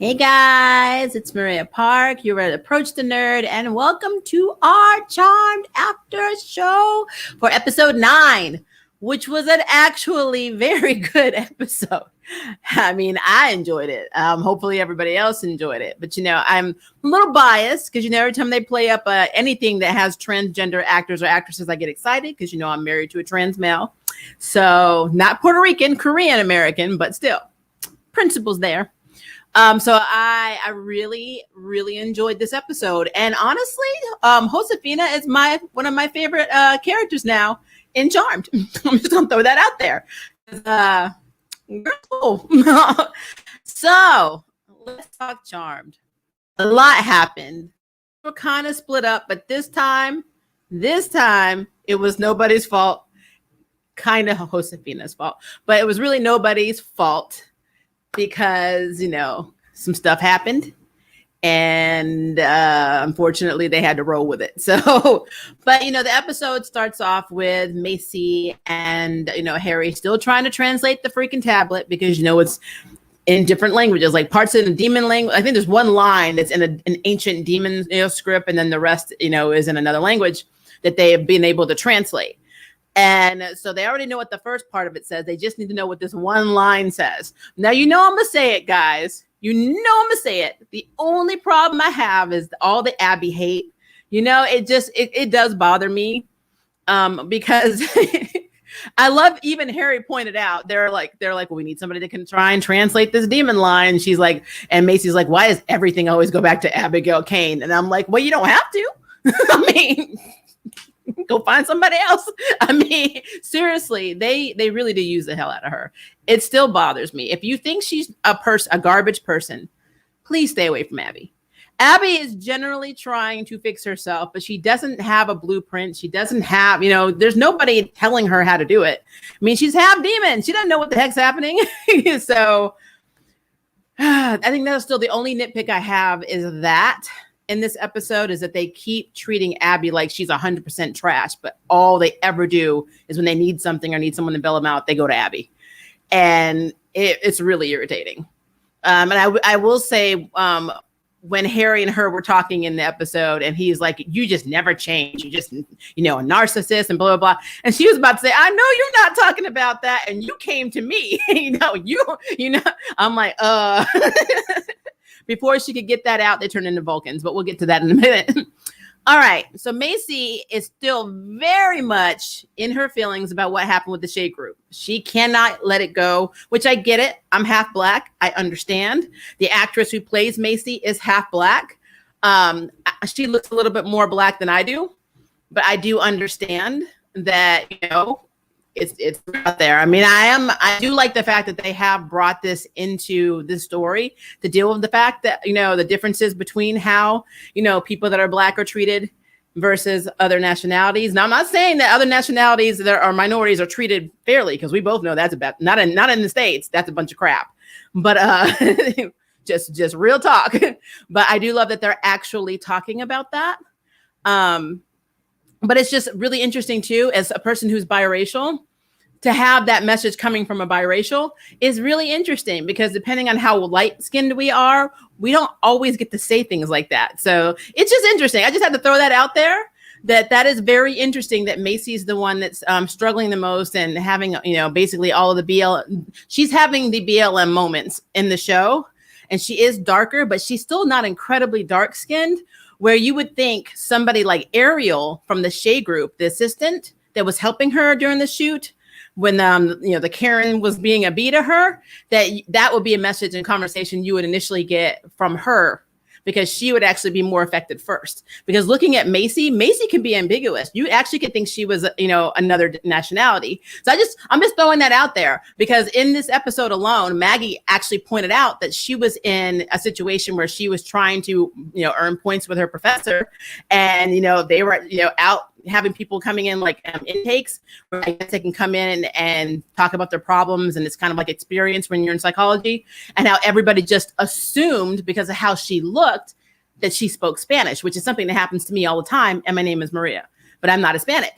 Hey guys, it's Maria Park. You're at Approach the Nerd, and welcome to our Charmed After Show for episode 9, which was an actually very good episode. I mean, I enjoyed it. Hopefully, everybody else enjoyed it. But I'm a little biased because every time they play up anything that has transgender actors or actresses, I get excited because I'm married to a trans male, so not Puerto Rican, Korean American, but still principles there. So I really, really enjoyed this episode. And honestly, Josefina is one of my favorite characters now in Charmed. I'm just gonna throw that out there. Cool. So let's talk Charmed. A lot happened. We're kind of split up, but this time it was nobody's fault. Kind of Josefina's fault, but it was really nobody's fault. Because, some stuff happened and unfortunately they had to roll with it. So, but, the episode starts off with Macy and, Harry still trying to translate the freaking tablet because, it's in different languages, like parts in the demon language. I think there's one line that's in an ancient demon script. And then the rest, is in another language that they have been able to translate. And so they already know what the first part of it says. They just need to know what this one line says. Now, I'm going to say it, guys. I'm going to say it. The only problem I have is all the Abby hate. It does bother me because I love, even Harry pointed out, they're like, well, we need somebody that can try and translate this demon line. She's like, and Macy's like, why does everything always go back to Abigail Kane? And I'm like, well, you don't have to. I mean... Go find somebody else. I mean, seriously, they really do use the hell out of her. It still bothers me. If you think she's a garbage person, please stay away from Abby. Abby is generally trying to fix herself, but she doesn't have a blueprint. She doesn't have, there's nobody telling her how to do it. I mean, she's half demon. She doesn't know what the heck's happening. So I think that's still the only nitpick I have is that. In this episode is that they keep treating Abby like she's 100% trash, but all they ever do is when they need something or need someone to bail them out, they go to Abby. And it's really irritating. And I will say when Harry and her were talking in the episode and he's like, you just never change. You just, a narcissist and blah, blah, blah. And she was about to say, I know you're not talking about that. And you came to me, I'm like, Before she could get that out, they turned into Vulcans, but we'll get to that in a minute. All right. So Macy is still very much in her feelings about what happened with the Shade Group. She cannot let it go, which I get it. I'm half Black. I understand. The actress who plays Macy is half Black. She looks a little bit more Black than I do, but I do understand that, it's out there. I mean, I do like the fact that they have brought this into the story to deal with the fact that, the differences between how, people that are Black are treated versus other nationalities. Now, I'm not saying that other nationalities that are minorities are treated fairly, because we both know that's about not in the States. That's a bunch of crap. But just real talk. But I do love that they're actually talking about that. But it's just really interesting, too, as a person who's biracial, to have that message coming from a biracial is really interesting because depending on how light-skinned we are, we don't always get to say things like that. So it's just interesting. I just had to throw that out there, that is very interesting that Macy's the one that's struggling the most and having, basically all of the she's having the BLM moments in the show. And she is darker, but she's still not incredibly dark-skinned, where you would think somebody like Ariel from the Shade Group, the assistant that was helping her during the shoot, when the Karen was being a bee to her, that would be a message and conversation you would initially get from her, because she would actually be more affected first. Because looking at Macy can be ambiguous. You actually could think she was, another nationality. So I'm just throwing that out there, because in this episode alone, Maggie actually pointed out that she was in a situation where she was trying to, earn points with her professor, and they were, out having people coming in like intakes where I guess they can come in and talk about their problems, and it's kind of like experience when you're in psychology, and how everybody just assumed because of how she looked that she spoke Spanish, which is something that happens to me all the time, and my name is Maria, but I'm not Hispanic.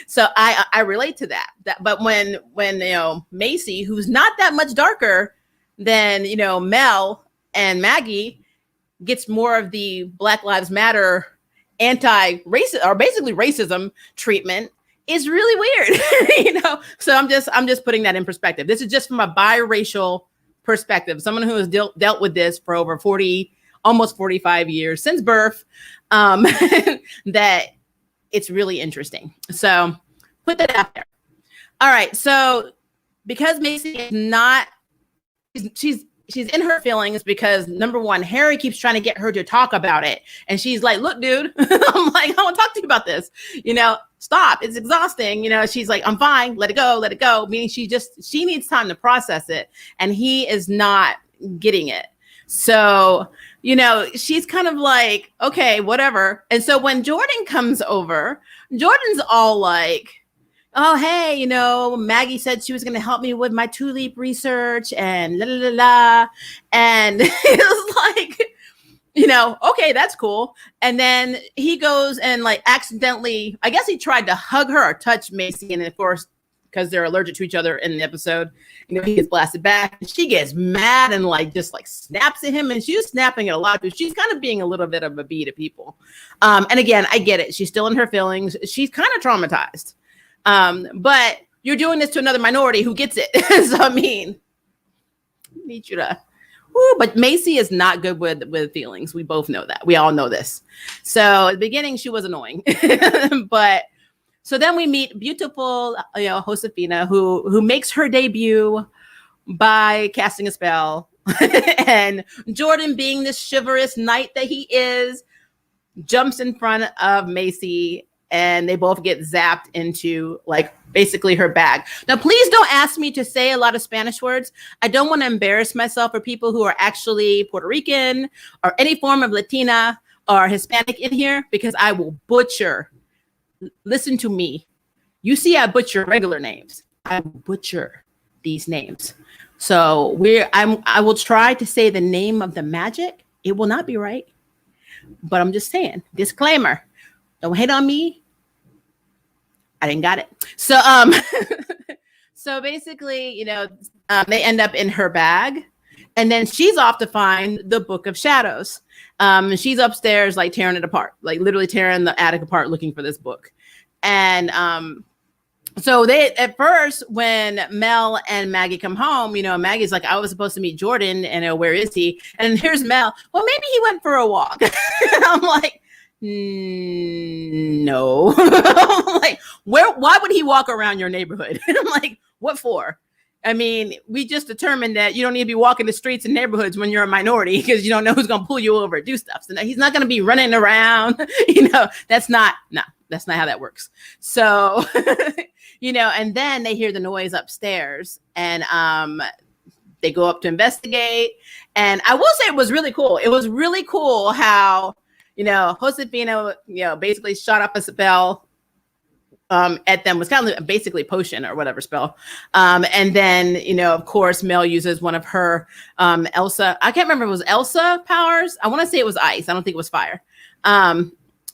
So I relate to that. But when Macy, who's not that much darker than Mel and Maggie gets more of the Black Lives Matter anti-racist or basically racism treatment is really weird. So I'm just putting that in perspective. This is just from a biracial perspective, someone who has dealt with this for over 40, almost 45 years since birth, that it's really interesting. So put that out there. All right. So because Macy is not, she's in her feelings because number one, Harry keeps trying to get her to talk about it. And she's like, look, dude, I'm like, I want to talk to you about this, stop. It's exhausting. She's like, I'm fine. Let it go. Meaning she needs time to process it. And he is not getting it. So, she's kind of like, okay, whatever. And so when Jordan comes over, Jordan's all like, oh, hey, Maggie said she was going to help me with my tulip research and la, la, la, la. And it was like, okay, that's cool. And then he goes and like accidentally, I guess he tried to hug her or touch Macy. And of course, because they're allergic to each other in the episode, he gets blasted back. And she gets mad and just snaps at him. And she's snapping at a lot, but she's kind of being a little bit of a bee to people. And again, I get it. She's still in her feelings. She's kind of traumatized. But you're doing this to another minority who gets it. So, I need you to, but Macy is not good with feelings. We both know that. We all know this. So at the beginning, she was annoying, but so then we meet beautiful, Josefina, who makes her debut by casting a spell. And Jordan, being the chivalrous knight that he is, jumps in front of Macy. And they both get zapped into basically her bag. Now, please don't ask me to say a lot of Spanish words. I don't want to embarrass myself for people who are actually Puerto Rican or any form of Latina or Hispanic in here, because I will butcher. Listen to me. You see, I butcher regular names. I butcher these names. So I will try to say the name of the magic. It will not be right, but I'm just saying, disclaimer. Don't hate on me. I didn't got it. So, so basically, they end up in her bag, and then she's off to find the Book of Shadows. She's upstairs, tearing it apart, literally tearing the attic apart, looking for this book. And so at first, when Mel and Maggie come home, Maggie's like, I was supposed to meet Jordan, and where is he? And here's Mel. Well, maybe he went for a walk. I'm like, no. Why would he walk around your neighborhood? I'm like, what for? We just determined that you don't need to be walking the streets and neighborhoods when you're a minority, because you don't know who's going to pull you over and do stuff. So he's not going to be running around. That's not how that works. So, and then they hear the noise upstairs, and they go up to investigate. And I will say it was really cool. It was really cool how, Josefina, basically shot up a spell at them. Was kind of basically a potion or whatever spell. And then, of course, Mel uses one of her Elsa. I can't remember if it was Elsa powers. I want to say it was ice. I don't think it was fire. And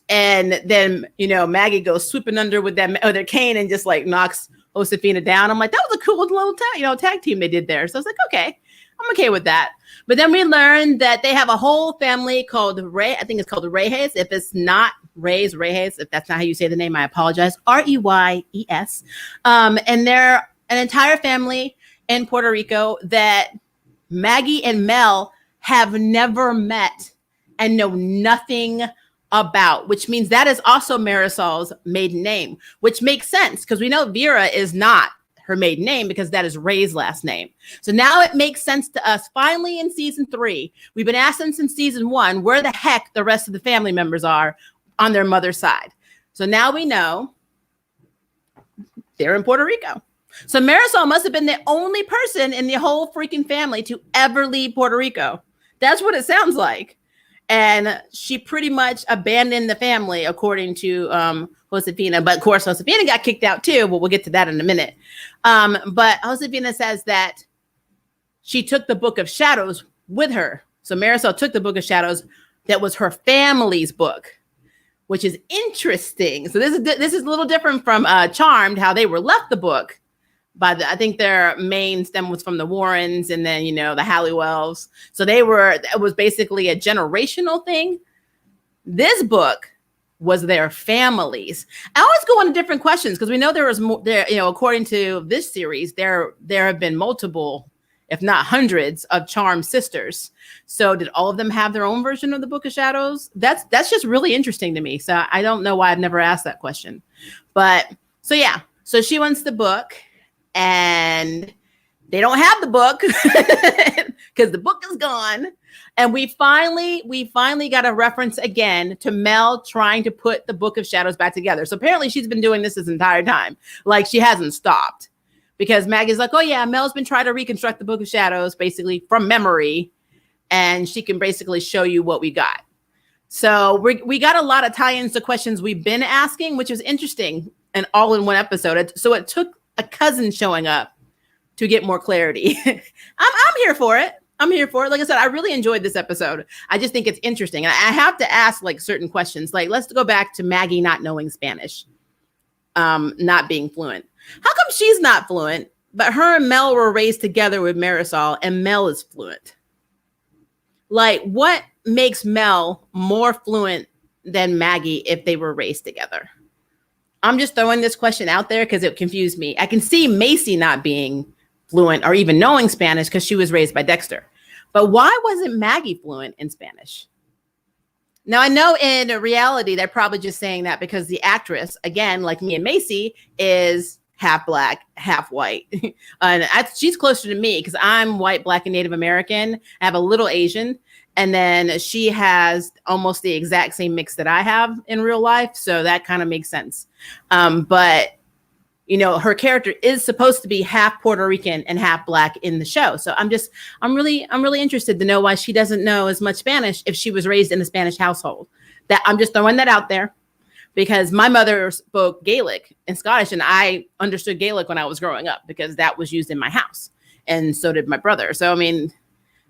then, Maggie goes swooping under with their cane and just knocks Josefina down. I'm like, that was a cool little tag team they did there. So I was like, okay, I'm okay with that. But then we learned that they have a whole family called Ray. I think it's called Reyes. If it's not Reyes, if that's not how you say the name, I apologize. Reyes. And they're an entire family in Puerto Rico that Maggie and Mel have never met and know nothing about, which means that is also Marisol's maiden name, which makes sense because we know Vera is not her maiden name because that is Ray's last name. So now it makes sense to us. Finally, in season 3, we've been asking since season 1 where the heck the rest of the family members are on their mother's side. So now we know they're in Puerto Rico. So Marisol must have been the only person in the whole freaking family to ever leave Puerto Rico. That's what it sounds like. And she pretty much abandoned the family, according to Josefina. But of course, Josefina got kicked out too. But we'll get to that in a minute. But Josefina says that she took the Book of Shadows with her. So Marisol took the Book of Shadows that was her family's book, which is interesting. So this is a little different from Charmed, how they were left the book. I think their main stem was from the Warrens and then, the Halliwells. So it was basically a generational thing. This book was their families. I always go into different questions because we know there was more there, according to this series, there have been multiple, if not hundreds, of Charmed sisters. So did all of them have their own version of the Book of Shadows? That's just really interesting to me. So I don't know why I've never asked that question. But so yeah, so she wants the book and they don't have the book because the book is gone. And we finally got a reference again to Mel trying to put the Book of Shadows back together. So apparently she's been doing this entire time. Like she hasn't stopped because Maggie's like, oh yeah, Mel's been trying to reconstruct the Book of Shadows basically from memory. And she can basically show you what we got. So we got a lot of tie-ins to questions we've been asking, which was interesting and all in one episode. So it took a cousin showing up to get more clarity. I'm here for it. I'm here for it. Like I said, I really enjoyed this episode. I just think it's interesting. And I have to ask like certain questions. Like, let's go back to Maggie not knowing Spanish, not being fluent. How come she's not fluent, but her and Mel were raised together with Marisol and Mel is fluent? Like, what makes Mel more fluent than Maggie if they were raised together? I'm just throwing this question out there because it confused me. I can see Macy not being fluent or even knowing Spanish because she was raised by Dexter. But why wasn't Maggie fluent in Spanish? Now, I know in reality, they're probably just saying that because the actress, again, like me and Macy, is half black, half white. And she's closer to me because I'm white, black, and Native American. I have a little Asian. And then she has almost the exact same mix that I have in real life. So that kind of makes sense. But her character is supposed to be half Puerto Rican and half black in the show. So I'm really interested to know why she doesn't know as much Spanish if she was raised in a Spanish household. That I'm just throwing that out there because my mother spoke Gaelic and Scottish, and I understood Gaelic when I was growing up because that was used in my house, and so did my brother. So I mean,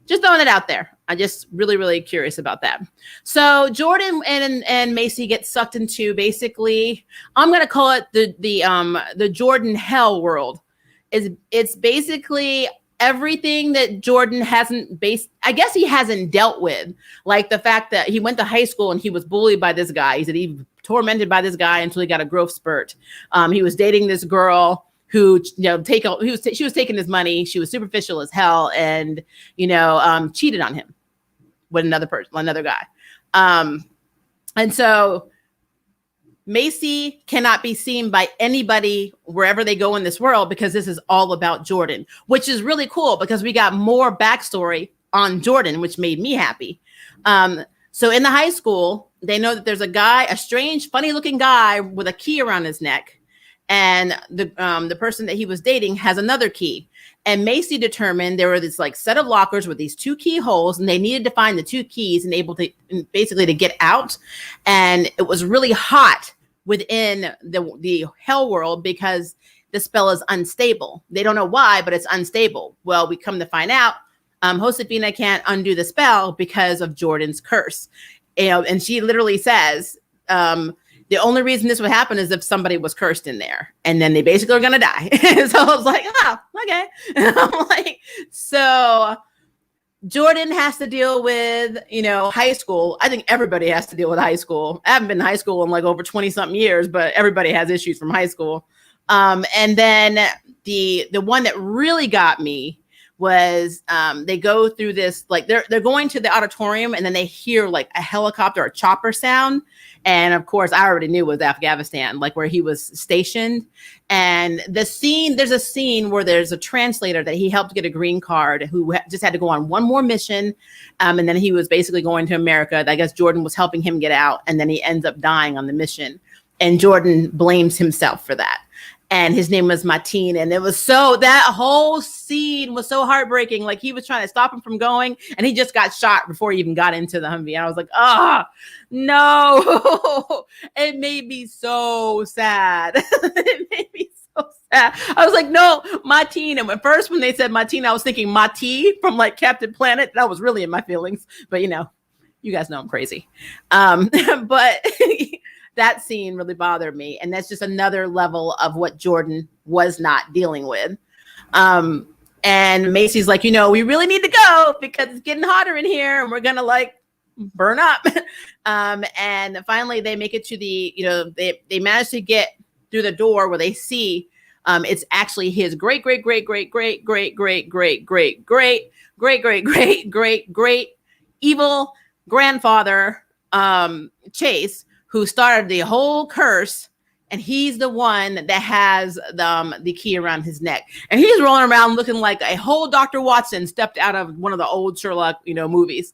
just throwing it out there. I'm just really, really curious about that. So Jordan and Macy get sucked into basically, I'm going to call it the Jordan hell world. It's basically everything that Jordan I guess he hasn't dealt with. Like the fact that he went to high school and he was bullied by this guy. He said he was tormented by this guy until he got a growth spurt. He was dating this girl who, she was taking his money. She was superficial as hell and, cheated on him with another guy. And so Macy cannot be seen by anybody wherever they go in this world because this is all about Jordan, which is really cool because we got more backstory on Jordan, which made me happy. So in the high school, they know that there's a strange, funny looking guy with a key around his neck. And the person that he was dating has another key. And Macy determined there were this like set of lockers with these 2 keyholes, and they needed to find the 2 keys and able to basically to get out. And it was really hot within the hell world because the spell is unstable. They don't know why, but it's unstable. Well, we come to find out, Josefina can't undo the spell because of Jordan's curse. And she literally says, the only reason this would happen is if somebody was cursed in there, and then they basically are going to die. So I was like, oh, okay. I'm like, so Jordan has to deal with, high school. I think everybody has to deal with high school. I haven't been in high school in like over 20 something years, but everybody has issues from high school. And then the one that really got me was they go through this, like they're going to the auditorium and then they hear like a helicopter or a chopper sound. And of course, I already knew it was Afghanistan, like where he was stationed. And there's a scene where there's a translator that he helped get a green card who just had to go on one more mission. And then he was basically going to America. I guess Jordan was helping him get out. And then he ends up dying on the mission. And Jordan blames himself for that. And his name was Martin. And that whole scene was so heartbreaking. Like he was trying to stop him from going and he just got shot before he even got into the Humvee. And I was like, no, it made me so sad. It made me so sad. I was like, no, Martin. And when they said Martin, I was thinking Mati from like Captain Planet. That was really in my feelings, but you guys know I'm crazy. But that scene really bothered me. And that's just another level of what Jordan was not dealing with. And Macy's like, we really need to go because it's getting hotter in here and we're going to like burn up. And finally they make it to the, they manage to get through the door where they see it's actually his great evil grandfather, Chase, who started the whole curse. And he's the one that has the key around his neck. And he's rolling around looking like a whole Dr. Watson stepped out of one of the old Sherlock, movies.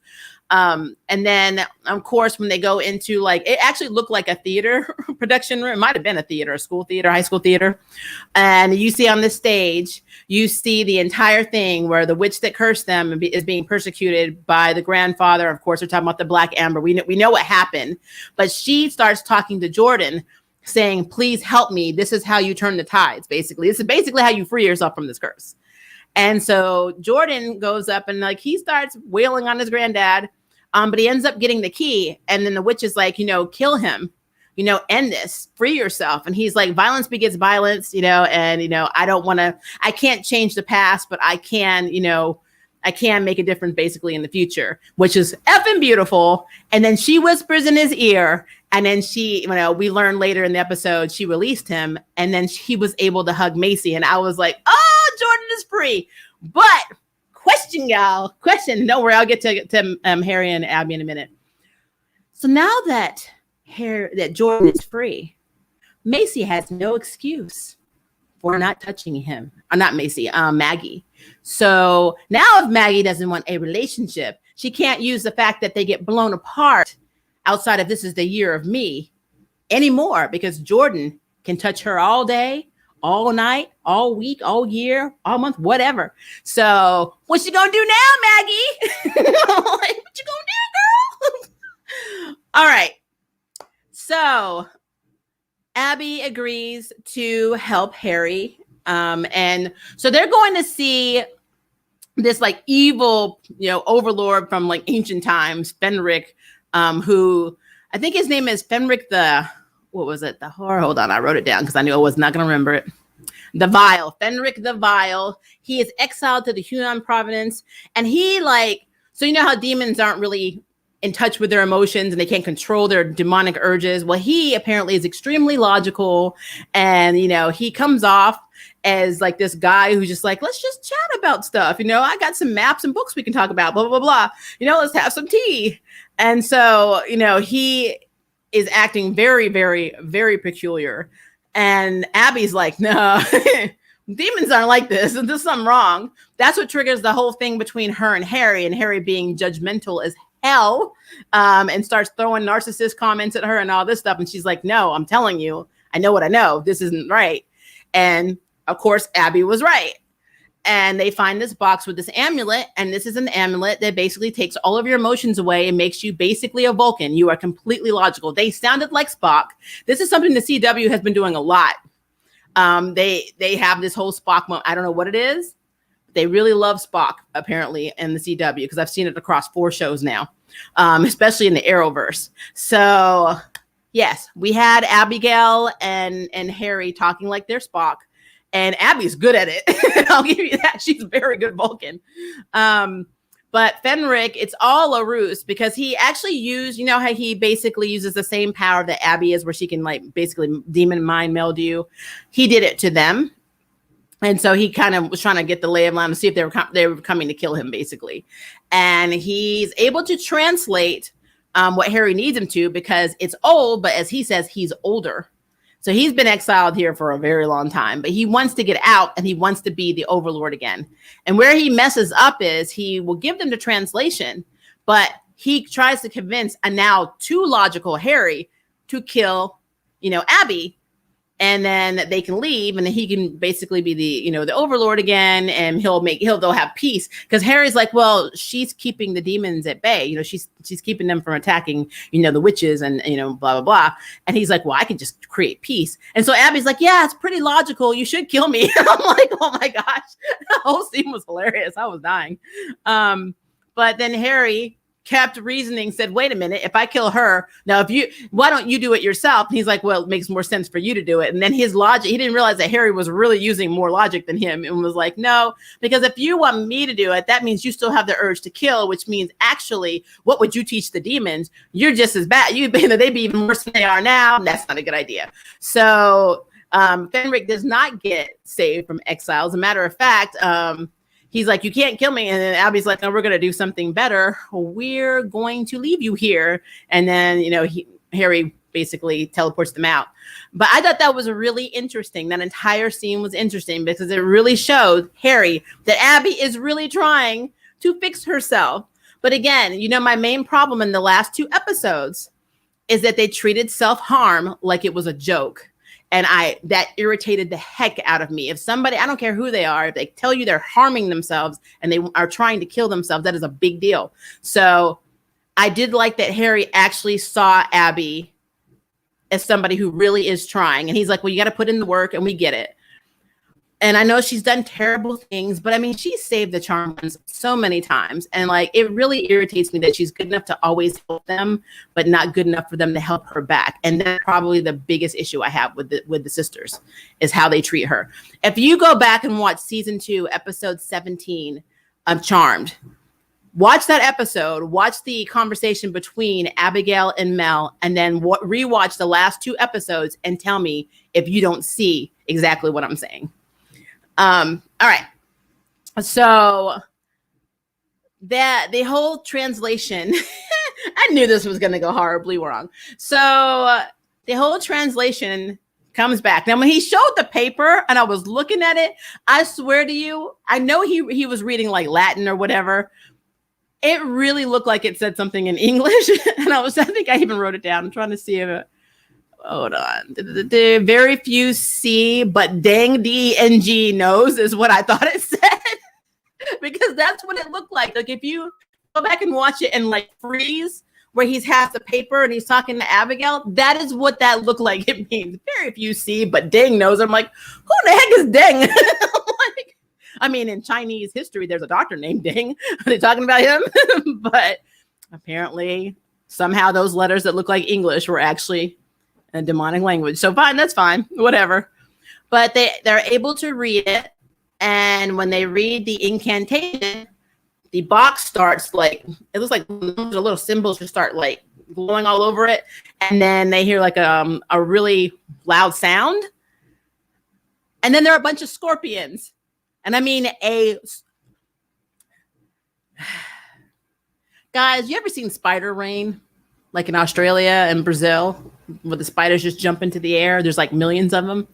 And then, of course, when they go into it actually looked like a theater production room. It might have been a theater, a school theater, high school theater. And you see on the stage, you see the entire thing where the witch that cursed them is being persecuted by the grandfather. Of course, they're talking about the Black Amber. We know what happened. But she starts talking to Jordan, saying, please help me. This is how you turn the tides, basically. This is basically how you free yourself from this curse. And so Jordan goes up and he starts wailing on his granddad, but he ends up getting the key. And then the witch is like, kill him, end this, free yourself. And he's like, violence begets violence, and, I can't change the past, but I can, I can make a difference basically in the future, which is effing beautiful. And then she whispers in his ear. And then she, we learn later in the episode, she released him. And then he was able to hug Macy. And I was like, oh, Jordan is free. But question, y'all. Question. Don't worry. I'll get to Harry and Abby in a minute. So now that Jordan is free, Macy has no excuse for not touching him. Not Macy, Maggie. So now if Maggie doesn't want a relationship, she can't use the fact that they get blown apart outside of this is the year of me anymore, because Jordan can touch her all day, all night, all week, all year, all month, whatever. So what you gonna do now, Maggie? What you gonna do, girl? All right. So Abby agrees to help Harry. And so they're going to see this evil, overlord from ancient times, Fenric, who I think his name is Fenric the horror? Hold on, I wrote it down because I knew I was not going to remember it. The Vile, Fenric the Vile. He is exiled to the Hunan province, and he so how demons aren't really in touch with their emotions and they can't control their demonic urges. Well, he apparently is extremely logical, and he comes off as this guy who's just let's just chat about stuff. I got some maps and books we can talk about, blah, blah, blah. Let's have some tea. And so, he is acting very, very, very peculiar. And Abby's like, no, demons aren't like this. There's something wrong. That's what triggers the whole thing between her and Harry being judgmental as hell, and starts throwing narcissist comments at her and all this stuff. And she's like, no, I'm telling you, I know what I know. This isn't right. And of course, Abby was right. And they find this box with this amulet. And this is an amulet that basically takes all of your emotions away and makes you basically a Vulcan. You are completely logical. They sounded like Spock. This is something the CW has been doing a lot. They have this whole Spock moment. I don't know what it is. They really love Spock, apparently, in the CW, because I've seen it across 4 shows now, especially in the Arrowverse. So, yes, we had Abigail and Harry talking like they're Spock. And Abby's good at it. I'll give you that. She's a very good Vulcan. But Fenric, it's all a ruse, because he actually used, how he basically uses the same power that Abby is, where she can basically demon mind meld you. He did it to them. And so he kind of was trying to get the lay of land to see if they were coming to kill him, basically. And he's able to translate what Harry needs him to, because it's old, but as he says, he's older. So he's been exiled here for a very long time, but he wants to get out and he wants to be the overlord again. And where he messes up is he will give them the translation, but he tries to convince a now too logical Harry to kill, Abby. And then they can leave, and then he can basically be the overlord again, and they'll have peace. Because Harry's like, well, she's keeping the demons at bay. She's keeping them from attacking, the witches and, blah, blah, blah. And he's like, well, I can just create peace. And so Abby's like, yeah, it's pretty logical. You should kill me. I'm like, oh my gosh, the whole scene was hilarious. I was dying. But then Harry kept reasoning, said, wait a minute, if I kill her, now why don't you do it yourself? And he's like, well, it makes more sense for you to do it. And then his logic, he didn't realize that Harry was really using more logic than him and was like, no, because if you want me to do it, that means you still have the urge to kill, which means actually, what would you teach the demons? You're just as bad. They'd be even worse than they are now. And that's not a good idea. So Fenric does not get saved from exile. As a matter of fact, he's like, you can't kill me. And then Abby's like, no, we're going to do something better. We're going to leave you here. And then, Harry basically teleports them out. But I thought that was really interesting. That entire scene was interesting because it really showed Harry that Abby is really trying to fix herself. But again, my main problem in the last 2 episodes is that they treated self-harm like it was a joke. And that irritated the heck out of me. If somebody, I don't care who they are, if they tell you they're harming themselves and they are trying to kill themselves, that is a big deal. So I did like that Harry actually saw Abby as somebody who really is trying. And he's like, well, you got to put in the work, and we get it. And I know she's done terrible things, but I mean, she saved the charmed ones so many times. And like, it really irritates me that she's good enough to always help them, but not good enough for them to help her back. And that's probably the biggest issue I have with the sisters, is how they treat her. If you go back and watch season 2, episode 17 of Charmed, watch that episode, watch the conversation between Abigail and Mel, and then rewatch the last 2 episodes and tell me if you don't see exactly what I'm saying. All right. So the whole translation, I knew this was going to go horribly wrong. So the whole translation comes back. Now, when he showed the paper and I was looking at it, I swear to you, I know he was reading like Latin or whatever. It really looked like it said something in English. And I think I even wrote it down. I'm trying to see if it, hold on. The very few C, but dang D-N-G knows is what I thought it said. Because that's what it looked like. Like if you go back and watch it and like freeze where he's has the paper and he's talking to Abigail, that is what that looked like. It means very few C, but dang knows. I'm like, who the heck is dang? I mean, in Chinese history, there's a doctor named Deng. Are they talking about him? But apparently, somehow those letters that look like English were actually a demonic language. So fine, that's fine, whatever. But they're able to read it. And when they read the incantation, the box starts like, it looks like the little symbols just start like glowing all over it. And then they hear like a really loud sound. And then there are a bunch of scorpions. And I mean, guys, you ever seen spider rain? Like in Australia and Brazil, where the spiders just jump into the air. There's like millions of them.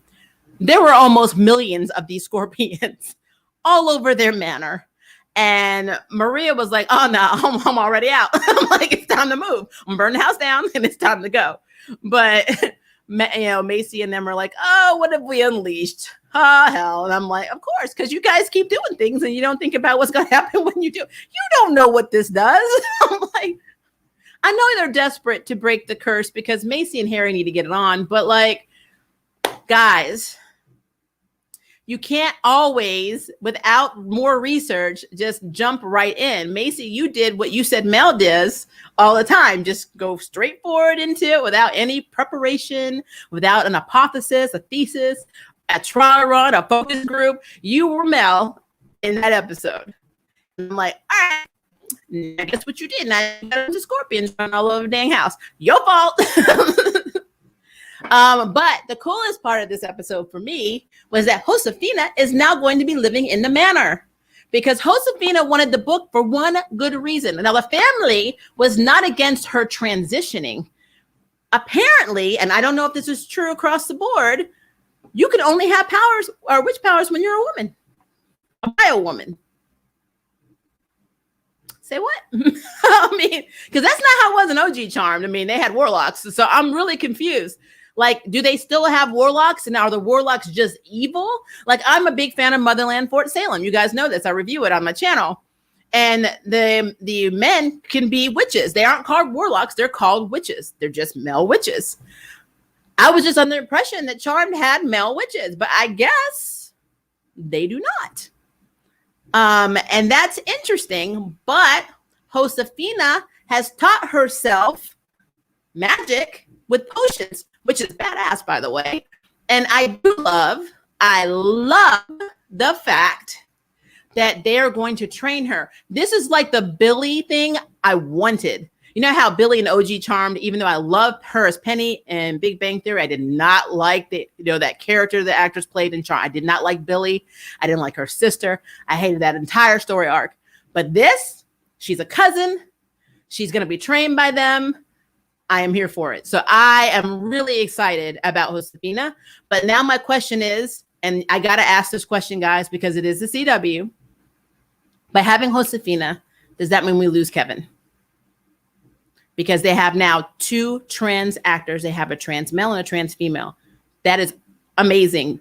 There were almost millions of these scorpions all over their manor. And Maria was like, oh, no, I'm already out. I'm like, it's time to move. I'm burning the house down and it's time to go. But, Macy and them are like, oh, what have we unleashed? Oh, hell. And I'm like, of course, because you guys keep doing things and you don't think about what's going to happen when you do. You don't know what this does. I'm like, I know they're desperate to break the curse because Macy and Harry need to get it on. But like, guys, you can't always, without more research, just jump right in. Macy, you did what you said Mel does all the time. Just go straight forward into it without any preparation, without an hypothesis, a thesis, a trial run, a focus group. You were Mel in that episode. I'm like, all right, I guess what you did. Now you got a bunch of scorpions running all over the dang house. Your fault. But the coolest part of this episode for me was that Josefina is now going to be living in the manor because Josefina wanted the book for one good reason. Now, the family was not against her transitioning. Apparently, and I don't know if this is true across the board, you can only have powers or witch powers when you're a woman, a bio woman. Say what? I mean, because that's not how it was in OG Charmed. I mean, they had warlocks. So I'm really confused. Like, do they still have warlocks? And are the warlocks just evil? Like, I'm a big fan of Motherland Fort Salem. You guys know this. I review it on my channel. And the men can be witches. They aren't called warlocks. They're called witches. They're just male witches. I was just under the impression that Charmed had male witches, but I guess they do not. And that's interesting. But Josefina has taught herself magic with potions, which is badass, by the way. And I love the fact that they're going to train her. This is like the Billy thing I wanted. You know how Billy and OG Charmed, even though I loved her as Penny and Big Bang Theory, I did not like that character the actress played in Charmed. I did not like Billy. I didn't like her sister. I hated that entire story arc. But this, she's a cousin. She's going to be trained by them. I am here for it. So I am really excited about Josefina. But now my question is, and I got to ask this question, guys, because it is the CW. By having Josefina, does that mean we lose Kevin? Because they have now 2 trans actors. They have a trans male and a trans female. That is amazing.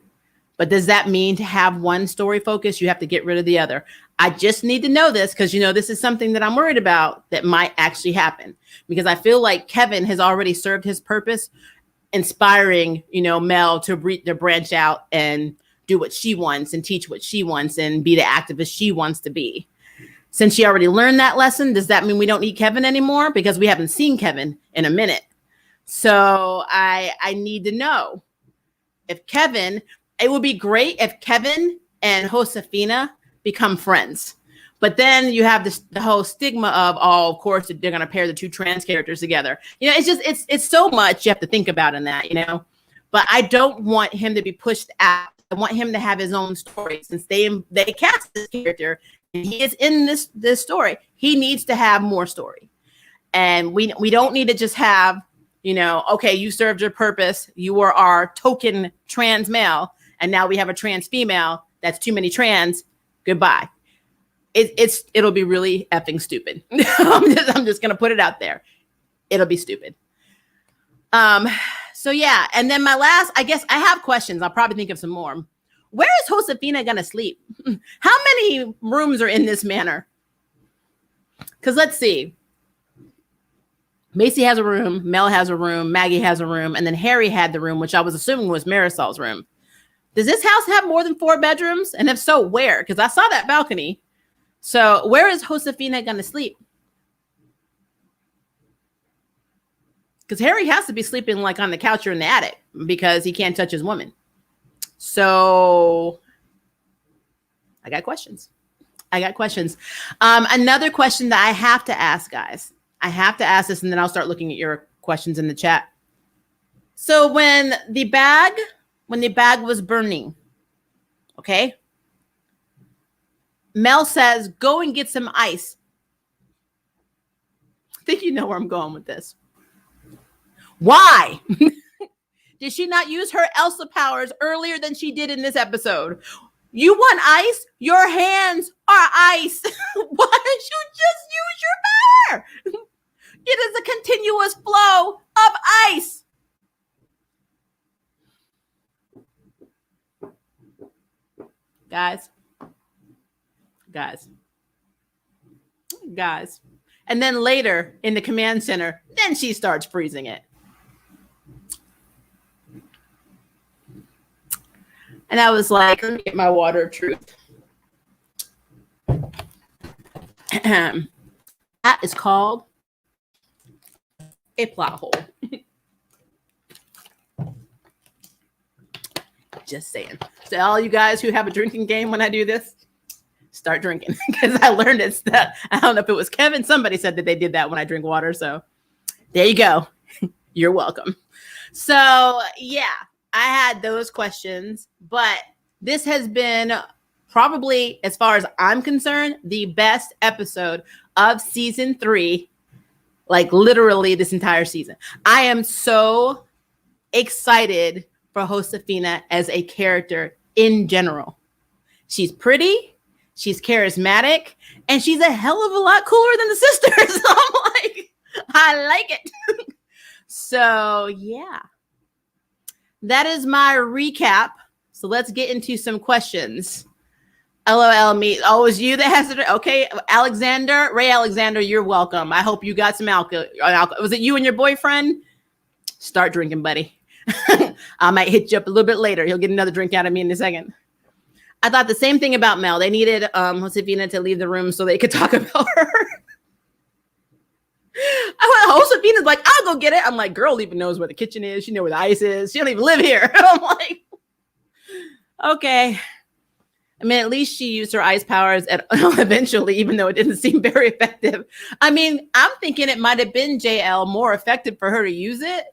But does that mean to have one story focus, you have to get rid of the other? I just need to know this because, this is something that I'm worried about that might actually happen. Because I feel like Kevin has already served his purpose, inspiring, Mel to branch out and do what she wants and teach what she wants and be the activist she wants to be. Since she already learned that lesson, does that mean we don't need Kevin anymore? Because we haven't seen Kevin in a minute. So I need to know if Kevin, it would be great if Kevin and Josefina become friends. But then you have the whole stigma of, of course, they're going to pair the 2 trans characters together. It's so much you have to think about in that, But I don't want him to be pushed out. I want him to have his own story since they cast this character. He is in this story. He needs to have more story. And we don't need to just have, okay, you served your purpose. You were our token trans male. And now we have a trans female. That's too many trans. Goodbye. It'll be really effing stupid. I'm just going to put it out there. It'll be stupid. So yeah. And then my last, I guess I have questions. I'll probably think of some more. Where is Josefina going to sleep? How many rooms are in this manor? Because let's see. Macy has a room. Mel has a room. Maggie has a room. And then Harry had the room, which I was assuming was Marisol's room. Does this house have more than 4 bedrooms? And if so, where? Because I saw that balcony. So where is Josefina going to sleep? Because Harry has to be sleeping like on the couch or in the attic because he can't touch his woman. So I got questions. Another question that I have to ask, guys. I have to ask this, and then I'll start looking at your questions in the chat. So when the bag was burning, okay, Mel says, go and get some ice. I think you know where I'm going with this. Why? Did she not use her Elsa powers earlier than she did in this episode? You want ice? Your hands are ice. Why don't you just use your power? It is a continuous flow of ice. Guys. And then later in the command center, then she starts freezing it. And I was like, let me get my water of truth. That is called a plot hole. Just saying. So all you guys who have a drinking game when I do this, start drinking. Because I learned it's that. I don't know if it was Kevin. Somebody said that they did that when I drink water. So there you go. You're welcome. So yeah. I had those questions, but this has been probably, as far as I'm concerned, the best episode of season 3, like literally this entire season. I am so excited for Josefina as a character in general. She's pretty, she's charismatic, and she's a hell of a lot cooler than the sisters. So I'm like, I like it. So yeah. That is my recap. So let's get into some questions. LOL me. Oh, it was you that has it. Okay. Ray Alexander, you're welcome. I hope you got some alcohol. Was it you and your boyfriend? Start drinking, buddy. I might hit you up a little bit later. He'll get another drink out of me in a second. I thought the same thing about Mel. They needed Josefina to leave the room so they could talk about her. Josefina's like, I'll go get it. I'm like, girl even knows where the kitchen is. She knows where the ice is. She don't even live here. I'm like, okay. I mean, at least she used her ice powers eventually, even though it didn't seem very effective. I mean, I'm thinking it might have been JL more effective for her to use it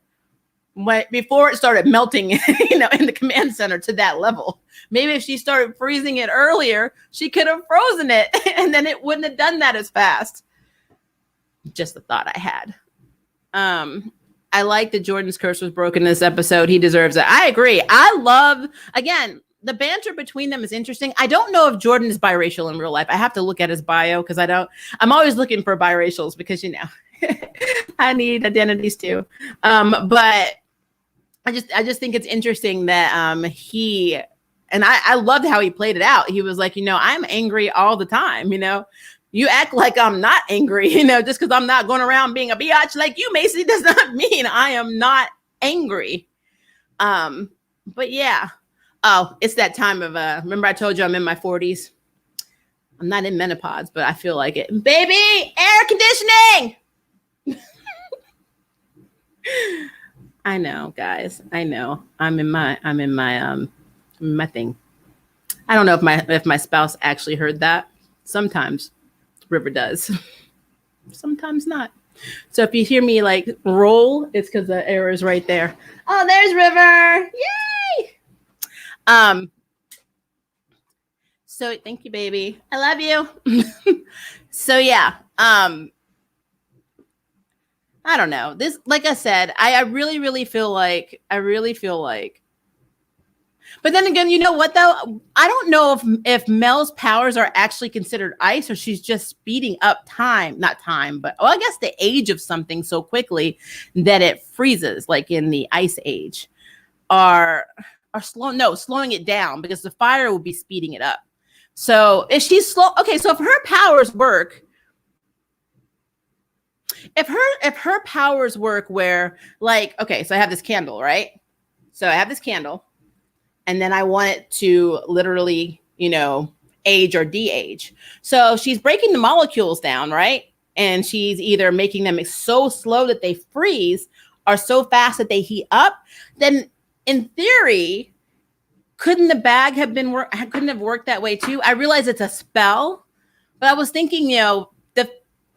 before it started melting, in the command center to that level. Maybe if she started freezing it earlier, she could have frozen it and then it wouldn't have done that as fast. Just the thought I had. I like that Jordan's curse was broken in this episode. He deserves it. I agree. I love, again, the banter between them is interesting. I don't know if Jordan is biracial in real life. I have to look at his bio because I'm always looking for biracials because, I need identities too. But I just think it's interesting that I loved how he played it out. He was like, I'm angry all the time, You act like I'm not angry, just because I'm not going around being a biatch like you, Macy, does not mean I am not angry. But yeah. Oh, it's that time of, remember I told you I'm in my 40s? I'm not in menopause, but I feel like it. Baby, air conditioning! I know, guys. I know. I'm in my thing. I don't know if my spouse actually heard that. Sometimes River does. Sometimes not. So if you hear me like roll, it's because the air is right there. Oh, there's River. Yay! So thank you, baby. I love you. So yeah. I don't know. This, like I said, I really feel like, but then again, you know what though? I don't know if Mel's powers are actually considered ice or she's just speeding up not time, but I guess the age of something so quickly that it freezes, like in the ice age, slowing it down because the fire will be speeding it up. So if she's slow, okay, so if her powers work, where like, okay, so I have this candle, right? So I have this candle and then I want it to literally, age or de-age. So she's breaking the molecules down, right? And she's either making them so slow that they freeze or so fast that they heat up. Then in theory, couldn't the bag couldn't have worked that way too? I realize it's a spell, but I was thinking, the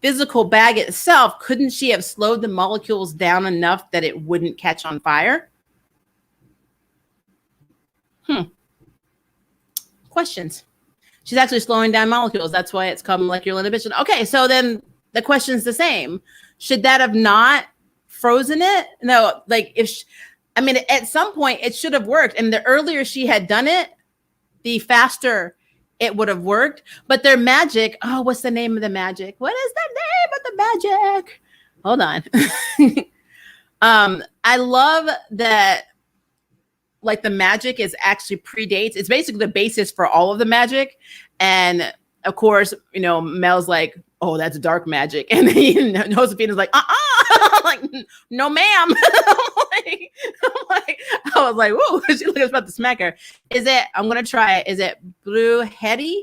physical bag itself, couldn't she have slowed the molecules down enough that it wouldn't catch on fire? Questions. She's actually slowing down molecules. That's why it's called molecular inhibition. Okay, so then the question's the same. Should that have not frozen it? No, like at some point it should have worked. And the earlier she had done it, the faster it would have worked. But their magic, what's the name of the magic? What is the name of the magic? Hold on. I love that, like, the magic is actually predates. It's basically the basis for all of the magic. And of course, Mel's like, oh, that's dark magic. And then Josefina's like, like, no, ma'am. I was like, whoa, she was about to smack her. I'm going to try it. Is it Brujerie?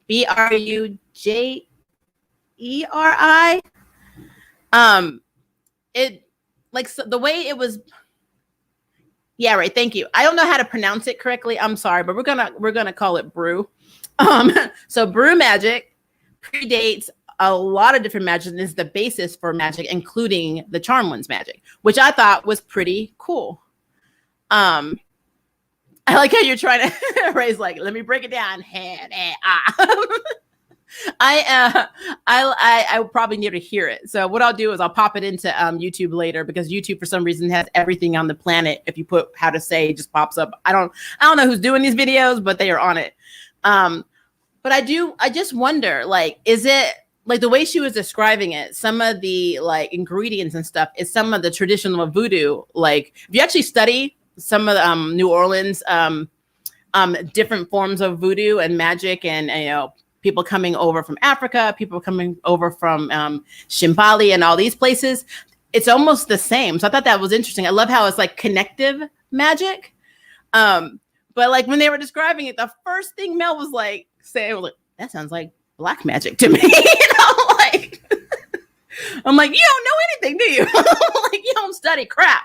Brujeri? It, like, so the way it was. Yeah, right. Thank you. I don't know how to pronounce it correctly. I'm sorry, but we're gonna call it brew. So brew magic predates a lot of different magic and is the basis for magic, including the Charm One's magic, which I thought was pretty cool. I like how you're trying to raise, like, let me break it down. I probably need to hear it. So what I'll do is I'll pop it into YouTube later, because YouTube for some reason has everything on the planet. If you put how to say, it just pops up. I don't know who's doing these videos, but they are on it. But I just wonder, like, is it like the way she was describing it, some of the like ingredients and stuff is some of the traditional voodoo. Like if you actually study some of the New Orleans different forms of voodoo and magic, and people coming over from Africa, people coming over from Shimbali and all these places, it's almost the same. So I thought that was interesting. I love how it's like connective magic. But like when they were describing it, the first thing Mel was like saying, was like, that sounds like black magic to me. Like, I'm like, you don't know anything, do you? Like, you don't study crap.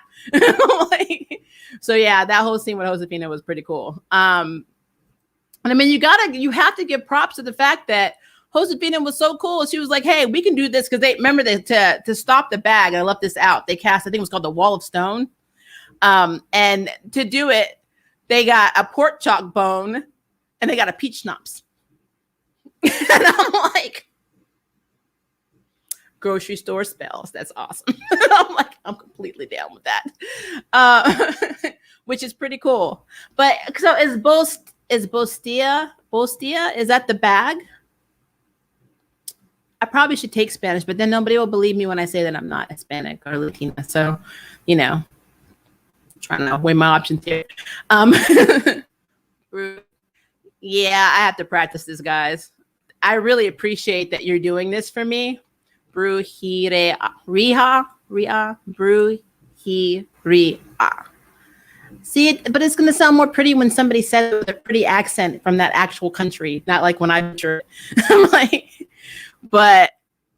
Like, so yeah, that whole scene with Josefina was pretty cool. And I mean, you have to give props to the fact that Josefina was so cool. She was like, hey, we can do this, because they remember that to stop the bag, I left this out. They cast, I think it was called the Wall of Stone. And to do it, they got a pork chop bone and they got a peach schnapps. And I'm like, grocery store spells. That's awesome. I'm like, I'm completely down with that. Which is pretty cool. But so is Bostia? Is that the bag? I probably should take Spanish, but then nobody will believe me when I say that I'm not Hispanic or Latina. So, trying to weigh my options here. Yeah, I have to practice this, guys. I really appreciate that you're doing this for me. Brujeria. See, but it's going to sound more pretty when somebody says it with a pretty accent from that actual country, not like when I butcher it. But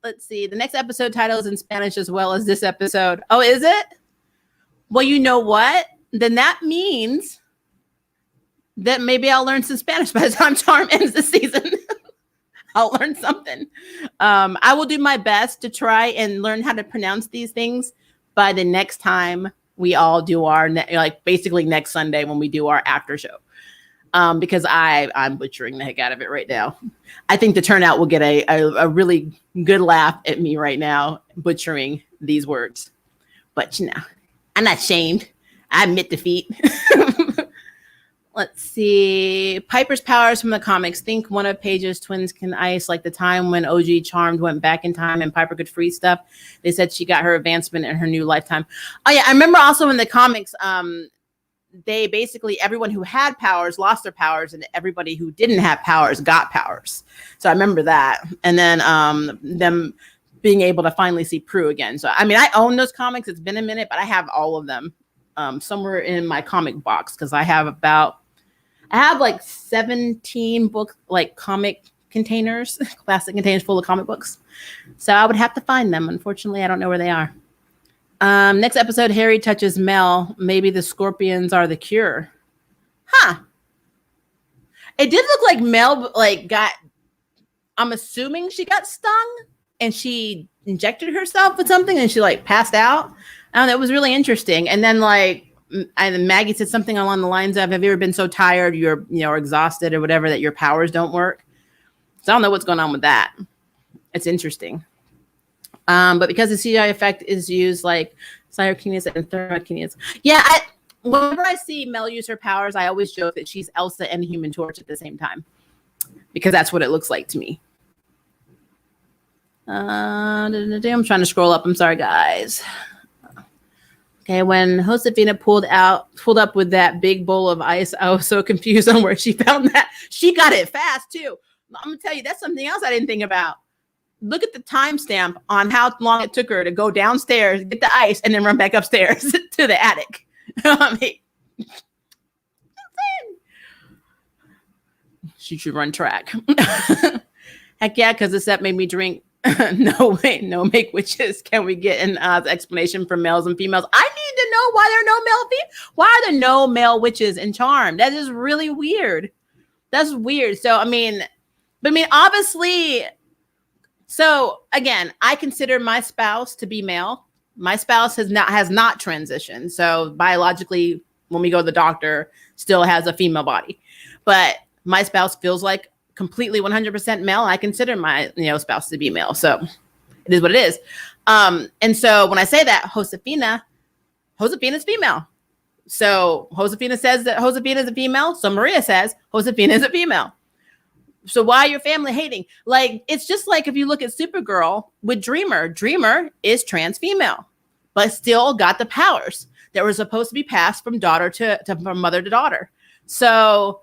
let's see. The next episode title is in Spanish as well as this episode. Oh, is it? Well, you know what? Then that means that maybe I'll learn some Spanish by the time Charm ends the season. I'll learn something. I will do my best to try and learn how to pronounce these things by the next time we all do our, basically next Sunday when we do our after show. Because I'm butchering the heck out of it right now. I think the turnout will get a really good laugh at me right now, butchering these words. But, I'm not ashamed. I admit defeat. Let's see. Piper's powers from the comics. Think one of Paige's twins can ice, like the time when OG Charmed went back in time and Piper could freeze stuff. They said she got her advancement in her new lifetime. Oh, yeah. I remember also in the comics, they basically, everyone who had powers lost their powers, and everybody who didn't have powers got powers. So I remember that. And then them being able to finally see Prue again. So, I mean, I own those comics. It's been a minute, but I have all of them somewhere in my comic box, because I have like 17 book, like comic containers, plastic containers full of comic books. So I would have to find them. Unfortunately, I don't know where they are. Next episode, Harry touches Mel. Maybe the scorpions are the cure. Huh. It did look like Mel I'm assuming she got stung and she injected herself with something and she passed out. I don't know. It was really interesting. And then Maggie said something along the lines of, have you ever been so tired you're exhausted or whatever that your powers don't work? So I don't know what's going on with that. It's interesting. But because the CGI effect is used like cyrokinesis and thermokinesis. Yeah, whenever I see Mel use her powers, I always joke that she's Elsa and Human Torch at the same time, because that's what it looks like to me. I'm trying to scroll up. I'm sorry, guys. Okay, when Josefina pulled up with that big bowl of ice, I was so confused on where she found that. She got it fast too. I'm gonna tell you, that's something else I didn't think about. Look at the timestamp on how long it took her to go downstairs, get the ice, and then run back upstairs to the attic. I mean, she should run track. Heck yeah, because this set made me drink. No make witches. Can we get an explanation for males and females? I need to know why are there no male witches in Charm? That is really weird. That's weird. So I mean, obviously. So again, I consider my spouse to be male. My spouse has not transitioned. So biologically, when we go to the doctor, still has a female body. But my spouse feels like completely 100% male. I consider my spouse to be male. So it is what it is. And so when I say that, Josefina's female. So Josefina says that Josefina is a female. So Maria says Josefina is a female. So why are your family hating? It's just like if you look at Supergirl with Dreamer. Dreamer is trans female, but still got the powers that were supposed to be passed from from mother to daughter. So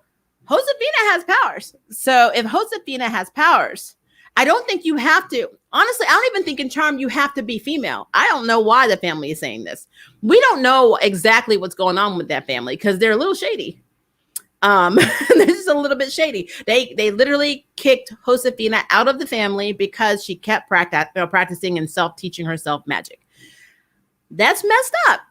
Josefina has powers. So if Josefina has powers, I don't think you have to. Honestly, I don't even think in Charm you have to be female. I don't know why the family is saying this. We don't know exactly what's going on with that family because they're a little shady. This is a little bit shady. They literally kicked Josefina out of the family because she kept practicing and teaching herself magic. That's messed up.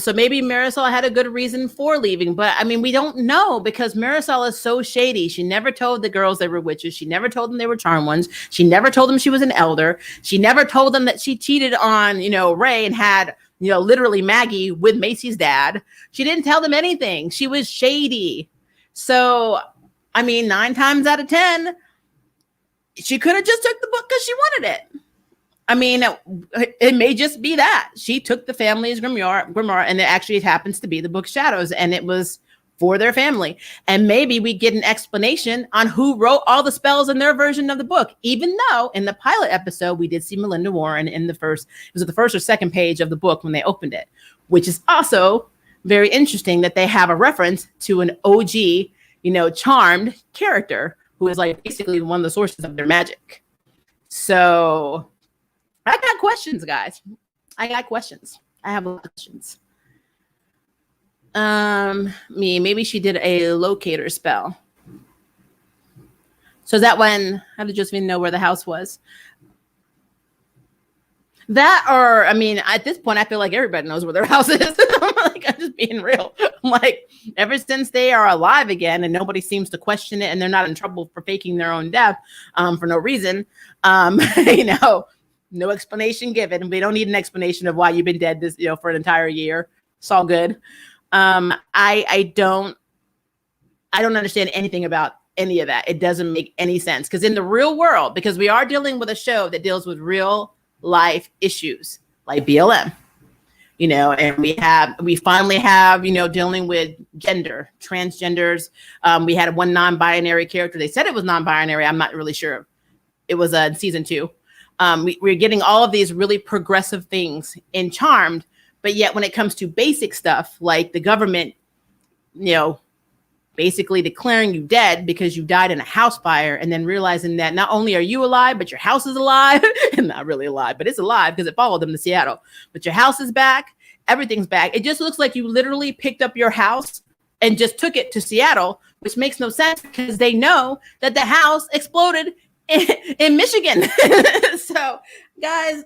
So maybe Marisol had a good reason for leaving, but I mean, we don't know because Marisol is so shady. She never told the girls they were witches. She never told them they were charmed ones. She never told them she was an elder. She never told them that she cheated on, Ray and had, literally Maggie with Macy's dad. She didn't tell them anything. She was shady. So, I mean, 9 times out of 10, she could have just took the book because she wanted it. I mean, it may just be that she took the family's grimoire, and it actually happens to be the book Shadows, and it was for their family. And maybe we get an explanation on who wrote all the spells in their version of the book, even though in the pilot episode, we did see Melinda Warren in the first or second page of the book when they opened it, which is also very interesting that they have a reference to an OG, charmed character who is like basically one of the sources of their magic. So I got questions, guys. I got questions. I have a lot of questions. Maybe she did a locator spell. So is that when, how did Josephine know where the house was? That, or, I mean, at this point, I feel like everybody knows where their house is. I'm just being real. I'm like, ever since they are alive again and nobody seems to question it and they're not in trouble for faking their own death for no reason, no explanation given. We don't need an explanation of why you've been dead this, for an entire year. It's all good. I don't understand anything about any of that. It doesn't make any sense because in the real world, because we are dealing with a show that deals with real life issues like BLM, and we finally have, dealing with gender, transgenders. We had one non-binary character. They said it was non-binary. I'm not really sure. It was in season 2. We're getting all of these really progressive things in Charmed, but yet when it comes to basic stuff like the government, basically declaring you dead because you died in a house fire and then realizing that not only are you alive, but your house is alive and not really alive, but it's alive because it followed them to Seattle, but your house is back. Everything's back. It just looks like you literally picked up your house and just took it to Seattle, which makes no sense because they know that the house exploded in Michigan. So guys,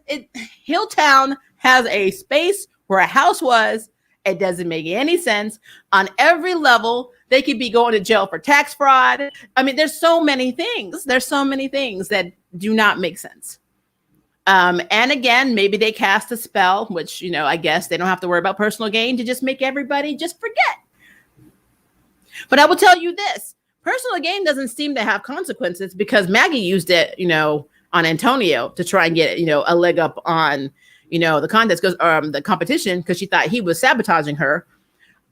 Hilltown has a space where a house was. It doesn't make any sense on every level. They could be going to jail for tax fraud. I mean, there's so many things. There's so many things that do not make sense. And again, maybe they cast a spell, which, I guess they don't have to worry about personal gain to just make everybody just forget. But I will tell you this. Personal gain doesn't seem to have consequences because Maggie used it, on Antonio to try and get, a leg up on, the contest, the competition, because she thought he was sabotaging her.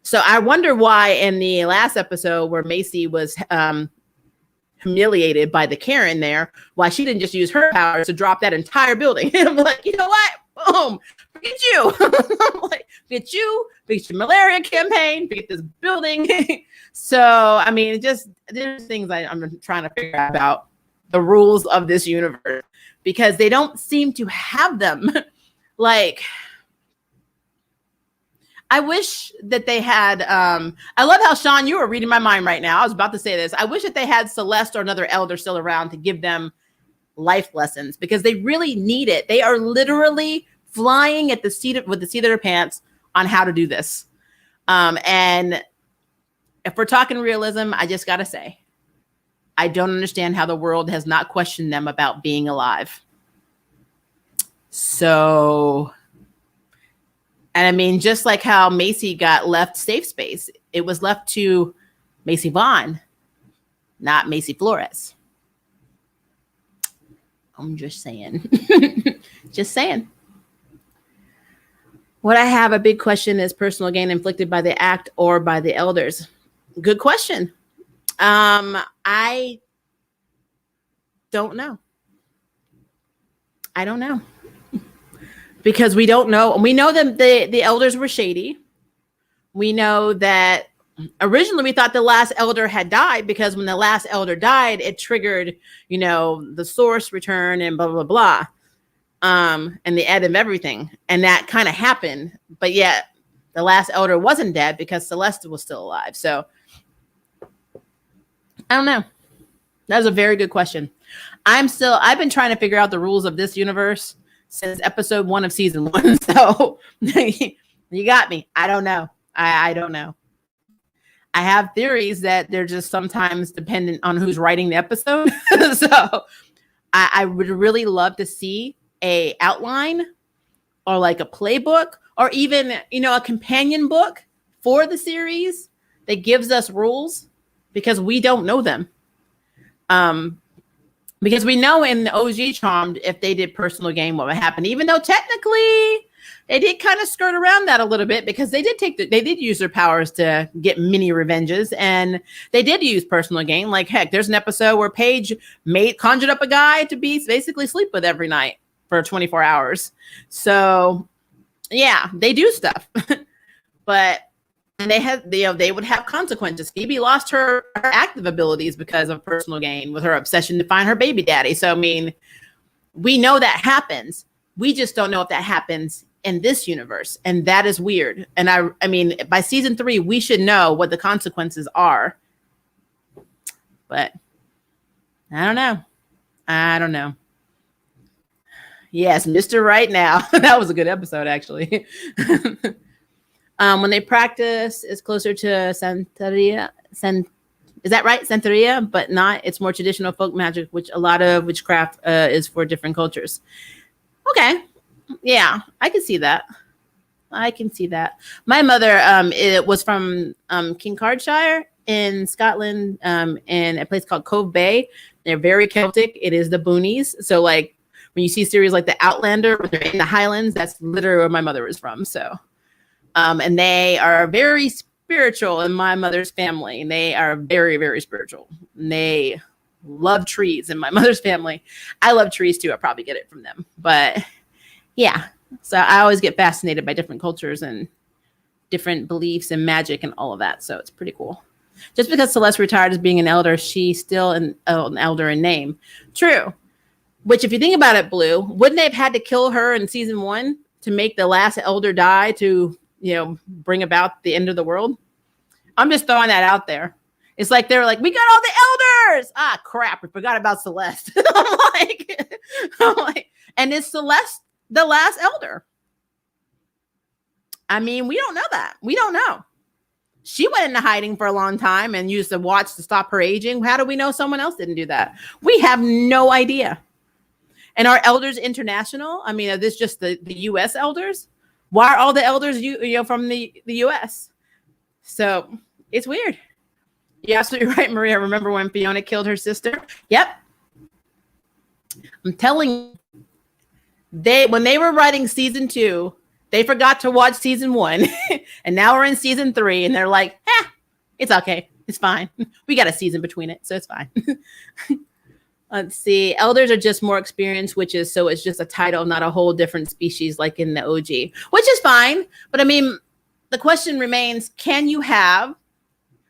So I wonder why in the last episode where Macy was humiliated by the Karen there, why she didn't just use her powers to drop that entire building. I'm like, you know what? Boom, forget you. Like, forget you, forget your malaria campaign, forget this building. So, I mean, there's things I'm trying to figure out about the rules of this universe because they don't seem to have them. Like, I wish that they had, I love how, Sean, you were reading my mind right now. I was about to say this. I wish that they had Celeste or another elder still around to give them life lessons because they really need it. They are literally flying at the seat with the seat of their pants on how to do this. And if we're talking realism, I just got to say, I don't understand how the world has not questioned them about being alive. So, and I mean, just like how Macy got left safe space, it was left to Macy Vaughn, not Macy Flores. I'm just saying. Just saying. What I have a big question is personal gain inflicted by the act or by the elders. Good question. I don't know. I don't know. Because we don't know. We know that the elders were shady. We know that originally we thought the last elder had died because when the last elder died, it triggered, the source return and blah, blah, blah. And the end of everything. And that kind of happened. But yet the last elder wasn't dead because Celeste was still alive. So I don't know. That's a very good question. I've been trying to figure out the rules of this universe since episode 1 of season 1. So you got me. I don't know. I don't know. I have theories that they're just sometimes dependent on who's writing the episode. So I would really love to see a outline or like a playbook or even, a companion book for the series that gives us rules because we don't know them. Because we know in the OG Charmed, if they did personal gain, what would happen, even though technically they did kind of skirt around that a little bit because they did use their powers to get mini revenges, and they did use personal gain. Like, heck, there's an episode where Paige conjured up a guy to be basically sleep with every night for 24 hours. So yeah, they do stuff, but they would have consequences. Phoebe lost her active abilities because of personal gain with her obsession to find her baby daddy. So, I mean, we know that happens. We just don't know if that happens in this universe. And that is weird. And I mean, by season 3, we should know what the consequences are. But I don't know. Yes, Mr. Right Now. That was a good episode, actually. When they practice, it's closer to Santeria. Is that right? Santeria, but not. It's more traditional folk magic, which a lot of witchcraft is for different cultures. Okay. Yeah, I can see that. My mother it was from Kincardshire in Scotland, in a place called Cove Bay. They're very Celtic. It is the boonies. So, like, when you see series like The Outlander, where they're in the Highlands, that's literally where my mother is from. So. And they are very spiritual in my mother's family. They are very, very spiritual. And they love trees in my mother's family. I love trees too. I probably get it from them. But yeah, so I always get fascinated by different cultures and different beliefs and magic and all of that. So it's pretty cool. Just because Celeste retired as being an elder, she's still an elder in name. True. Which, if you think about it, Blue, wouldn't they have had to kill her in season 1 to make the last elder die to bring about the end of the world? I'm just throwing that out there. It's like they're like, we got all the elders. Ah, crap, we forgot about Celeste. I'm like, and is Celeste the last elder? I mean, we don't know that. We don't know. She went into hiding for a long time and used the watch to stop her aging. How do we know someone else didn't do that? We have no idea. And are elders international? I mean, are this just the U.S. elders? Why are all the elders from the U.S.? So it's weird. You're absolutely right, Maria. Remember when Fiona killed her sister? Yep. I'm telling you, when they were writing season 2, they forgot to watch season 1. And now we're in season 3, and they're like, it's okay. It's fine. We got a season between it, so it's fine. Let's see. Elders are just more experienced witches, so it's just a title, not a whole different species like in the OG, which is fine. But I mean, the question remains: can you have,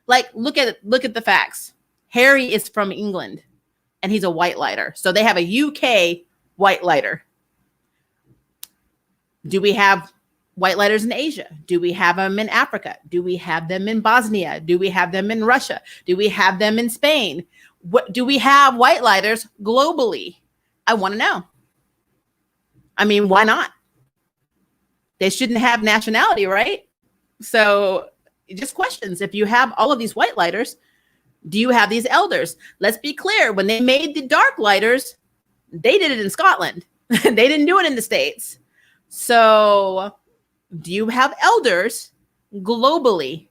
like, look at the facts? Harry is from England, and he's a white lighter, so they have a UK white lighter. Do we have white lighters in Asia? Do we have them in Africa? Do we have them in Bosnia? Do we have them in Russia? Do we have them in Spain? What do we have white lighters globally? I want to know. I mean, why not? They shouldn't have nationality, right? So just questions. If you have all of these white lighters, do you have these elders? Let's be clear. When they made the dark lighters, they did it in Scotland. They didn't do it in the States. So do you have elders globally?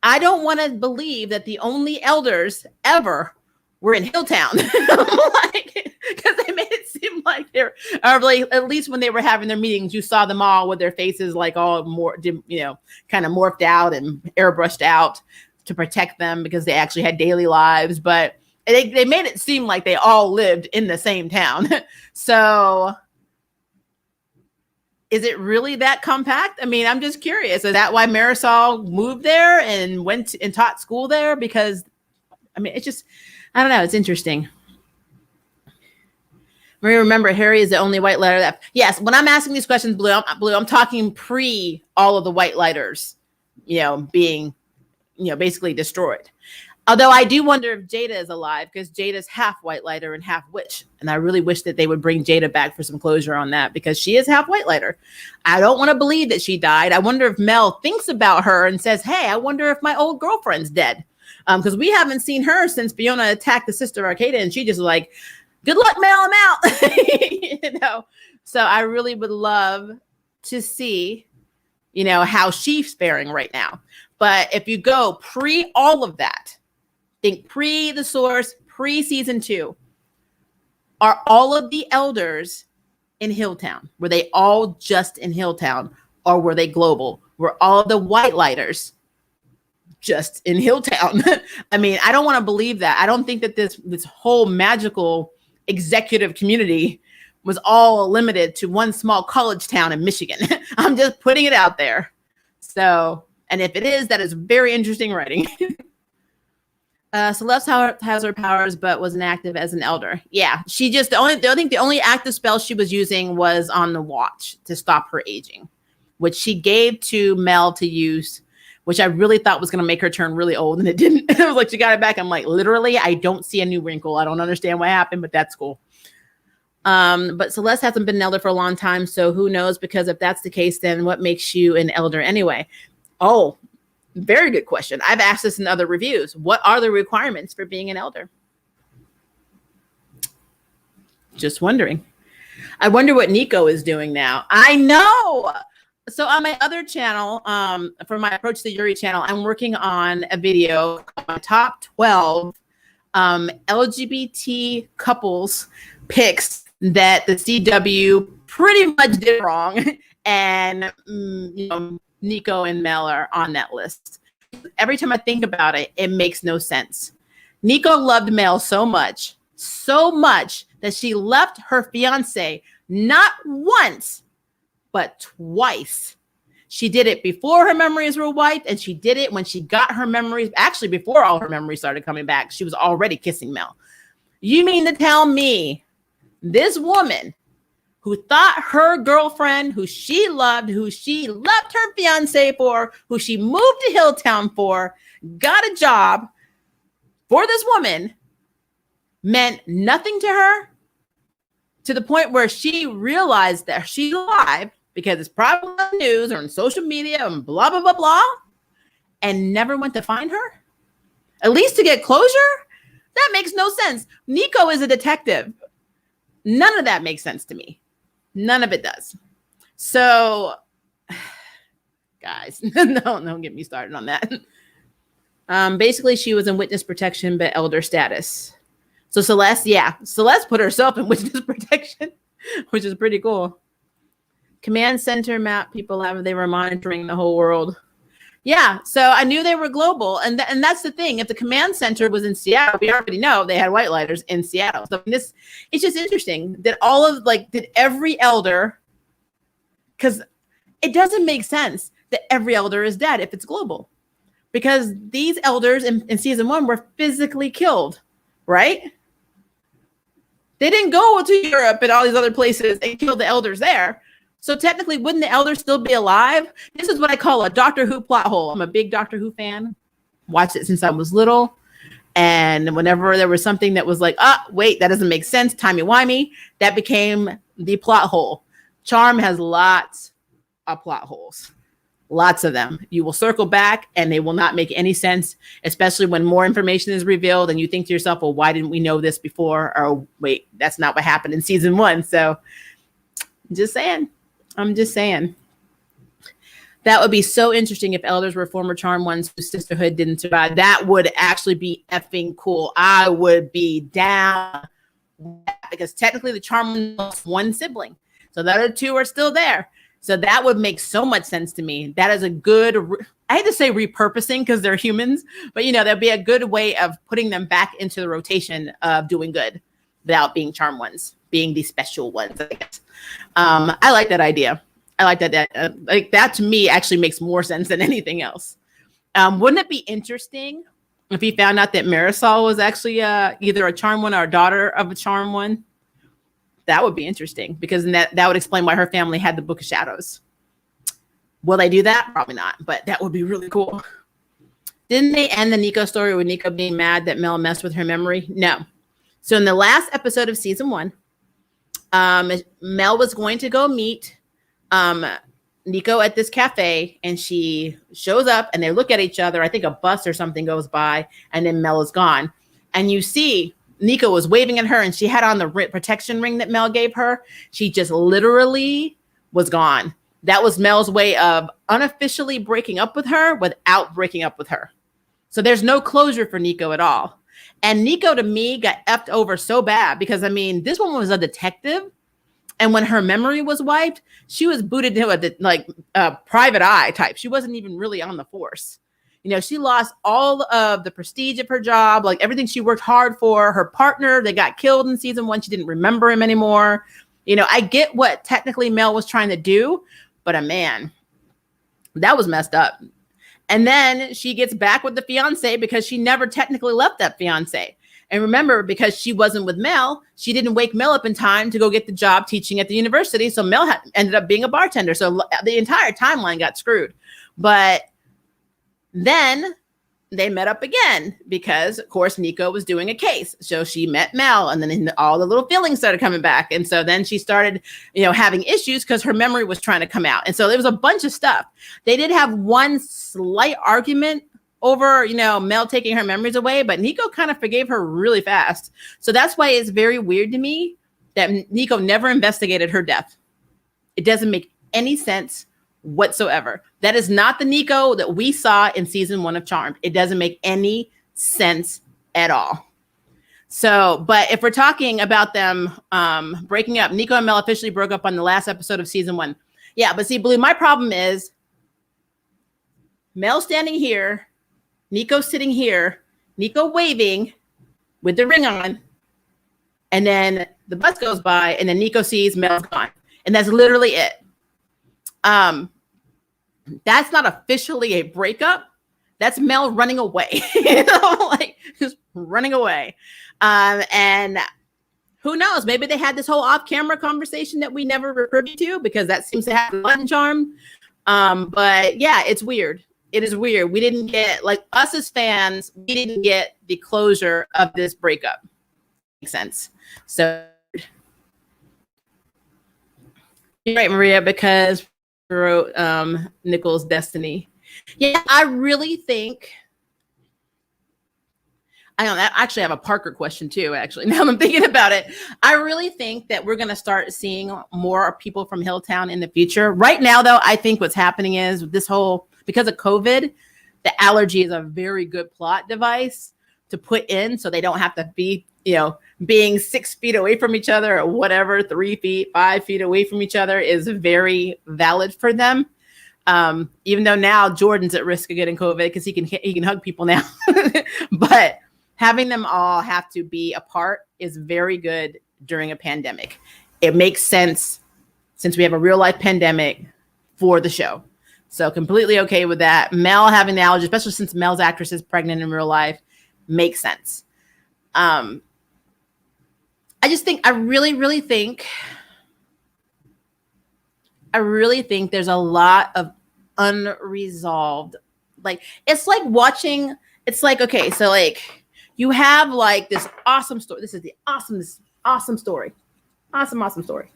I don't want to believe that the only elders ever were in Hilltown. Because they made it seem like they're, or like, at least when they were having their meetings, you saw them all with their faces like all more, kind of morphed out and airbrushed out to protect them because they actually had daily lives. But they made it seem like they all lived in the same town. So is it really that compact? I mean, I'm just curious. Is that why Marisol moved there and went and taught school there? Because, I mean, it's just, I don't know. It's interesting. Maria, remember, Harry is the only white lighter that, yes, when I'm asking these questions, Blue, I'm talking pre all of the white lighters, being, basically destroyed. Although I do wonder if Jada is alive, because Jada's half white lighter and half witch. And I really wish that they would bring Jada back for some closure on that, because she is half white lighter. I don't want to believe that she died. I wonder if Mel thinks about her and says, hey, I wonder if my old girlfriend's dead. Because we haven't seen her since Fiona attacked the sister Arcada, and she just was like, good luck, Mel, I'm out. So I really would love to see, how she's faring right now. But if you go pre all of that, think pre the source, pre season 2, are all of the elders in Hilltown? Were they all just in Hilltown, or were they global? Were all of the white lighters just in Hilltown? I mean, I don't want to believe that. I don't think that this whole magical executive community was all limited to one small college town in Michigan. I'm just putting it out there. So, and if it is, that is very interesting writing. Celeste has her powers, but was inactive as an elder. Yeah, she just the only active spell she was using was on the watch to stop her aging, which she gave to Mel to use, which I really thought was going to make her turn really old, and it didn't. It was like she got it back. I'm like, literally, I don't see a new wrinkle. I don't understand what happened, but that's cool. But Celeste hasn't been an elder for a long time, so who knows? Because if that's the case, then what makes you an elder anyway? Oh, very good question. I've asked this in other reviews. What are the requirements for being an elder? Just wondering. I wonder what Nico is doing now. I know. So on my other channel, for my Approach the Yuri channel, I'm working on a video called my top 12 LGBT couples picks that the CW pretty much did wrong. And, Nico and Mel are on that list. Every time I think about it, it makes no sense. Nico loved Mel so much that she left her fiance not once, but twice. She did it before her memories were wiped, and she did it when she got her memories. Actually, before all her memories started coming back, she was already kissing Mel. You mean to tell me this woman who thought her girlfriend, who she loved, who she left her fiance for, who she moved to Hilltown for, got a job for this woman, meant nothing to her, to the point where she realized that she's alive because it's probably on the news or on social media and blah, blah, blah, blah, and never went to find her? At least to get closure? That makes no sense. Nico is a detective. None of that makes sense to me. None of it does. So, guys, don't get me started on that. Basically, she was in witness protection, but elder status. So Celeste put herself in witness protection, which is pretty cool. Command center map people have, they were monitoring the whole world. Yeah, so I knew they were global, and that's the thing. If the command center was in Seattle, we already know they had white lighters in Seattle. So it's just interesting that did every elder, because it doesn't make sense that every elder is dead if it's global, because these elders in season 1 were physically killed, right? They didn't go to Europe and all these other places and kill the elders there. So technically, wouldn't the elders still be alive? This is what I call a Doctor Who plot hole. I'm a big Doctor Who fan. Watched it since I was little. And whenever there was something that was like, wait, that doesn't make sense, timey-wimey, that became the plot hole. Charm has lots of plot holes. Lots of them. You will circle back and they will not make any sense, especially when more information is revealed and you think to yourself, well, why didn't we know this before? Or wait, that's not what happened in season 1. So I'm just saying. That would be so interesting if elders were former charm ones whose sisterhood didn't survive. That would actually be effing cool. I would be down, because technically the charm one lost one sibling. So the other 2 are still there. So that would make so much sense to me. That is a good, I hate to say repurposing because they're humans, but that'd be a good way of putting them back into the rotation of doing good without being charm ones, being the special ones, I guess. I like that idea. I like that. That to me actually makes more sense than anything else. Wouldn't it be interesting if he found out that Marisol was actually either a charm one or a daughter of a charm one? That would be interesting, because that would explain why her family had the Book of Shadows. Will they do that? Probably not, but that would be really cool. Didn't they end the Nico story with Nico being mad that Mel messed with her memory? No. So in the last episode of season 1, Mel was going to go meet Nico at this cafe, and she shows up and they look at each other. I think a bus or something goes by, and then Mel is gone. And you see Nico was waving at her, and she had on the protection ring that Mel gave her. She just literally was gone. That was Mel's way of unofficially breaking up with her without breaking up with her. So there's no closure for Nico at all. And Nico, to me, got effed over so bad because, I mean, this woman was a detective. And when her memory was wiped, she was booted to a private eye type. She wasn't even really on the force. You know, she lost all of the prestige of her job, like everything she worked hard for. Her partner, they got killed in season 1. She didn't remember him anymore. You know, I get what technically Mel was trying to do, but man, that was messed up. And then she gets back with the fiance because she never technically left that fiance. And remember, because she wasn't with Mel, she didn't wake Mel up in time to go get the job teaching at the university. So Mel ended up being a bartender. So the entire timeline got screwed. But then they met up again because, of course, Nico was doing a case. So she met Mel, and then all the little feelings started coming back. And so then she started, having issues because her memory was trying to come out. And so there was a bunch of stuff. They did have one slight argument over, Mel taking her memories away, but Nico kind of forgave her really fast. So that's why it's very weird to me that Nico never investigated her death. It doesn't make any sense whatsoever. That is not the Nico that we saw in season 1 of Charmed. It doesn't make any sense at all. So, but if we're talking about them breaking up, Nico and Mel officially broke up on the last episode of season 1. Yeah, but see, Blue, my problem is Mel standing here, Nico sitting here, Nico waving with the ring on, and then the bus goes by, and then Nico sees Mel's gone. And that's literally it. That's not officially a breakup. That's Mel running away, just running away. And who knows? Maybe they had this whole off-camera conversation that we never were privy to, because that seems to happen a lot in Charm. But yeah, it's weird. It is weird. We didn't get, us as fans, we didn't get the closure of this breakup. Makes sense. So you're right, Maria, because wrote Nicole's Destiny. Yeah, I really think I actually have a Parker question too, actually. Now I'm thinking about it. I really think that we're going to start seeing more people from Hilltown in the future. Right now, though, I think what's happening is this whole, because of COVID, the allergy is a very good plot device to put in so they don't have to be, being 6 feet away from each other or whatever, 3 feet, 5 feet away from each other is very valid for them. Even though now Jordan's at risk of getting COVID because he can hug people now. But having them all have to be apart is very good during a pandemic. It makes sense since we have a real life pandemic for the show. So completely okay with that. Mel having the allergy, especially since Mel's actress is pregnant in real life, makes sense. I really think there's a lot of unresolved, it's like watching, okay, so you have this awesome story. This is the awesome story. Awesome story.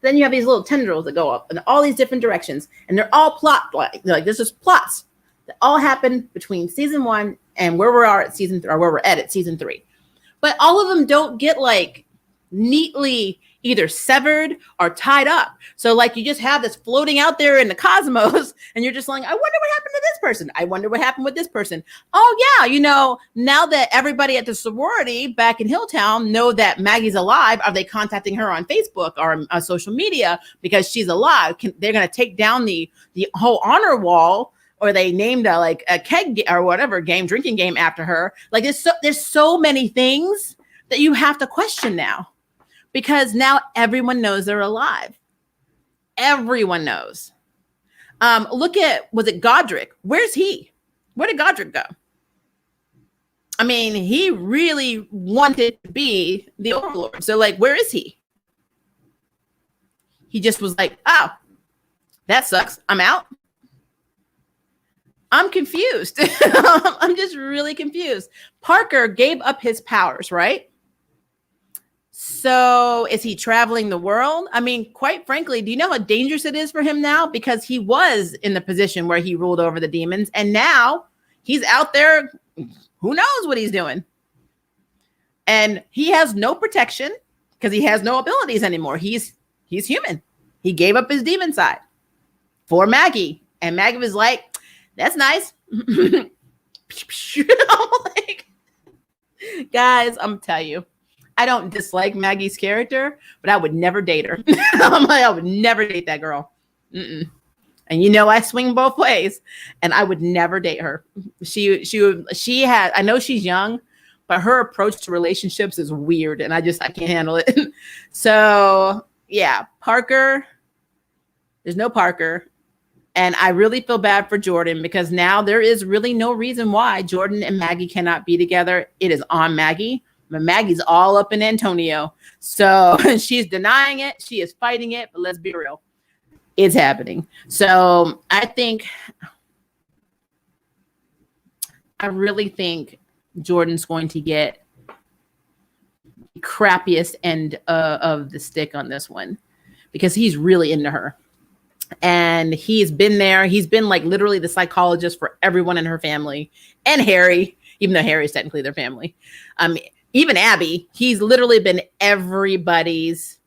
Then you have these little tendrils that go up in all these different directions, and they're all plot this is plots that all happen between season 1 and where we are at season 3, or where we're at season 3. But all of them don't get neatly either severed or tied up. So you just have this floating out there in the cosmos, and you're just I wonder what happened to this person. I wonder what happened with this person. Oh yeah, now that everybody at the sorority back in Hilltown know that Maggie's alive, are they contacting her on Facebook or on social media because she's alive? They're going to take down the whole honor wall, or they named a keg or whatever drinking game after her. There's so many things that you have to question now. Because now everyone knows they're alive. Everyone knows. Look at, was it Godric? Where's he? Where did Godric go? I mean, he really wanted to be the Overlord. So where is he? He just was oh, that sucks. I'm out. I'm confused. I'm just really confused. Parker gave up his powers, right? So is he traveling the world? I mean, quite frankly, do you know how dangerous it is for him now? Because he was in the position where he ruled over the demons, and now he's out there. Who knows what he's doing? And he has no protection because he has no abilities anymore. He's human. He gave up his demon side for Maggie, and Maggie was like, "That's nice." Like, guys, I'm telling you, I don't dislike Maggie's character, but I would never date her. I'm like, I would never date that girl. Mm-mm. And you know, I swing both ways, and I would never date her. She had, I know she's young, but her approach to relationships is weird, and I can't handle it. So yeah, Parker, there's no Parker. And I really feel bad for Jordan because now there is really no reason why Jordan and Maggie cannot be together. It is on Maggie. But Maggie's all up in Antonio. So she's denying it. She is fighting it. But let's be real. It's happening. So I really think Jordan's going to get the crappiest end of the stick on this one because he's really into her. And he's been there. He's been like literally the psychologist for everyone in her family and Harry, even though Harry's technically their family. Even Abby, he's literally been everybody's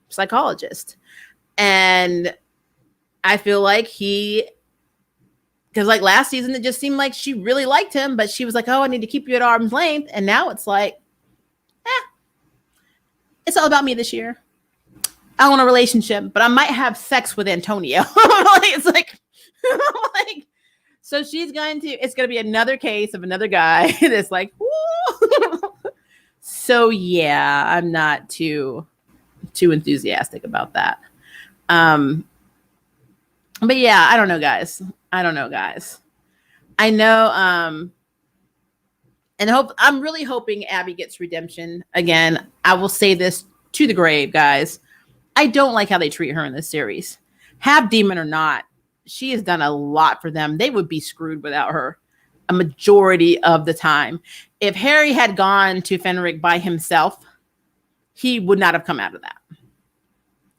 psychologist. And I feel like because like last season, it just seemed like she really liked him, but she was like, oh, I need to keep you at arm's length. And now it's like, it's all about me this year. I want a relationship, but I might have sex with Antonio. It's like, so it's going to be another case of another guy that's like, woo. So yeah, I'm not too enthusiastic about that. But yeah, I don't know, guys. I know, and I'm really hoping Abby gets redemption. Again, I will say this to the grave, guys. I don't like how they treat her in this series. Half demon or not, she has done a lot for them. They would be screwed without her a majority of the time. If Harry had gone to Fenric by himself, he would not have come out of that.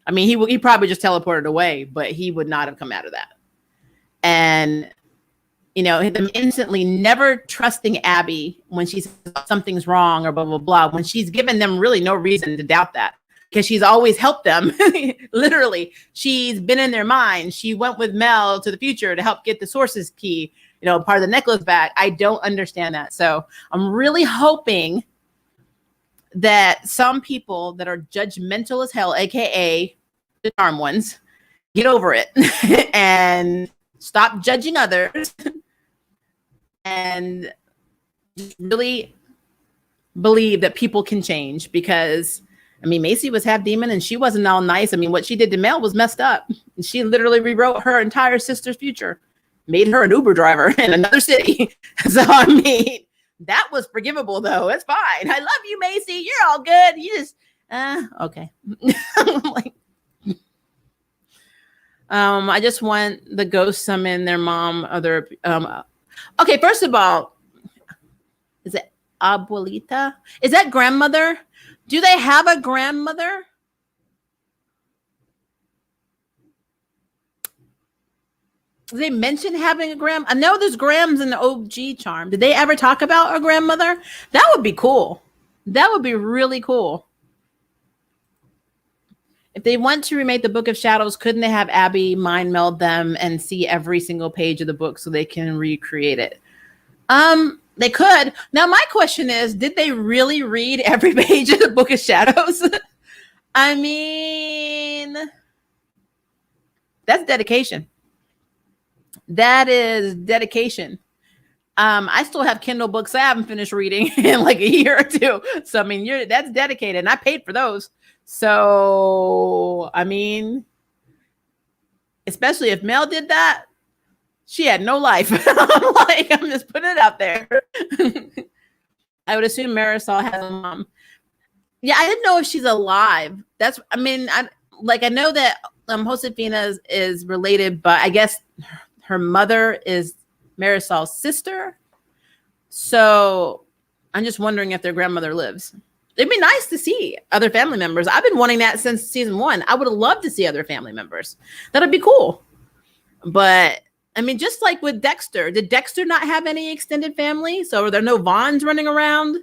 I mean, he probably just teleported away, but he would not have come out of that. And, you know, them instantly never trusting Abby when she says something's wrong or blah, blah, blah, when she's given them really no reason to doubt that. Because she's always helped them. Literally, she's been in their mind. She went with Mel to the future to help get the source's key, you know, part of the necklace back. I don't understand that. So I'm really hoping that some people that are judgmental as hell, aka the charm ones, get over it and stop judging others and just really believe that people can change. Because I mean, Macy was half demon and she wasn't all nice. I mean, what she did to Mel was messed up. She literally rewrote her entire sister's future, made her an Uber driver in another city. So, I mean, that was forgivable, though. It's fine. I love you, Macy. You're all good. You just, okay. Like, I just want the ghost summon their mom. Okay, first of all, is it abuelita? Is that grandmother? Do they have a grandmother? Did they mention having a I know there's Grams in the OG charm. Did they ever talk about a grandmother? That would be cool. That would be really cool. If they want to remake the Book of Shadows, couldn't they have Abby mind meld them and see every single page of the book so they can recreate it? They could. Now, my question is, did they really read every page of the Book of Shadows? I mean, that's dedication. That is dedication. I still have Kindle books I haven't finished reading in like a year or two. So, I mean, that's dedicated, and I paid for those. So, I mean, especially if Mel did that, she had no life. I'm just putting it out there. I would assume Marisol has a mom. Yeah, I didn't know if she's alive. I know that Josefina is related, but I guess her mother is Marisol's sister. So I'm just wondering if their grandmother lives. It'd be nice to see other family members. I've been wanting that since season 1. I would have loved to see other family members. That'd be cool. But I mean, just like with Dexter, did Dexter not have any extended family? So are there no Vaughns running around?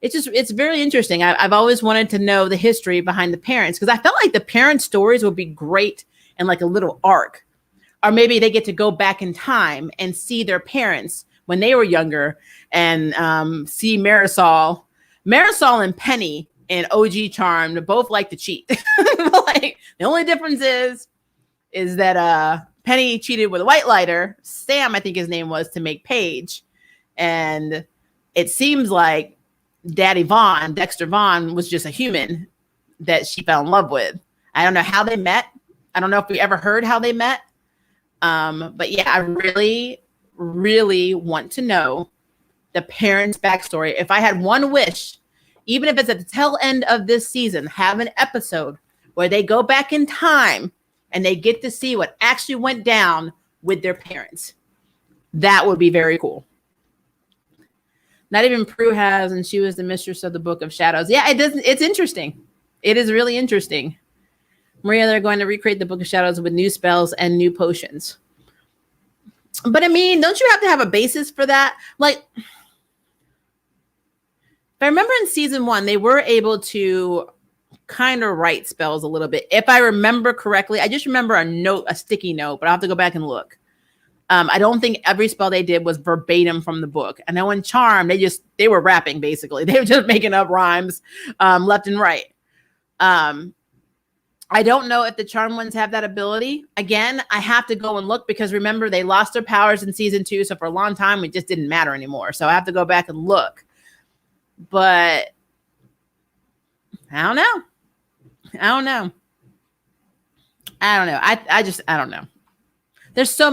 It's very interesting. I've always wanted to know the history behind the parents, because I felt like the parents' stories would be great in like a little arc. Or maybe they get to go back in time and see their parents when they were younger and see Marisol and Penny and OG Charmed both like to cheat. Like, the only difference is that Penny cheated with a white lighter. Sam, I think his name was, to make Paige. And it seems like Daddy Vaughn, Dexter Vaughn, was just a human that she fell in love with. I don't know how they met. I don't know if we ever heard how they met. But yeah, I really, really want to know the parents' backstory. If I had one wish, even if it's at the tail end of this season, have an episode where they go back in time and they get to see what actually went down with their parents. That would be very cool. Not even Prue has, and she was the mistress of the Book of Shadows. Yeah, it doesn't. It's interesting. It is really interesting. Maria, they're going to recreate the Book of Shadows with new spells and new potions. But I mean, don't you have to have a basis for that? Like, if I remember in season 1, they were able to kind of write spells a little bit. If I remember correctly, I just remember a sticky note, but I'll have to go back and look. I don't think every spell they did was verbatim from the book. I know in Charm, they were rapping, basically. They were just making up rhymes left and right. I don't know if the Charm ones have that ability. Again, I have to go and look, because remember, they lost their powers in season 2. So for a long time, it just didn't matter anymore. So I have to go back and look. But I don't know. I don't know. I don't know. There's so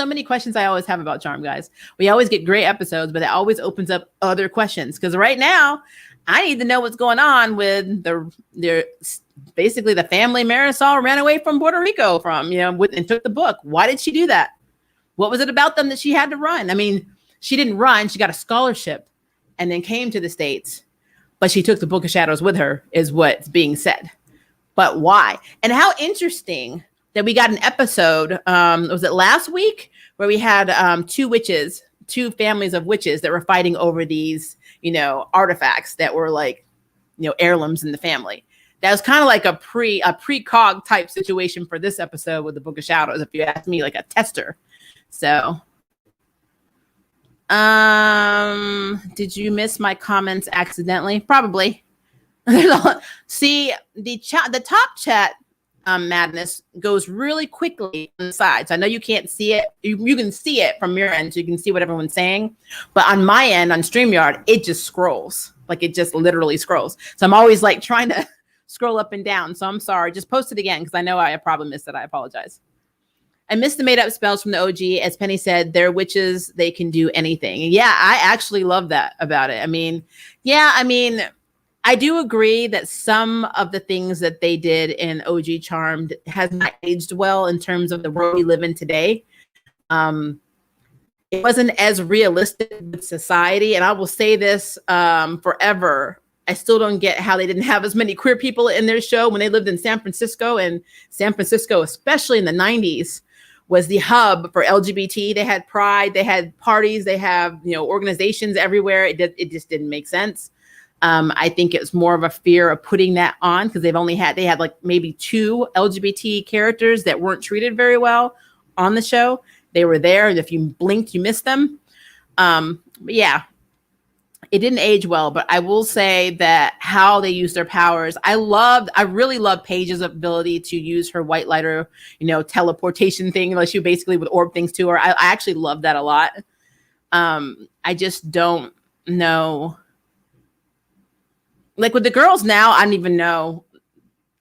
many questions I always have about Charm, guys. We always get great episodes, but it always opens up other questions. Because right now, I need to know what's going on with basically the family Marisol ran away from Puerto Rico from, and took the book. Why did she do that? What was it about them that she had to run? I mean, she didn't run. She got a scholarship and then came to the States, but she took the Book of Shadows with her, is what's being said. But why? And how interesting that we got an episode, was it last week, where we had two families of witches that were fighting over these, artifacts that were like, heirlooms in the family. That was kind of like a precog type situation for this episode with the Book of Shadows, if you ask me, like a tester. So, did you miss my comments accidentally? Probably. See, the top chat madness goes really quickly on the sides. I know you can't see it. You can see it from your end, so you can see what everyone's saying. But on my end, on StreamYard, it just scrolls. Like, it just literally scrolls. So I'm always like trying to scroll up and down. So I'm sorry. Just post it again, because I know I probably missed it. I apologize. I missed the made up spells from the OG. As Penny said, they're witches. They can do anything. Yeah, I actually love that about it. I mean, I do agree that some of the things that they did in OG Charmed has not aged well in terms of the world we live in today. It wasn't as realistic with society. And I will say this forever. I still don't get how they didn't have as many queer people in their show when they lived in San Francisco. And San Francisco, especially in the 90s, was the hub for LGBT. They had Pride, they had parties, they have organizations everywhere. It just didn't make sense. I think it was more of a fear of putting that on, because they had like maybe 2 LGBT characters that weren't treated very well on the show. They were there, and if you blinked, you missed them. But yeah, it didn't age well. But I will say that how they use their powers, I really love Paige's ability to use her white lighter, teleportation thing. Like, she basically would orb things to her. I actually love that a lot. I just don't know. Like with the girls now, I don't even know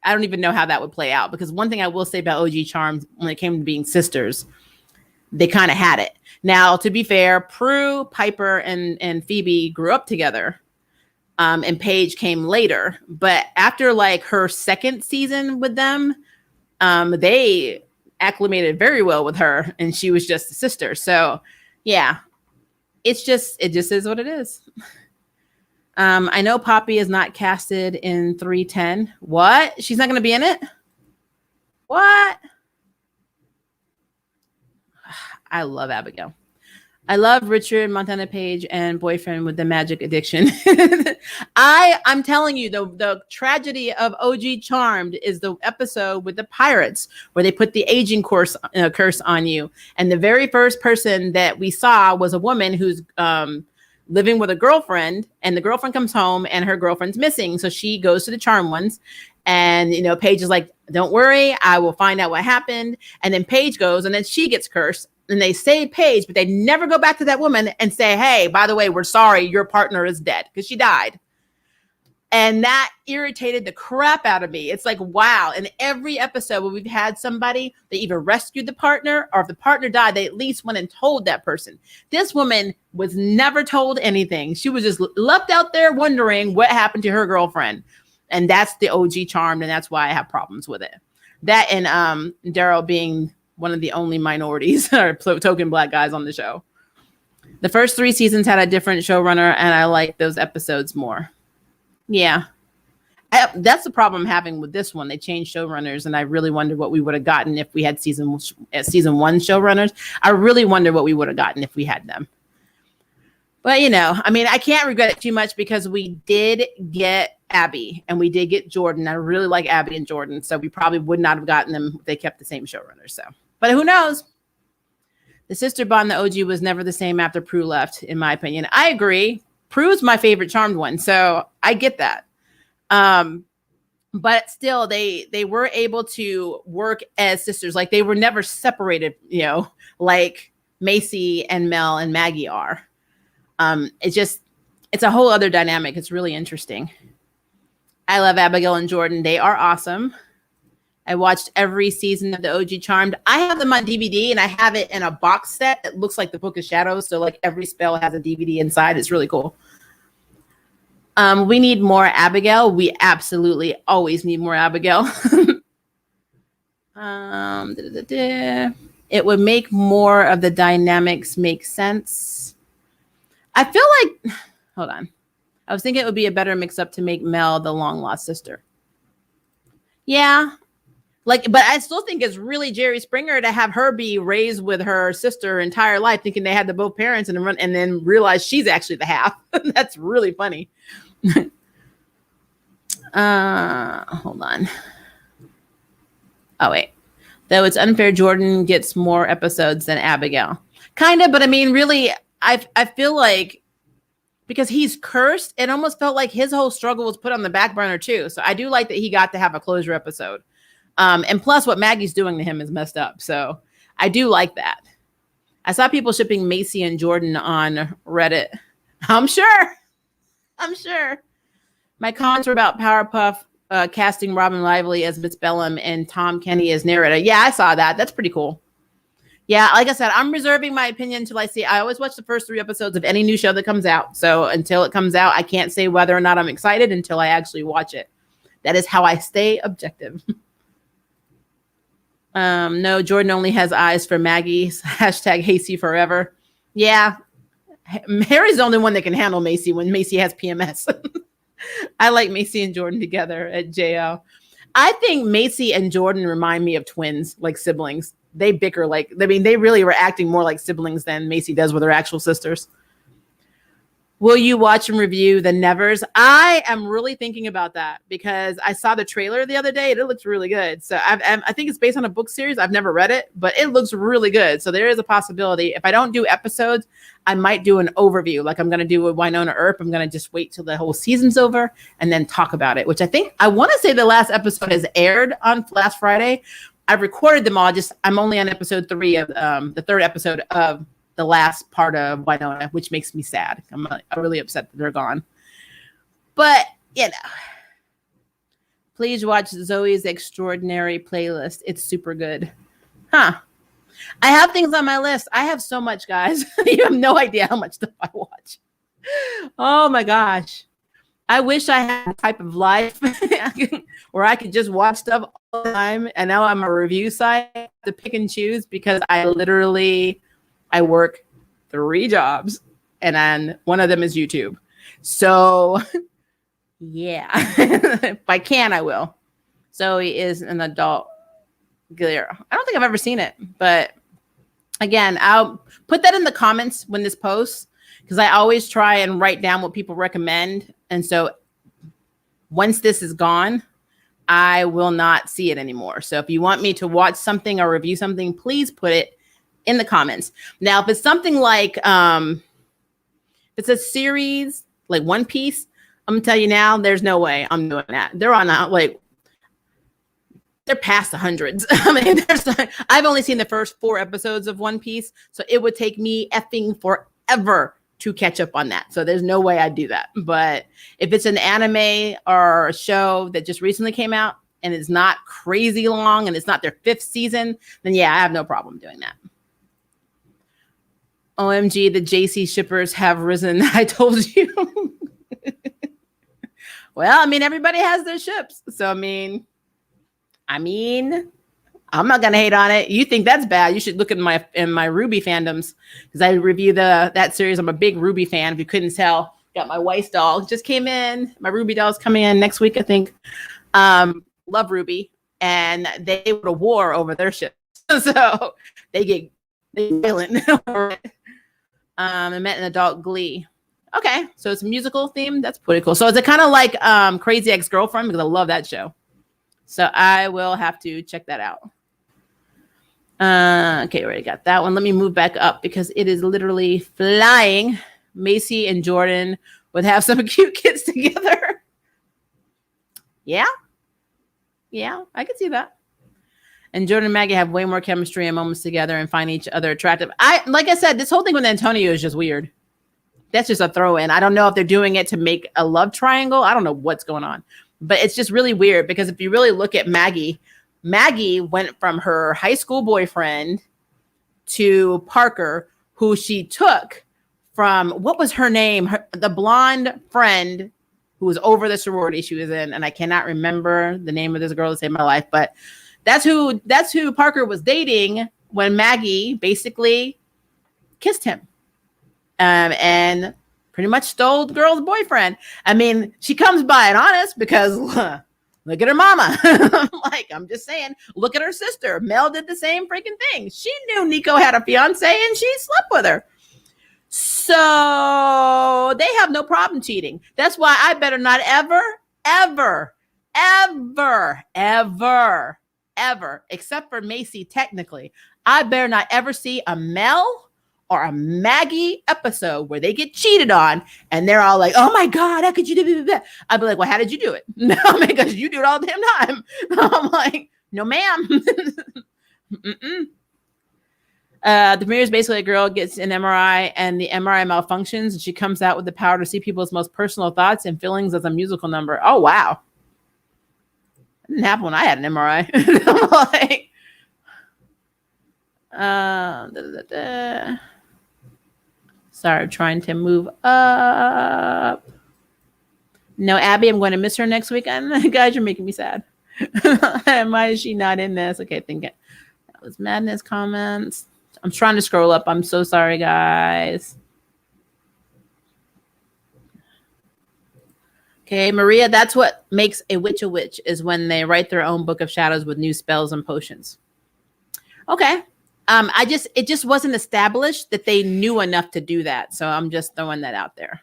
how that would play out, because one thing I will say about OG Charms, when it came to being sisters, they kind of had it. Now, to be fair, Prue, Piper, and Phoebe grew up together, and Paige came later. But after like her second season with them, they acclimated very well with her, and she was just a sister. So yeah, it just is what it is. I know Poppy is not casted in 310. What? She's not going to be in it? What? I love Abigail. I love Richard Montana Page and boyfriend with the magic addiction. I'm telling you, the tragedy of OG Charmed is the episode with the pirates where they put the aging curse on you. And the very first person that we saw was a woman who's living with a girlfriend, and the girlfriend comes home and her girlfriend's missing. So she goes to the charmed ones, and Paige is like, don't worry, I will find out what happened. And then Paige goes, and then she gets cursed. And they save Paige, but they never go back to that woman and say, hey, by the way, we're sorry, your partner is dead, because she died. And that irritated the crap out of me. It's like, wow. In every episode where we've had somebody, they either rescued the partner, or if the partner died, they at least went and told that person. This woman was never told anything. She was just left out there wondering what happened to her girlfriend. And that's the OG Charmed, and that's why I have problems with it. That and Daryl being one of the only minorities or token black guys on the show. The first 3 seasons had a different showrunner, and I like those episodes more. Yeah. That's the problem I'm having with this one. They changed showrunners, and I really wonder what we would have gotten if we had season 1 showrunners. I really wonder what we would have gotten if we had them. But, I can't regret it too much, because we did get Abby and we did get Jordan. I really like Abby and Jordan, so we probably would not have gotten them if they kept the same showrunners. So, but who knows? The sister bond, the OG, was never the same after Prue left, in my opinion. I agree. Prue's my favorite Charmed one, so I get that. But still, they were able to work as sisters. Like, they were never separated, like Macy and Mel and Maggie are. It's a whole other dynamic. It's really interesting. I love Abigail and Jordan. They are awesome. I watched every season of the OG Charmed. I have them on DVD, and I have it in a box set. It looks like the Book of Shadows. So like every spell has a DVD inside. It's really cool. We need more Abigail. We absolutely always need more Abigail. It would make more of the dynamics make sense. I feel like, hold on. I was thinking it would be a better mix-up to make Mel the long-lost sister. Yeah. But I still think it's really Jerry Springer to have her be raised with her sister her entire life, thinking they had the both parents, and then realize she's actually the half. That's really funny. Hold on. Oh, wait. Though it's unfair, Jordan gets more episodes than Abigail. Kind of, but really, I feel like because he's cursed, it almost felt like his whole struggle was put on the back burner too. So I do like that he got to have a closure episode. And plus what Maggie's doing to him is messed up. So I do like that. I saw people shipping Macy and Jordan on Reddit. I'm sure. My cons were about Powerpuff casting Robin Lively as Miss Bellum and Tom Kenny as narrator. Yeah, I saw that. That's pretty cool. Yeah, like I said, I'm reserving my opinion until I see. I always watch the first 3 episodes of any new show that comes out. So until it comes out, I can't say whether or not I'm excited until I actually watch it. That is how I stay objective. No, Jordan only has eyes for Maggie. Hashtag Hasty forever. Yeah. Harry's the only one that can handle Macy when Macy has PMS. I like Macy and Jordan together at JL. I think Macy and Jordan remind me of twins, like siblings. They bicker they really were acting more like siblings than Macy does with her actual sisters. Will you watch and review The Nevers? I am really thinking about that because I saw the trailer the other day and it looks really good. So I think it's based on a book series. I've never read it, but it looks really good. So there is a possibility. If I don't do episodes, I might do an overview like I'm going to do with Winona Earp. I'm going to just wait till the whole season's over and then talk about it, which I want to say the last episode has aired on last Friday. I've recorded them all. I'm only on episode 3 of the 3rd episode of the last part of Winona, which makes me sad. I'm really upset that they're gone. But, please watch Zoe's Extraordinary Playlist. It's super good. I have things on my list. I have so much, guys. You have no idea how much stuff I watch. Oh, my gosh. I wish I had a type of life where I could just watch stuff all the time. And now I'm a review site. to pick and choose because I work 3 jobs, and then one of them is YouTube. So yeah, if I can, I will. Zoe is an adult gear. I don't think I've ever seen it, but again, I'll put that in the comments when this posts, because I always try and write down what people recommend. And so once this is gone, I will not see it anymore. So if you want me to watch something or review something, please put it in the comments. Now, if it's something like, it's a series like One Piece, I'm gonna tell you now, there's no way I'm doing that. They're on they're past the hundreds. I mean, I've only seen the first 4 episodes of One Piece, so it would take me effing forever to catch up on that. So there's no way I'd do that. But if it's an anime or a show that just recently came out and it's not crazy long and it's not their 5th season, then yeah, I have no problem doing that. OMG, the JC shippers have risen. I told you. Well, I mean, everybody has their ships. So, I mean, I'm not gonna hate on it. You think that's bad? You should look at my Ruby fandoms, because I review that series. I'm a big Ruby fan. If you couldn't tell, got my Weiss doll just came in. My Ruby doll's coming in next week, I think. Love Ruby, and they went to war over their ship, so they violent. I met an adult Glee. Okay, so it's a musical theme. That's pretty cool. So is it kind of like Crazy Ex-Girlfriend? Because I love that show. So I will have to check that out. Okay, already got that one. Let me move back up because it is literally flying. Macy and Jordan would have some cute kids together. Yeah, I can see that. And Jordan and Maggie have way more chemistry and moments together and find each other attractive. Like I said, this whole thing with Antonio is just weird. That's just a throw in. I don't know if they're doing it to make a love triangle. I don't know what's going on. But it's just really weird because if you really look at Maggie went from her high school boyfriend to Parker, who she took from, what was her name? The blonde friend who was over the sorority she was in. And I cannot remember the name of this girl to save my life. But that's who Parker was dating when Maggie basically kissed him. And pretty much stole the girl's boyfriend. I mean, she comes by it honest because look at her mama. I'm just saying, look at her sister. Mel did the same freaking thing. She knew Nico had a fiance and she slept with her. So they have no problem cheating. That's why I better not ever, except for Macy, technically, I better not ever see a Mel or a Maggie episode where they get cheated on and they're all like, oh my God, how could you do that? I'd be like, well, how did you do it? No, because you do it all the damn time. I'm like, no, ma'am. The mirror is basically a girl gets an MRI and the MRI malfunctions and she comes out with the power to see people's most personal thoughts and feelings as a musical number. Oh, wow. That didn't happen when I had an MRI. I'm like, sorry, trying to move up. No, Abby, I'm going to miss her next weekend. Guys, you're making me sad. Why is she not in this? Okay, thinking that was madness comments. I'm trying to scroll up. I'm so sorry, guys. Okay, Maria, that's what makes a witch is when they write their own book of shadows with new spells and potions. Okay. It just wasn't established that they knew enough to do that. So I'm just throwing that out there.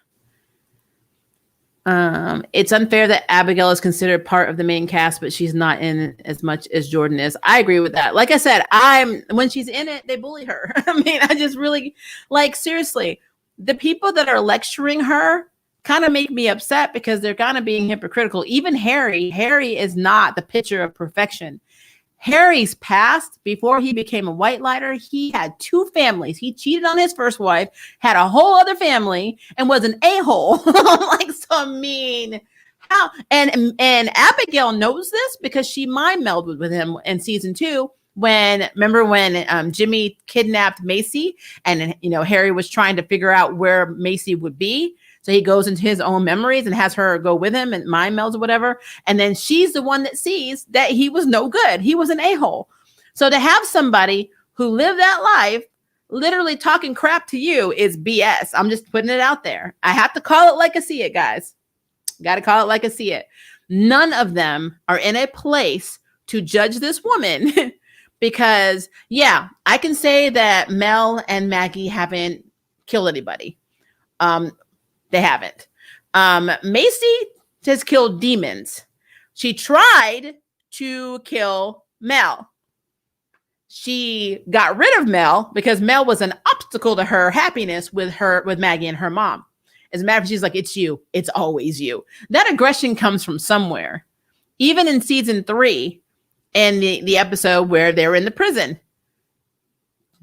It's unfair that Abigail is considered part of the main cast, but she's not in as much as Jordan is. I agree with that. Like I said, when she's in it, they bully her. I mean, I just really, seriously, the people that are lecturing her kind of make me upset because they're kind of being hypocritical. Even Harry is not the picture of perfection. Harry's past, before he became a white lighter, he had 2 families. He cheated on his first wife, had a whole other family, and was an a-hole. How? And Abigail knows this because she mind melded with him in season 2. Remember when Jimmy kidnapped Macy, and Harry was trying to figure out where Macy would be. So he goes into his own memories and has her go with him and mind melds or whatever. And then she's the one that sees that he was no good. He was an a-hole. So to have somebody who lived that life literally talking crap to you is BS. I'm just putting it out there. I have to call it like I see it, guys. Got to call it like I see it. None of them are in a place to judge this woman because, yeah, I can say that Mel and Maggie haven't killed anybody. They haven't. Macy has killed demons. She tried to kill Mel. She got rid of Mel because Mel was an obstacle to her happiness with Maggie and her mom. As a matter of fact, she's like, it's you. It's always you. That aggression comes from somewhere. Even in season 3, in the episode where they were in the prison.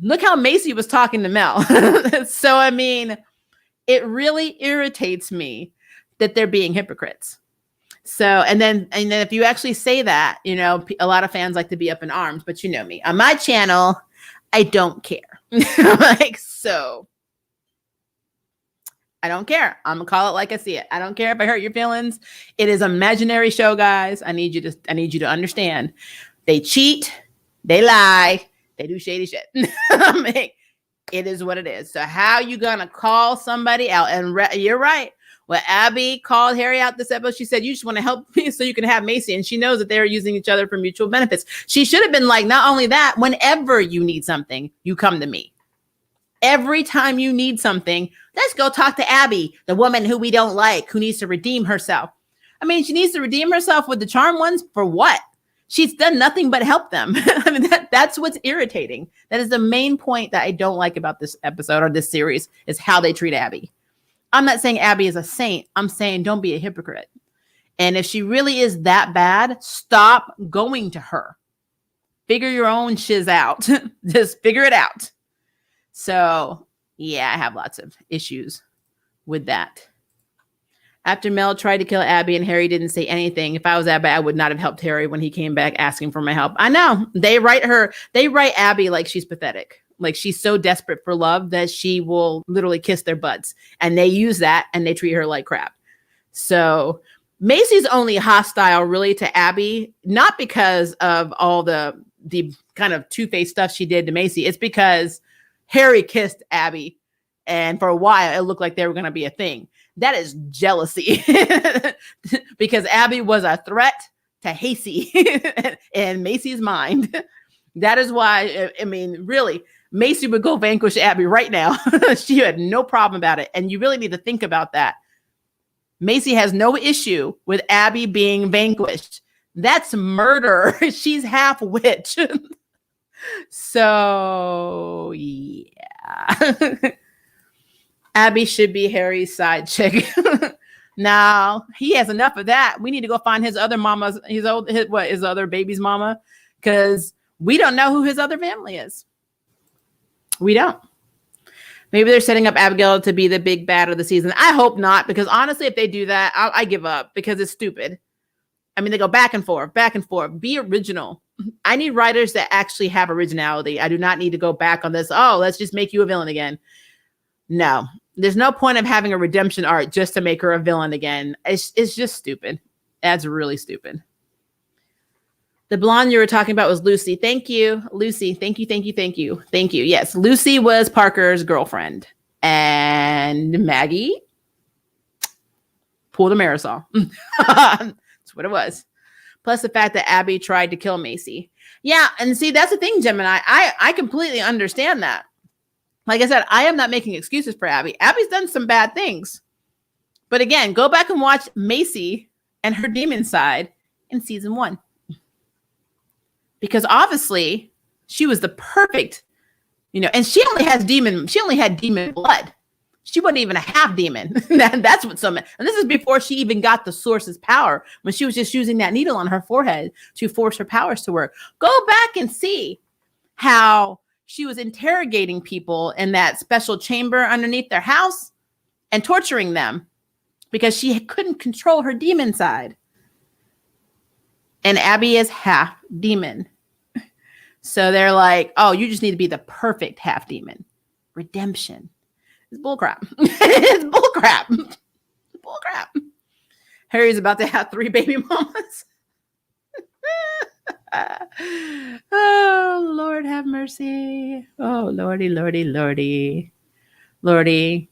Look how Macy was talking to Mel. So, I mean, it really irritates me that they're being hypocrites. So, and then if you actually say that, you know, a lot of fans like to be up in arms, but you know me. On my channel, I don't care. Like, so I don't care. I'm gonna call it like I see it. I don't care if I hurt your feelings. It is an imaginary show, guys. I need you to understand. They cheat, they lie, they do shady shit. It is what it is. So how you gonna call somebody out? And you're right. Well, Abby called Harry out this episode. She said, you just want to help me so you can have Macy. And she knows that they're using each other for mutual benefits. She should have been like, not only that, whenever you need something, you come to me. Every time you need something, let's go talk to Abby, the woman who we don't like, who needs to redeem herself. I mean, she needs to redeem herself with the charm ones for what? She's done nothing but help them. I mean, that's what's irritating. That is the main point that I don't like about this episode or this series is how they treat Abby. I'm not saying Abby is a saint. I'm saying don't be a hypocrite. And if she really is that bad, stop going to her. Figure your own shiz out. Just figure it out. So, yeah, I have lots of issues with that. After Mel tried to kill Abby and Harry didn't say anything, if I was Abby, I would not have helped Harry when he came back asking for my help. I know. They write Abby like she's pathetic. Like she's so desperate for love that she will literally kiss their butts. And they use that and they treat her like crap. So Macy's only hostile really to Abby, not because of all the kind of two-faced stuff she did to Macy. It's because Harry kissed Abby. And for a while, it looked like they were going to be a thing. That is jealousy because Abby was a threat to Hasey in Macy's mind. That is why, I mean, really, Macy would go vanquish Abby right now. She had no problem about it. And you really need to think about that. Macy has no issue with Abby being vanquished. That's murder. She's half witch. So, yeah. Abby should be Harry's side chick. Now he has enough of that. We need to go find his other mama's, his other baby's mama, because we don't know who his other family is. We don't. Maybe they're setting up Abigail to be the big bad of the season. I hope not, because honestly, if they do that, I give up because it's stupid. I mean, they go back and forth, back and forth. Be original. I need writers that actually have originality. I do not need to go back on this. Oh, let's just make you a villain again. No, there's no point of having a redemption arc just to make her a villain again. It's just stupid. That's really stupid. The blonde you were talking about was Lucy. Thank you, Lucy. Thank you, thank you, thank you. Thank you. Yes, Lucy was Parker's girlfriend. And Maggie pulled a Marisol. That's what it was. Plus the fact that Abby tried to kill Macy. Yeah, and see, that's the thing, Gemini. I completely understand that. Like I said, I am not making excuses for Abby. Abby's done some bad things. But again, go back and watch Macy and her demon side in season 1. Because obviously she was the perfect, and she only had demon blood. She wasn't even a half demon. That's what and this is before she even got the source's power, when she was just using that needle on her forehead to force her powers to work. Go back and see how she was interrogating people in that special chamber underneath their house and torturing them because she couldn't control her demon side. And Abby is half demon. So they're like, oh, you just need to be the perfect half demon. Redemption. It's bullcrap. It's bullcrap. Bullcrap. Harry's about to have 3 baby mamas. Oh, Lord have mercy. Oh, Lordy, Lordy, Lordy, Lordy.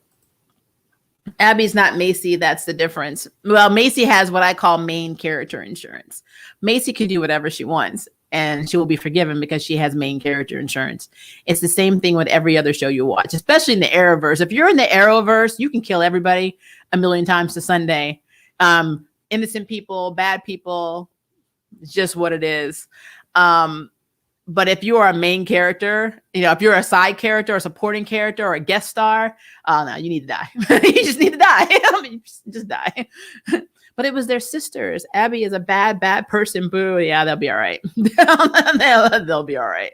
Abby's not Macy. That's the difference. Well, Macy has what I call main character insurance. Macy can do whatever she wants and she will be forgiven because she has main character insurance. It's the same thing with every other show you watch, especially in the Arrowverse. If you're in the Arrowverse, you can kill everybody a million times to Sunday. Innocent people, bad people, it's just what it is. But if you are a main character, if you're a side character, a supporting character, or a guest star, no, you need to die. You just need to die. Just die. But it was their sisters. Abby is a bad person. Boo. Yeah, they'll be all right. They'll be all right.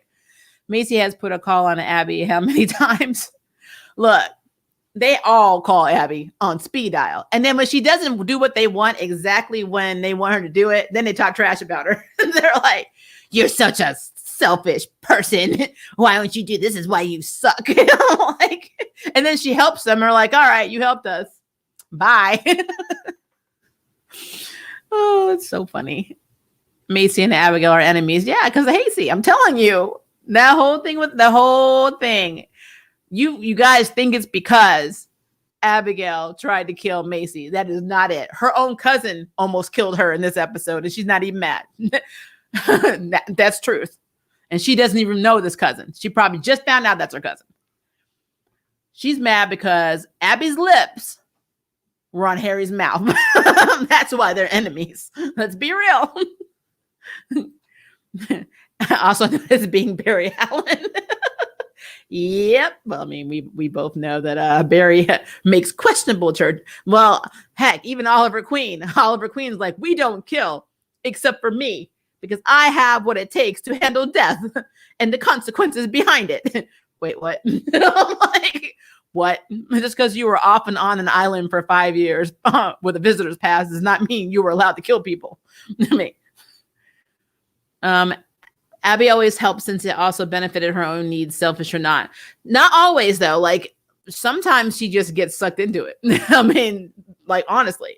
Macy has put a call on Abby how many times? Look, they all call Abby on speed dial. And then when she doesn't do what they want exactly when they want her to do it, then they talk trash about her. They're like, you're such a selfish person. Why don't you do this? Is why you suck. And then she helps them. They're like, all right, you helped us. Bye. Oh, it's so funny. Macy and Abigail are enemies. Yeah, because of Hasty. I'm telling you, that whole thing with the whole thing. You guys think it's because Abigail tried to kill Macy. That is not it. Her own cousin almost killed her in this episode, and she's not even mad. That's truth. And she doesn't even know this cousin. She probably just found out that's her cousin. She's mad because Abby's lips were on Harry's mouth. That's why they're enemies. Let's be real. Also known as being Barry Allen. Yep. Well, I mean, we both know that Barry makes questionable church. Well, heck, even Oliver Queen. Oliver Queen's like, we don't kill except for me because I have what it takes to handle death and the consequences behind it. Wait, what? I'm like, what? Just because you were off and on an island for 5 years with a visitor's pass does not mean you were allowed to kill people. I mean, Abby always helps since it also benefited her own needs, selfish or not. Not always, though. Like, sometimes she just gets sucked into it. I mean, like, honestly,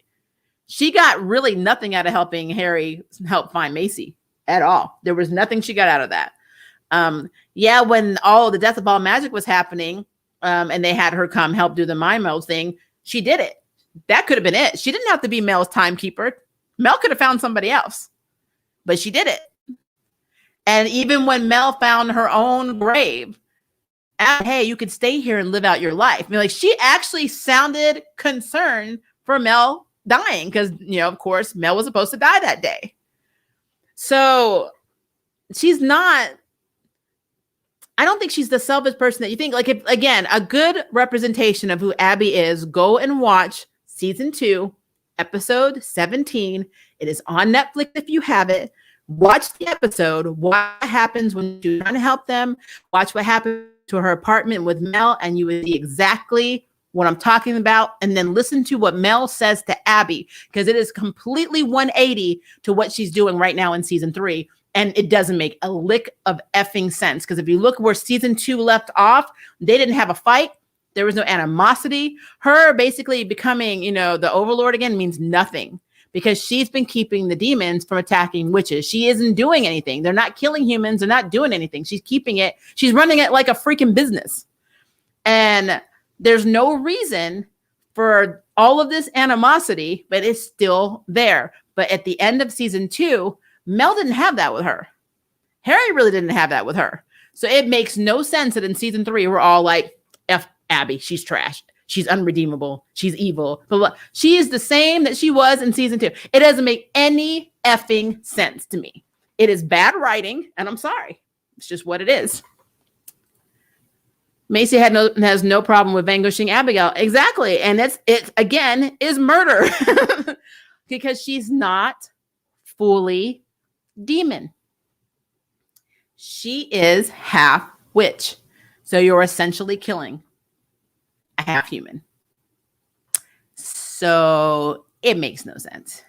she got really nothing out of helping Harry help find Macy at all. There was nothing she got out of that. Yeah, when all the Death of All Magic was happening, and they had her come help do the Mind Meld thing, she did it. That could have been it. She didn't have to be Mel's timekeeper. Mel could have found somebody else, but she did it. And even when Mel found her own grave, hey, you could stay here and live out your life. I mean, like, she actually sounded concerned for Mel dying because, of course, Mel was supposed to die that day. So she's not, I don't think she's the selfish person that you think. Like, if, again, a good representation of who Abby is, go and watch season 2, episode 17. It is on Netflix if you have it. Watch the episode. What happens when you're trying to help them? Watch what happened to her apartment with Mel, and you will see exactly what I'm talking about. And then listen to what Mel says to Abby, because it is completely 180 to what she's doing right now in season 3. And it doesn't make a lick of effing sense. Because if you look where season 2 left off, they didn't have a fight. There was no animosity. Her basically becoming, the overlord again means nothing. Because she's been keeping the demons from attacking witches. She isn't doing anything. They're not killing humans. They're not doing anything. She's keeping it. She's running it like a freaking business. And there's no reason for all of this animosity, but it's still there. But at the end of season 2, Mel didn't have that with her. Harry really didn't have that with her. So it makes no sense that in season 3, we're all like, F Abby, she's trash. She's unredeemable. She's evil. But she is the same that she was in season 2. It doesn't make any effing sense to me. It is bad writing, and I'm sorry. It's just what it is. Macy has no problem with vanquishing Abigail. Exactly. And it again is murder. Because she's not fully demon. She is half witch. So you're essentially killing a half human. So it makes no sense.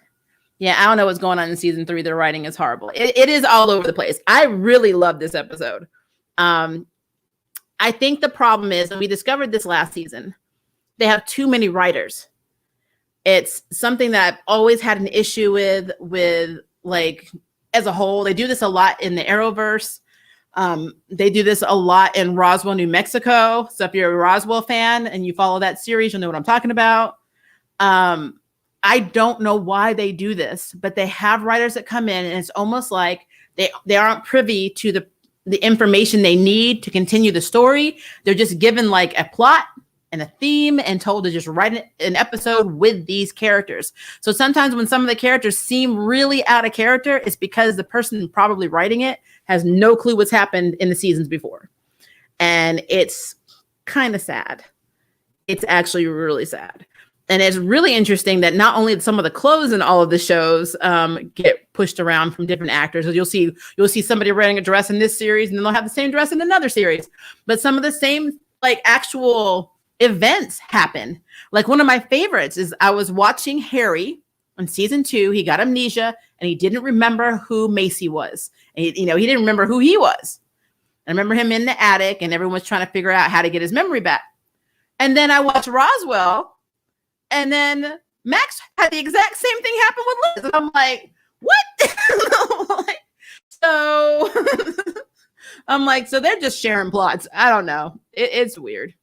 Yeah, I don't know what's going on in season 3. The writing is horrible. It is all over the place. I really love this episode. I think the problem is, and we discovered this last season, they have too many writers. It's something that I've always had an issue with like, as a whole. They do this a lot in the Arrowverse. They do this a lot in Roswell, New Mexico. So if you're a Roswell fan and you follow that series, you'll know what I'm talking about. I don't know why they do this, but they have writers that come in and it's almost like they aren't privy to the information they need to continue the story. They're just given like a plot and a theme and told to just write an episode with these characters. So sometimes when some of the characters seem really out of character, it's because the person probably writing it has no clue what's happened in the seasons before. And it's kind of sad. It's actually really sad. And it's really interesting that not only some of the clothes in all of the shows get pushed around from different actors. You'll see somebody wearing a dress in this series and then they'll have the same dress in another series. But some of the same like actual events happen. Like one of my favorites is I was watching Harry in season 2. He got amnesia and he didn't remember who Macy was. And he didn't remember who he was. I remember him in the attic and everyone was trying to figure out how to get his memory back. And then I watched Roswell. And then Max had the exact same thing happen with Liz. And I'm like, what? So they're just sharing plots. I don't know. It's weird.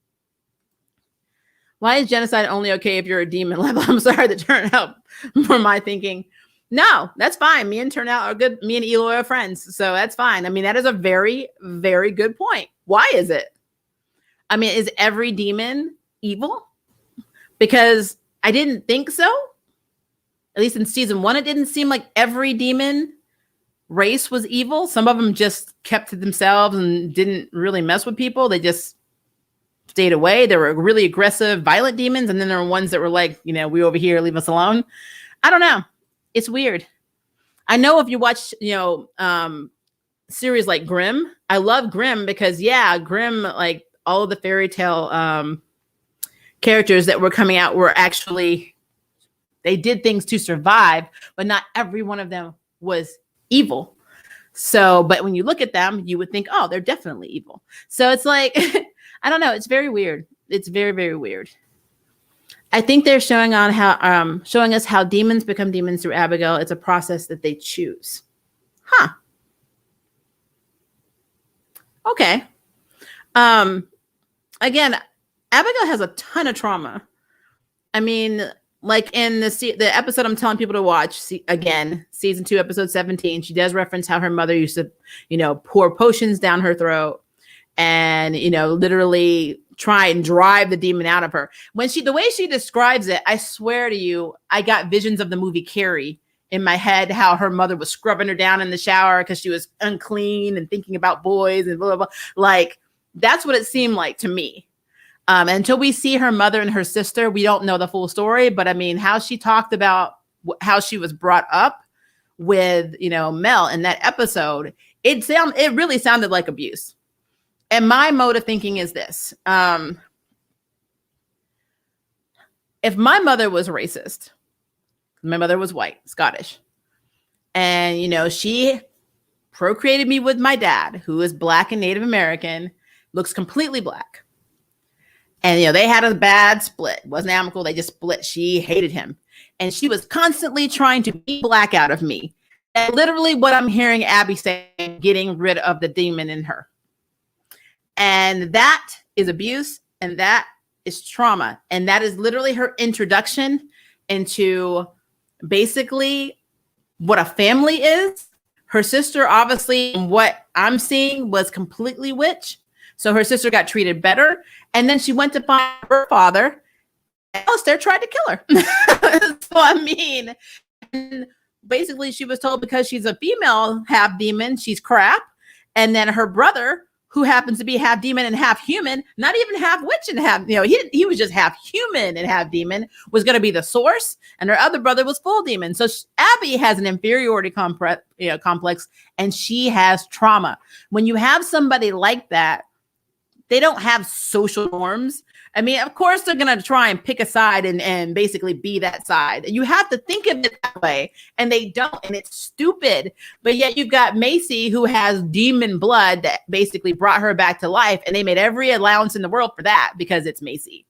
Why is genocide only okay if you're a demon level? I'm sorry to turn out for my thinking. No, that's fine. Me and Turnout are good. Me and Eloy are friends. So that's fine. I mean, that is a very, very good point. Why is it? I mean, is every demon evil? Because I didn't think so. At least in season 1, it didn't seem like every demon race was evil. Some of them just kept to themselves and didn't really mess with people. They just stayed away. There were really aggressive, violent demons. And then there were ones that were like, we over here, leave us alone. I don't know. It's weird. I know if you watch, series like Grimm, I love Grimm because Grimm, like all of the fairy tale characters that were coming out were actually, they did things to survive, but not every one of them was evil. So, but when you look at them, you would think, oh, they're definitely evil. So it's like, I don't know. It's very weird. It's very, very weird. I think they're showing us how demons become demons through Abigail. It's a process that they choose. Huh. Okay. Again, Abigail has a ton of trauma. I mean, like in the episode I'm telling people to watch, season 2, episode 17, she does reference how her mother used to, pour potions down her throat and, literally try and drive the demon out of her. The way she describes it, I swear to you, I got visions of the movie Carrie in my head, how her mother was scrubbing her down in the shower because she was unclean and thinking about boys and blah, blah, blah. Like, that's what it seemed like to me. Until we see her mother and her sister, we don't know the full story. But I mean, how she talked about how she was brought up with, Mel in that episode, it really sounded like abuse. And my mode of thinking is this. If my mother was racist, my mother was white, Scottish, and, she procreated me with my dad, who is Black and Native American, looks completely Black. And, they had a bad split. It wasn't amicable. They just split. She hated him. And she was constantly trying to beat Black out of me. And literally what I'm hearing Abby say, getting rid of the demon in her. And that is abuse. And that is trauma. And that is literally her introduction into basically what a family is. Her sister, obviously, what I'm seeing, was completely witch. So her sister got treated better. And then she went to find her father. Alistair tried to kill her. So, I mean, basically she was told because she's a female half demon, she's crap. And then her brother, who happens to be half demon and half human, not even half witch and half, he was just half human and half demon, was going to be the source. And her other brother was full demon. So Abby has an inferiority complex, and she has trauma. When you have somebody like that, they don't have social norms. I mean, of course, they're going to try and pick a side and basically be that side. You have to think of it that way, and they don't, and it's stupid. But yet you've got Macy, who has demon blood that basically brought her back to life, and they made every allowance in the world for that because it's Macy.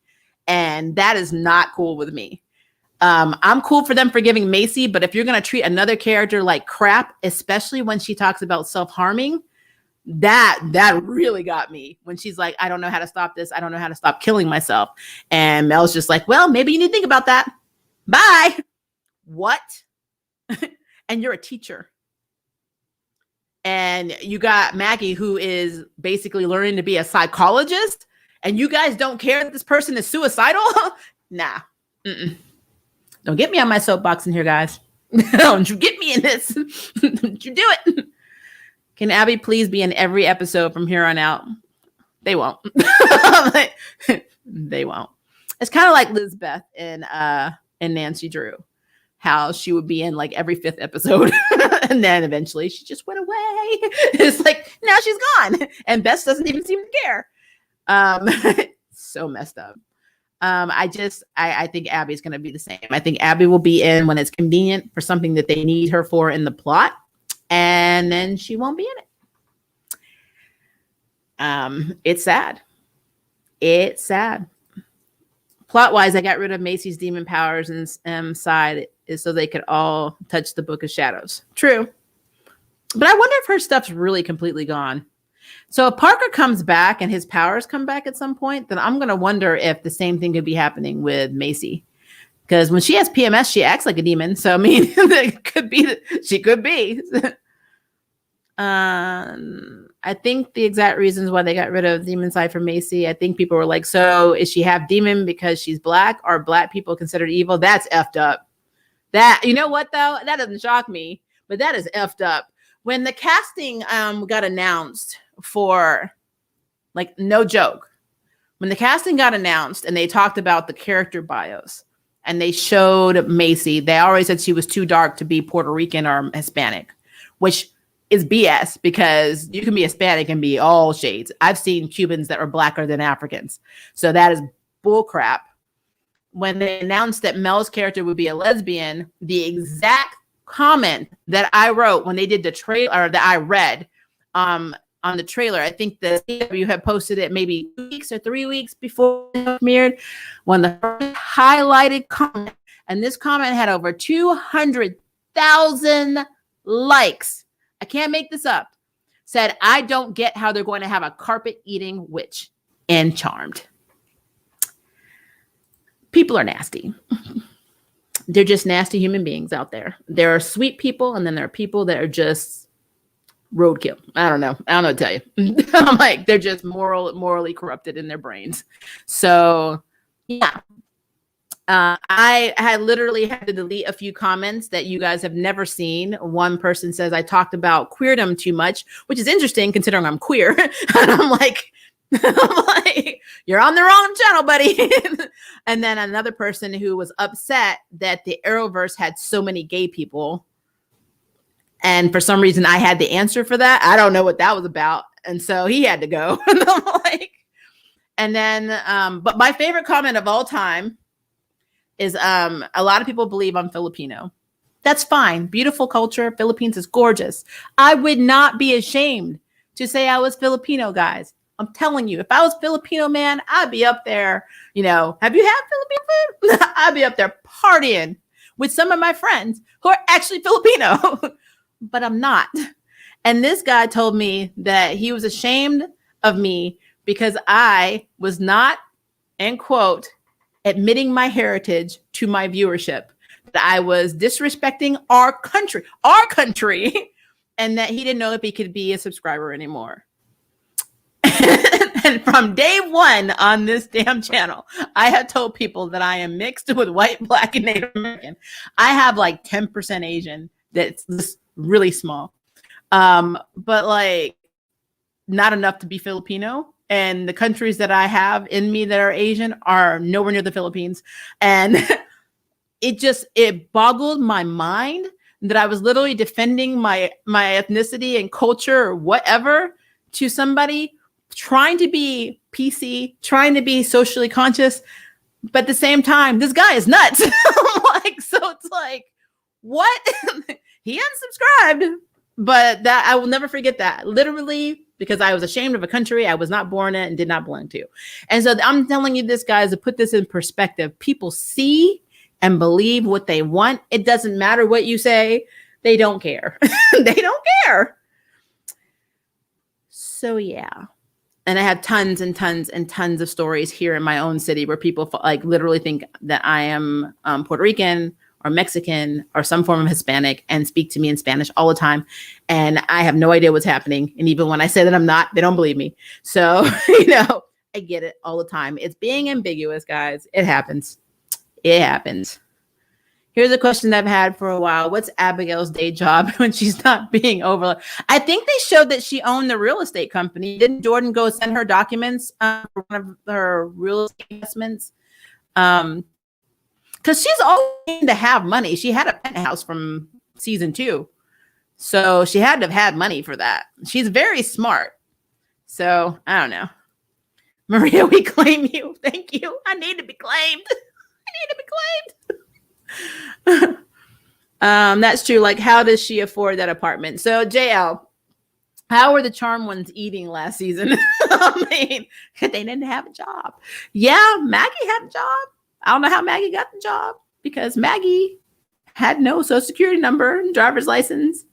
And that is not cool with me. I'm cool for them forgiving Macy, but if you're going to treat another character like crap, especially when she talks about self-harming, That really got me when she's like, I don't know how to stop this. I don't know how to stop killing myself. And Mel's just like, well, maybe you need to think about that. Bye. What? And you're a teacher. And you got Maggie, who is basically learning to be a psychologist. And you guys don't care that this person is suicidal? Nah. Mm-mm. Don't get me on my soapbox in here, guys. Don't you get me in this. Don't you do it. Can Abby please be in every episode from here on out? They won't. They won't. It's kind of like Lizbeth and Nancy Drew, how she would be in like every 5th episode. And then eventually she just went away. It's like, now she's gone. And Bess doesn't even seem to care. So messed up. I think Abby's going to be the same. I think Abby will be in when it's convenient for something that they need her for in the plot. And then she won't be in it. It's sad. It's sad. Plot-wise, I got rid of Macy's demon powers and side is so they could all touch the Book of Shadows. True. But I wonder if her stuff's really completely gone. So if Parker comes back and his powers come back at some point, then I'm going to wonder if the same thing could be happening with Macy. Because when she has PMS, she acts like a demon. So, I mean, it could be she could be. I think the exact reasons why they got rid of demon side from Macy, I think people were like, so is she half demon because she's black? Are black people considered evil? That's effed up. That, you know what, though? That doesn't shock me, but that is effed up. When the casting got announced for, like, no joke, when the casting got announced and they talked about the character bios and they showed Macy, they always said she was too dark to be Puerto Rican or Hispanic, which is BS because you can be Hispanic and be all shades. I've seen Cubans that were blacker than Africans. So that is bull crap. When they announced that Mel's character would be a lesbian, the exact comment that I wrote when they did the trailer, that I read on the trailer, I think the CW had posted it maybe 2 weeks or 3 weeks before it premiered, when the first highlighted comment, and this comment had over 200,000 likes. I can't make this up. Said, I don't get how they're going to have a carpet-eating witch in Charmed. People are nasty. They're just nasty human beings out there. There are sweet people, and then there are people that are just roadkill. I don't know what to tell you. I'm like, they're just morally corrupted in their brains. So, yeah. I had literally had to delete a few comments that you guys have never seen. One person says I talked about queerdom too much, which is interesting considering I'm queer. And I'm like, you're on the wrong channel, buddy. And then another person who was upset that the Arrowverse had so many gay people. And for some reason, I had the answer for that. I don't know what that was about. And so he had to go. And I'm like, and then, but my favorite comment of all time is a lot of people believe I'm Filipino. That's fine. Beautiful culture. Philippines is gorgeous. I would not be ashamed to say I was Filipino, guys. I'm telling you, if I was Filipino, man, I'd be up there. You know, have you had Filipino food? I'd be up there partying with some of my friends who are actually Filipino, but I'm not. And this guy told me that he was ashamed of me because I was not, end quote, admitting my heritage to my viewership, that I was disrespecting our country, and that he didn't know if he could be a subscriber anymore. And from day one on this damn channel, I have told people that I am mixed with white, black, and Native American. I have like 10% Asian. That's just really small. But like not enough to be Filipino. And the countries that I have in me that are Asian are nowhere near the Philippines. And it boggled my mind that I was literally defending my ethnicity and culture or whatever to somebody trying to be PC, trying to be socially conscious. But at the same time, this guy is nuts. Like, so it's like, what? He unsubscribed. But that I will never forget that. Literally, because I was ashamed of a country I was not born in and did not belong to. And so I'm telling you this, guys, to put this in perspective. People see and believe what they want. It doesn't matter what you say. They don't care. They don't care. So yeah. And I have tons and tons and tons of stories here in my own city where people like literally think that I am Puerto Rican or Mexican or some form of Hispanic and speak to me in Spanish all the time. And I have no idea what's happening. And even when I say that I'm not, they don't believe me. So, I get it all the time. It's being ambiguous, guys. It happens. It happens. Here's a question that I've had for a while. What's Abigail's day job when she's not being overlooked? I think they showed that she owned the real estate company. Didn't Jordan go send her documents for one of her real estate investments? Because she's always to have money. She had a penthouse from season 2. So she had to have had money for that. She's very smart. So I don't know. Maria, we claim you. Thank you. I need to be claimed. I need to be claimed. That's true. Like, how does she afford that apartment? So JL, how were the charm ones eating last season? I mean, they didn't have a job. Yeah, Maggie had a job. I don't know how Maggie got the job because Maggie had no social security number, driver's license,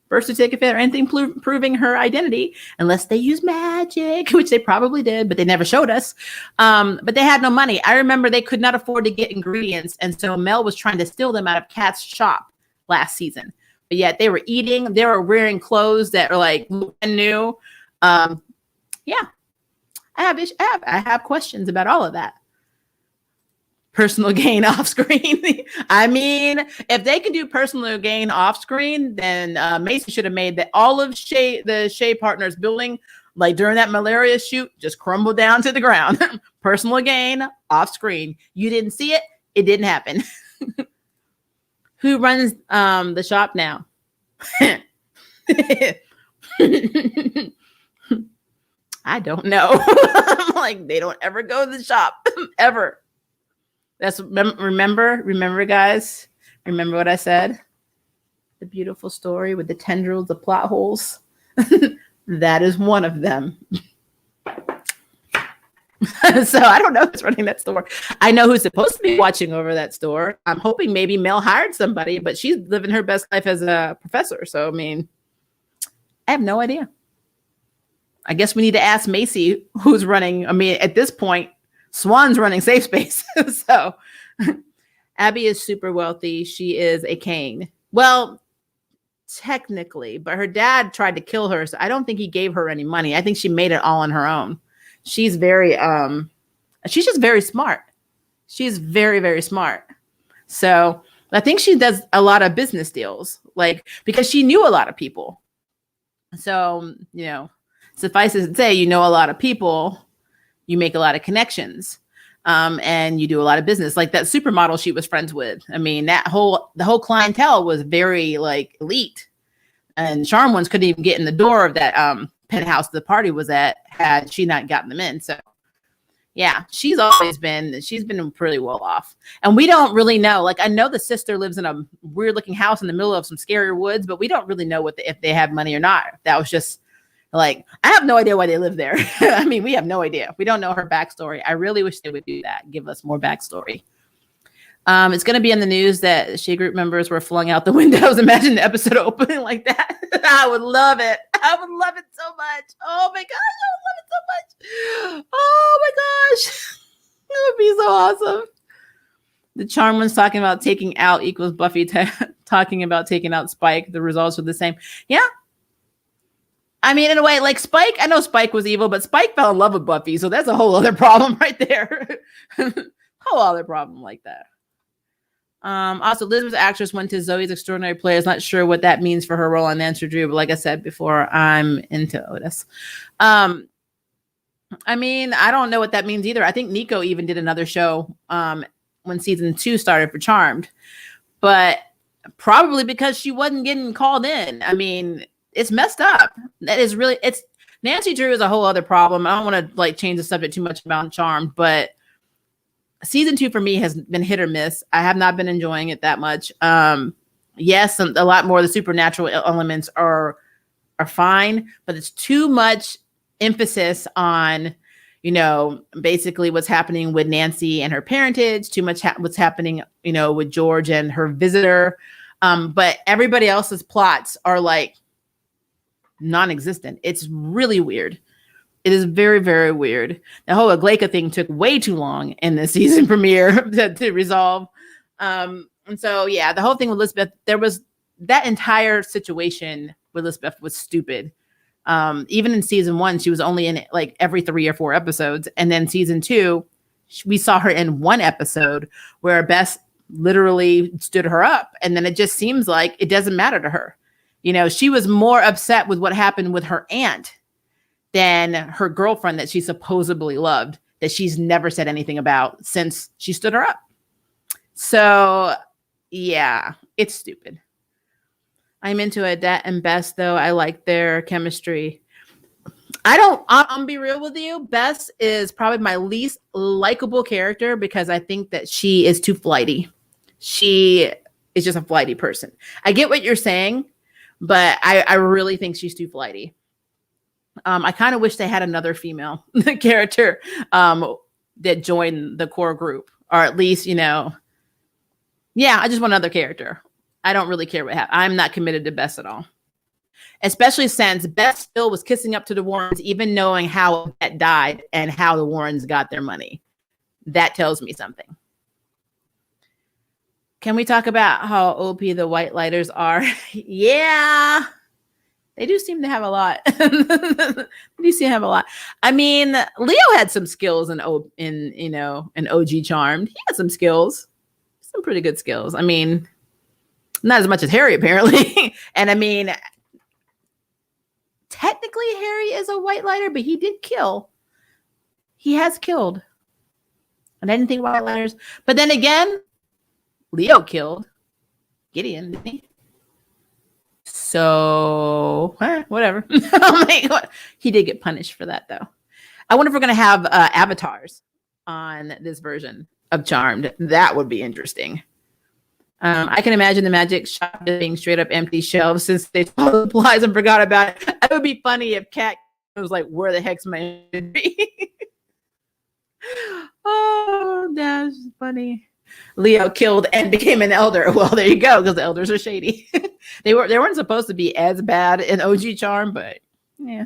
birth certificate, or anything proving her identity, unless they use magic, which they probably did, but they never showed us. But they had no money. I remember they could not afford to get ingredients, and so Mel was trying to steal them out of Kat's shop last season. But yet they were eating, they were wearing clothes that are like new. Yeah, I have questions about all of that. Personal gain off screen. I mean, if they can do personal gain off screen, then Macy should have made that all of the Shea Partners building, like during that malaria shoot, just crumbled down to the ground. Personal gain off screen. You didn't see it. It didn't happen. Who runs the shop now? I don't know. Like, they don't ever go to the shop ever. That's remember, guys. Remember what I said? The beautiful story with the tendrils, the plot holes. That is one of them. So I don't know who's running that store. I know who's supposed to be watching over that store. I'm hoping maybe Mel hired somebody, but she's living her best life as a professor. So I mean, I have no idea. I guess we need to ask Macy who's running. I mean, at this point, Swan's running Safe Space. So Abby is super wealthy. She is a Kane. Well, technically, but her dad tried to kill her. So I don't think he gave her any money. I think she made it all on her own. She's very, she's just very smart. She's very, very smart. So I think she does a lot of business deals, like, because she knew a lot of people. So, suffice it to say, a lot of people, you make a lot of connections, and you do a lot of business. Like that supermodel she was friends with. I mean, the whole clientele was very like elite, and charm ones couldn't even get in the door of that penthouse the party was at had she not gotten them in. So yeah, she's been pretty well off, and we don't really know. Like, I know the sister lives in a weird looking house in the middle of some scarier woods, but we don't really know if they have money or not. That was just like, I have no idea why they live there. I mean, we have no idea. We don't know her backstory. I really wish they would do that. Give us more backstory. It's going to be in the news that Shea Group members were flung out the windows. Imagine the episode opening like that. I would love it. I would love it so much. Oh my gosh, I would love it so much. Oh my gosh. It would be so awesome. The charm one's talking about taking out equals Buffy talking about taking out Spike. The results are the same. Yeah. I mean, in a way, like Spike, I know Spike was evil, but Spike fell in love with Buffy. So that's a whole other problem right there. Whole other problem like that. Also, Elizabeth's actress went to Zoe's Extraordinary Players. Not sure what that means for her role on Nancy Drew, but like I said before, I'm into Otis. I mean, I don't know what that means either. I think Nico even did another show when season 2 started for Charmed, but probably because she wasn't getting called in. I mean, it's messed up. That is really, it's Nancy Drew is a whole other problem. I don't want to like change the subject too much about Charmed, but season 2 for me has been hit or miss. I have not been enjoying it that much. Yes, a lot more of the supernatural elements are fine, but it's too much emphasis on, basically what's happening with Nancy and her parentage, too much what's happening, with George and her visitor. But everybody else's plots are like non-existent. It's really weird. It is very, very weird. The whole Agleka thing took way too long in the season premiere to resolve. And so, yeah, the whole thing with Elizabeth, there was that entire situation with Elizabeth was stupid. Even in season 1, she was only in it like every 3 or 4 episodes. And then season 2, we saw her in 1 episode where Bess literally stood her up. And then it just seems like it doesn't matter to her. You know, she was more upset with what happened with her aunt than her girlfriend that she supposedly loved, that she's never said anything about since she stood her up. So, yeah, it's stupid. I'm into Odette and Bess, though. I like their chemistry. I'm be real with you. Bess is probably my least likable character because I think that she is too flighty. She is just a flighty person. I get what you're saying, but I really think she's too flighty. I kind of wish they had another female character that joined the core group, or at least, you know, yeah, I just want another character. I don't really care what happens. I'm not committed to Bess at all, especially since Bess still was kissing up to the Warrens, even knowing how Bette died and how the Warrens got their money. That tells me something. Can we talk about how OP the White Lighters are? Yeah. They do seem to have a lot. I mean, Leo had some skills in OG Charmed. He had some skills, some pretty good skills. I mean, not as much as Harry apparently. And I mean, technically Harry is a white lighter, but he did kill. He has killed. And I didn't think white lighters. But then again, Leo killed Gideon, didn't he? So, whatever. He did get punished for that, though. I wonder if we're going to have avatars on this version of Charmed. That would be interesting. I can imagine the magic shop being straight up empty shelves since they saw the supplies and forgot about it. It would be funny if Kat was like, where the heck's my be? Oh, that's funny. Leo killed and became an elder. Well, there you go, because the elders are shady. They weren't supposed to be as bad in OG Charm, but yeah,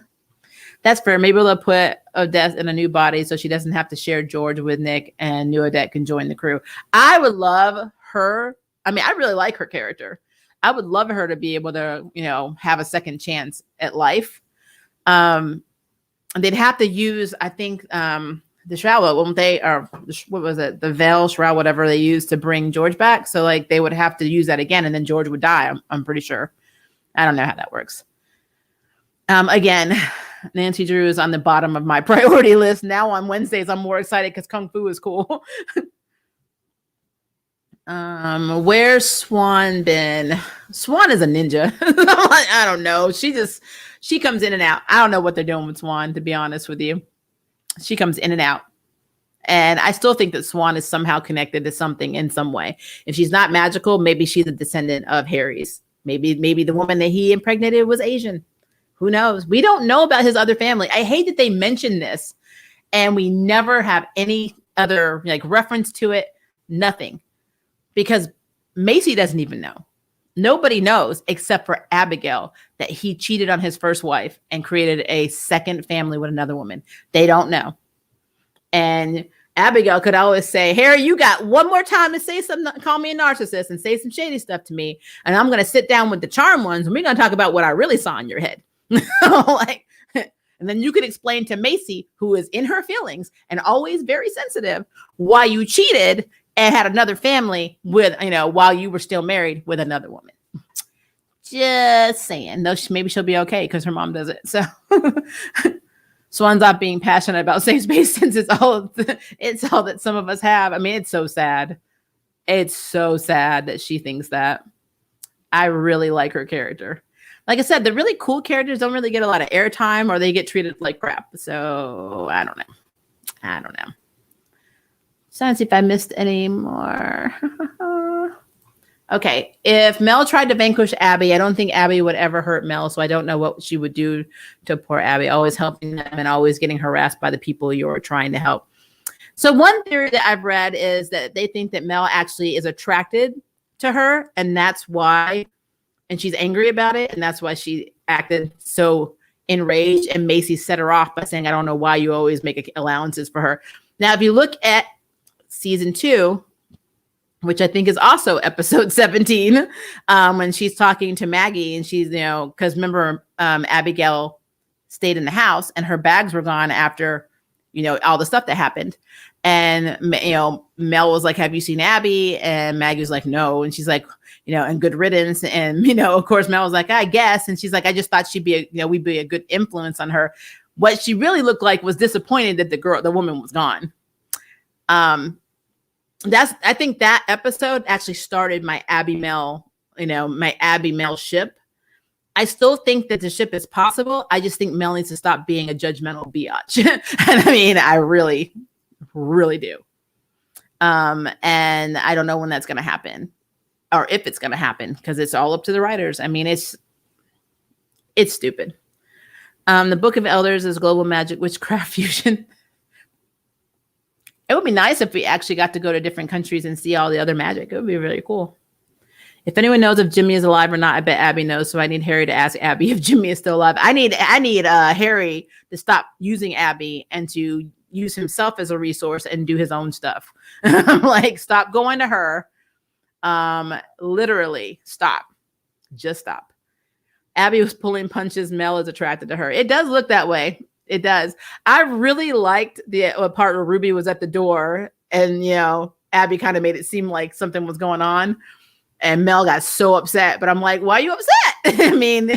that's fair. Maybe they'll put Odette in a new body so she doesn't have to share George with Nick, and new Odette can join the crew. I would love her. I mean, I really like her character. I would love her to be able to, you know, have a second chance at life. They'd have to use, I think, the shroud, won't they? Or what was it? The veil shroud, whatever they used to bring George back. So like they would have to use that again, and then George would die. I'm pretty sure. I don't know how that works. Again, Nancy Drew is on the bottom of my priority list. Now on Wednesdays, I'm more excited because Kung Fu is cool. Where's Swan been? Swan is a ninja. I don't know. She comes in and out. I don't know what they're doing with Swan, to be honest with you. She comes in and out. And I still think that Swan is somehow connected to something in some way. If she's not magical, maybe she's a descendant of Harry's. Maybe the woman that he impregnated was Asian. Who knows? We don't know about his other family. I hate that they mention this and we never have any other like reference to it. Nothing. Because Macy doesn't even know. Nobody knows except for Abigail that he cheated on his first wife and created a second family with another woman. They don't know. And Abigail could always say, Harry, you got one more time to say something, call me a narcissist and say some shady stuff to me. And I'm going to sit down with the charm ones and we're going to talk about what I really saw in your head. And then you could explain to Macy, who is in her feelings and always very sensitive, why you cheated and had another family with, you know, while you were still married with another woman. Just saying. Though maybe she'll be okay because her mom does it. So Swan's not being passionate about safe space since it's all that some of us have. I mean, it's so sad. It's so sad that she thinks that. I really like her character. Like I said, the really cool characters don't really get a lot of airtime or they get treated like crap. So I don't know. Trying to see if I missed any more. Okay. If Mel tried to vanquish Abby, I don't think Abby would ever hurt Mel. So I don't know what she would do to poor Abby, always helping them and always getting harassed by the people you're trying to help. So one theory that I've read is that they think that Mel actually is attracted to her and that's why, and she's angry about it. And that's why she acted so enraged, and Macy set her off by saying, I don't know why you always make allowances for her. Now, if you look at season 2, which I think is also episode 17, when she's talking to Maggie, and she's, because remember, Abigail stayed in the house and her bags were gone after, all the stuff that happened. And, Mel was like, have you seen Abby? And Maggie was like, no. And she's like, and good riddance. And, of course, Mel was like, I guess. And she's like, I just thought she'd be, we'd be a good influence on her. What she really looked like was disappointed that the woman was gone. I think that episode actually started my Abby Mel ship. I still think that the ship is possible. I just think Mel needs to stop being a judgmental biatch. And I mean, I really, really do. And I don't know when that's going to happen, or if it's going to happen, because it's all up to the writers. I mean, it's stupid. The Book of Elders is global magic, witchcraft fusion. It would be nice if we actually got to go to different countries and see all the other magic. It would be really cool. If anyone knows if Jimmy is alive or not, I bet Abby knows. So I need Harry to ask Abby if Jimmy is still alive. I need Harry to stop using Abby and to use himself as a resource and do his own stuff. Like, stop going to her. Literally stop. Just stop. Abby was pulling punches. Mel is attracted to her. It does look that way. It does. I really liked the part where Ruby was at the door and, Abby kind of made it seem like something was going on, and Mel got so upset, but I'm like, why are you upset? I mean,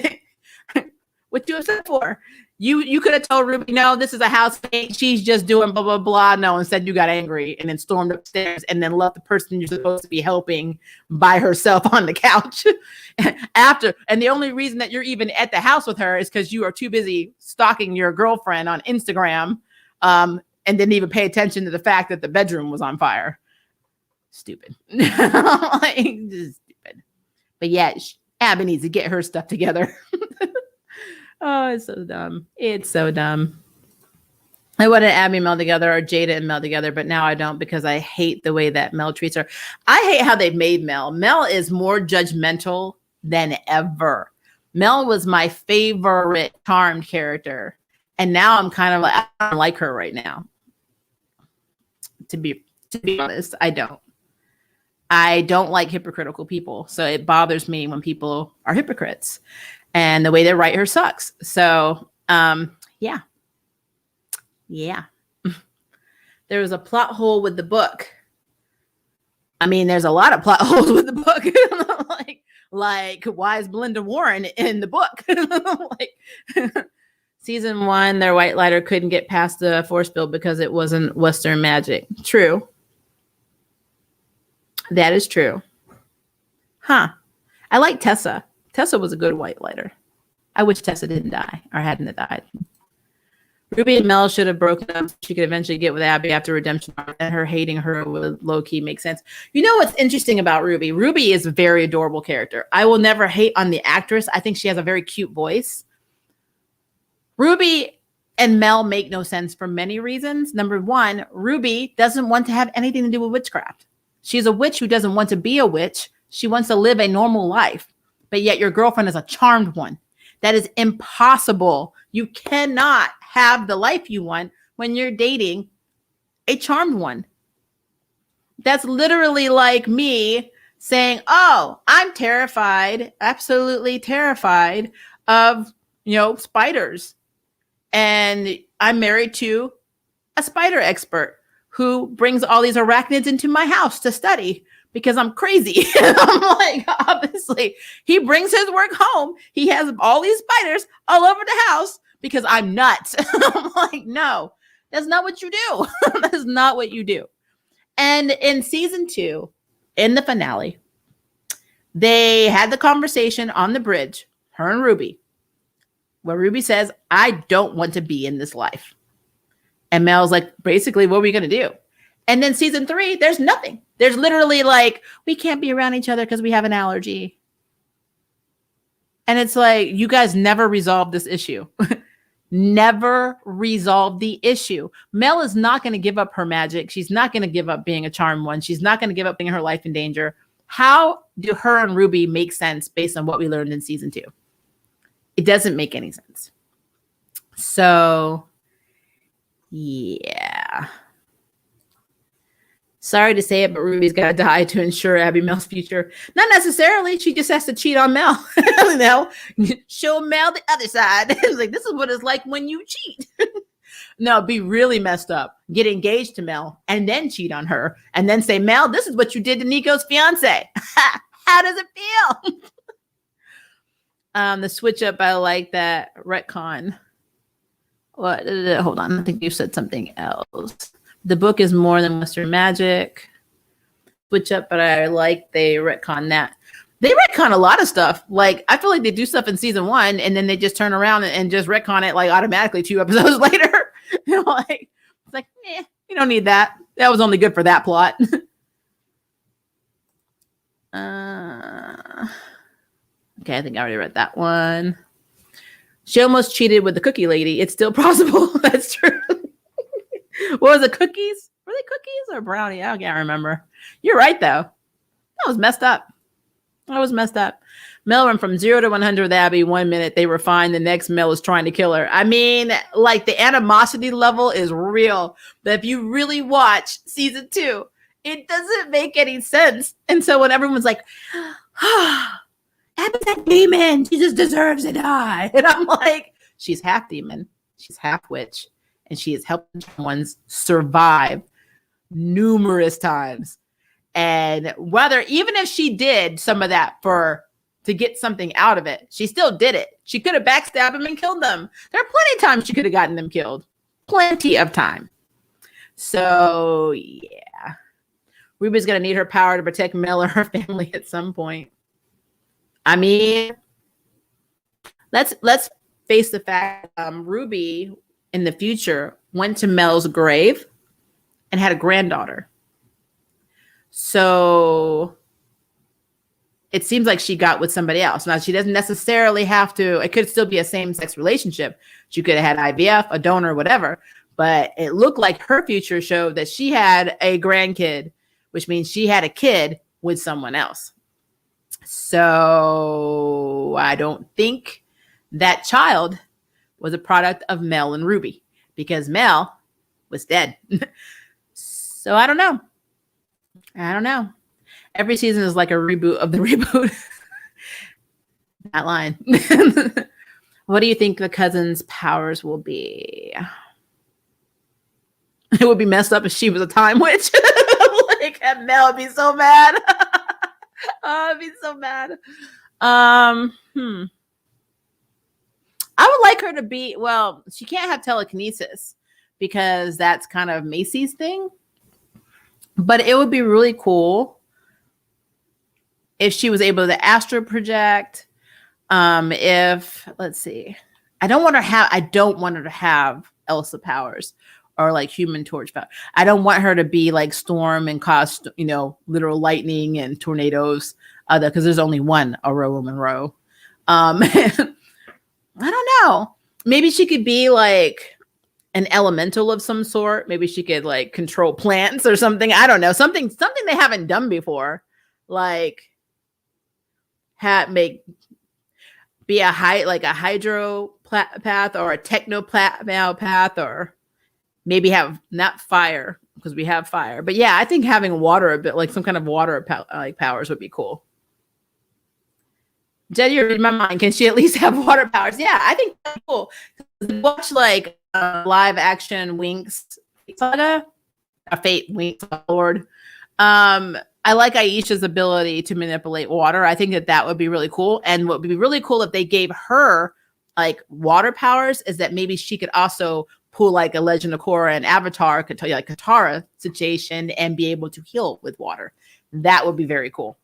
what you upset for? You could have told Ruby, no, this is a housemate. She's just doing blah, blah, blah. No, instead you got angry and then stormed upstairs and then left the person you're supposed to be helping by herself on the couch after. And the only reason that you're even at the house with her is because you are too busy stalking your girlfriend on Instagram, and didn't even pay attention to the fact that the bedroom was on fire. Stupid. Like, just stupid. But yeah, Abby needs to get her stuff together. Oh, it's so dumb. It's so dumb. I wanted Abby and Mel together, or Jada and Mel together, but now I don't, because I hate the way that Mel treats her. I hate how they've made Mel. Mel is more judgmental than ever. Mel was my favorite Charmed character, and now I'm kind of like, I don't like her right now. To be honest, I don't. I don't like hypocritical people, so it bothers me when people are hypocrites. And the way they write her sucks. So, yeah. There was a plot hole with the book. I mean, there's a lot of plot holes with the book. like, why is Belinda Warren in the book? Season 1, their white lighter couldn't get past the force field because it wasn't Western magic. True. That is true. Huh. I like Tessa. Tessa was a good white lighter. I wish Tessa didn't die, or hadn't died. Ruby and Mel should have broken up so she could eventually get with Abby after redemption, and her hating her would low-key make sense. You know what's interesting about Ruby? Ruby is a very adorable character. I will never hate on the actress. I think she has a very cute voice. Ruby and Mel make no sense for many reasons. Number one, Ruby doesn't want to have anything to do with witchcraft. She's a witch who doesn't want to be a witch. She wants to live a normal life. But yet your girlfriend is a charmed one. That is impossible. You cannot have the life you want when you're dating a charmed one. That's literally like me saying, oh, I'm terrified, absolutely terrified of, spiders. And I'm married to a spider expert who brings all these arachnids into my house to study. Because I'm crazy. I'm like, obviously, he brings his work home. He has all these spiders all over the house because I'm nuts. I'm like, no, that's not what you do. That's not what you do. And in season 2, in the finale, they had the conversation on the bridge, her and Ruby, where Ruby says, I don't want to be in this life. And Mel's like, basically, what are we going to do? And then season 3, there's nothing. There's literally like, we can't be around each other because we have an allergy. And it's like, you guys never resolved this issue. Never resolved the issue. Mel is not going to give up her magic. She's not going to give up being a charmed one. She's not going to give up putting her life in danger. How do her and Ruby make sense based on what we learned in season 2? It doesn't make any sense. So, yeah. Sorry to say it, but Ruby's got to die to ensure Abby Mel's future. Not necessarily. She just has to cheat on Mel. Show Mel the other side. It's like, this is what it's like when you cheat. No, be really messed up. Get engaged to Mel and then cheat on her and then say, Mel, this is what you did to Nico's fiance. How does it feel? The switch up, I like that retcon. What? Hold on. I think you said something else. The book is more than Western magic. Switch up, but I like they retcon that. They retcon a lot of stuff. Like, I feel like they do stuff in season 1 and then they just turn around and just retcon it like automatically 2 episodes later. Like, it's like, you don't need that. That was only good for that plot. Okay, I think I already read that one. She almost cheated with the cookie lady. It's still possible. That's true. What was it, cookies? Were they cookies or brownie? I can't remember. You're right, though. That was messed up. Mel went from 0 to 100 with Abby 1 minute. They were fine. The next Mel is trying to kill her. I mean, like, the animosity level is real. But if you really watch season 2, it doesn't make any sense. And so when everyone's like, Abby's a demon. She just deserves to die. And I'm like, she's half demon. She's half witch. And she has helped ones survive numerous times. And even if she did some of that to get something out of it, she still did it. She could have backstabbed them and killed them. There are plenty of times she could have gotten them killed. Plenty of time. So, yeah. Ruby's going to need her power to protect Mel or her family at some point. I mean, let's face the fact Ruby in the future went to Mel's grave and had a granddaughter. So it seems like she got with somebody else. Now, she doesn't necessarily have to. It could still be a same-sex relationship. She could have had IVF, a donor, whatever. But it looked like her future showed that she had a grandkid, which means she had a kid with someone else. So I don't think that child was a product of Mel and Ruby because Mel was dead. So I don't know. Every season is like a reboot of the reboot. That line. What do you think the cousin's powers will be? It would be messed up if she was a time witch. Like, Mel would be so mad. Oh, I'd be so mad. I would like her to be, well, she can't have telekinesis because that's kind of Macy's thing. But it would be really cool if she was able to astral project. Let's see. I don't want her to have Elsa powers or like Human Torch power. I don't want her to be like Storm and cause, literal lightning and tornadoes. Because there's only one Aurora Monroe. I don't know. Maybe she could be like an elemental of some sort. Maybe she could like control plants or something. I don't know. Something they haven't done before. Like be a hydro path or a techno path, or maybe have not fire because we have fire. But yeah, I think having water a bit, like some kind of water powers would be cool. Jenny, you're in my mind. Can she at least have water powers? Yeah, I think that's cool. Watch like live action Winx Saga, a Fate Winx Lord. I like Aisha's ability to manipulate water. I think that would be really cool. And what would be really cool if they gave her like water powers is that maybe she could also pull like a Legend of Korra and Avatar, could tell you like Katara situation and be able to heal with water. That would be very cool.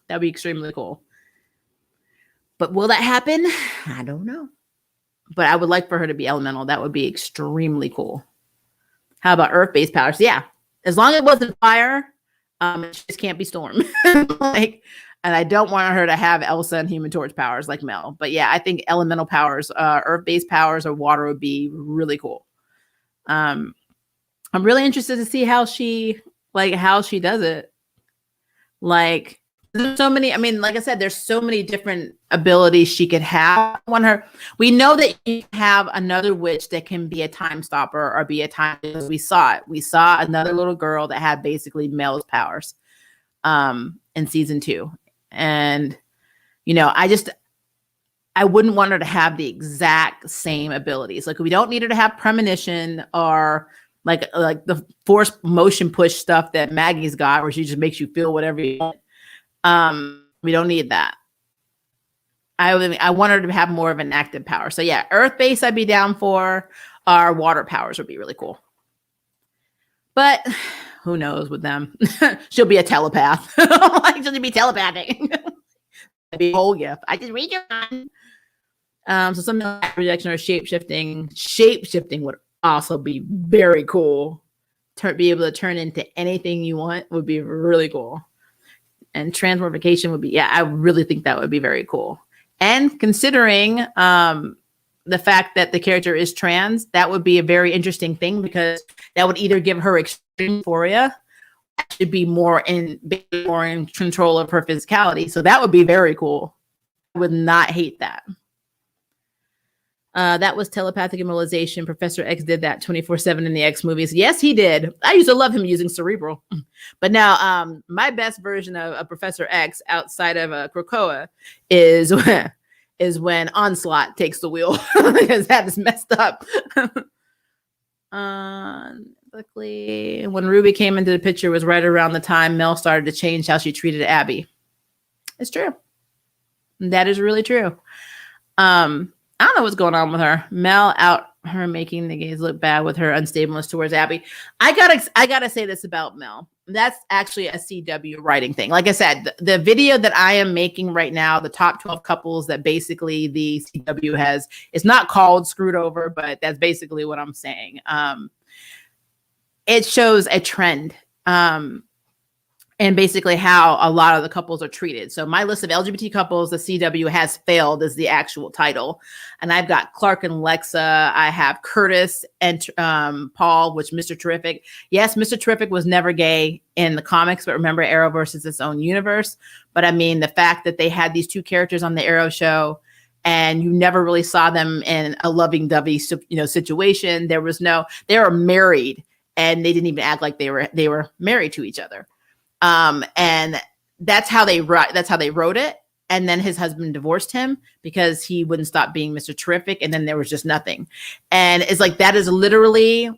That would be extremely cool. But will that happen? I don't know. But I would like for her to be elemental. That would be extremely cool. How about earth-based powers? Yeah. As long as it wasn't fire, it just can't be storm. And I don't want her to have Elsa and Human Torch powers like Mel. But yeah, I think elemental powers, earth-based powers or water would be really cool. I'm really interested to see how she does it. Like, There's so many. I mean, like I said, there's so many different abilities she could have. We know that you have another witch that can be a time stopper or be a time. We saw it. We saw another little girl that had basically Mel's powers in season 2. And, I wouldn't want her to have the exact same abilities. Like, we don't need her to have premonition or like the force motion push stuff that Maggie's got, where she just makes you feel whatever you want. We don't need that. I want her to have more of an active power. So yeah, earth base I'd be down for. Our water powers would be really cool. But who knows with them? She'll be a telepath. Like, she'll be telepathic. That'd be a whole gift. I just read your mind. So something like projection or shape-shifting. Shape-shifting would also be very cool. Be able to turn into anything you want would be really cool. And transmorphication would be, I really think that would be very cool. And considering the fact that the character is trans, that would be a very interesting thing, because that would either give her extreme euphoria, should be more in control of her physicality. So that would be very cool. I would not hate that. That was telepathic immortalization. Professor X did that 24/7 in the X movies. Yes, he did. I used to love him using cerebral. But now my best version of Professor X outside of Krakoa is when Onslaught takes the wheel, because that is messed up. Luckily, when Ruby came into the picture was right around the time Mel started to change how she treated Abby. It's true. That is really true. I don't know what's going on with her. Mel out her making the gays look bad with her unstableness towards Abby. I gotta say this about Mel. That's actually a CW writing thing. Like I said, the video that I am making right now, the top 12 couples that basically the CW has, it's not called Screwed Over, but that's basically what I'm saying. It shows a trend. And basically how a lot of the couples are treated. So my list of LGBT couples, the CW has failed, is the actual title. And I've got Clark and Lexa. I have Curtis and Paul, which Mr. Terrific. Yes, Mr. Terrific was never gay in the comics, but remember, Arrowverse is its own universe. But I mean, the fact that they had these two characters on the Arrow show and you never really saw them in a lovey-dovey, situation. They were married, and they didn't even act like they were married to each other. And that's how they wrote it. And then his husband divorced him because he wouldn't stop being Mr. Terrific. And then there was just nothing. And it's like, that is literally,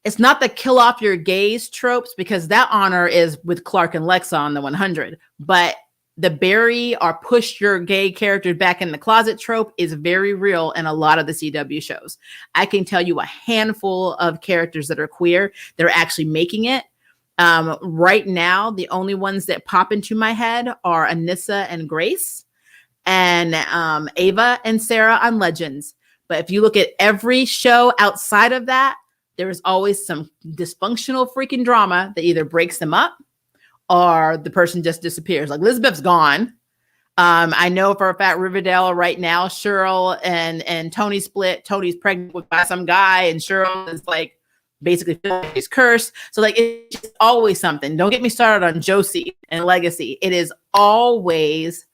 it's not the kill off your gays tropes, because that honor is with Clark and Lexa on the 100, but the bury or push your gay characters back in the closet trope is very real in a lot of the CW shows. I can tell you a handful of characters that are queer. They're actually making it. Right now, the only ones that pop into my head are Anissa and Grace, and Ava and Sarah on Legends. But if you look at every show outside of that, there is always some dysfunctional freaking drama that either breaks them up or the person just disappears. Like, Elizabeth's gone. I know for a fact Riverdale right now, Cheryl and Tony split. Tony's pregnant by some guy, and Cheryl is like, basically his curse. So like, it's just always something. Don't get me started on Josie and Legacy. It is always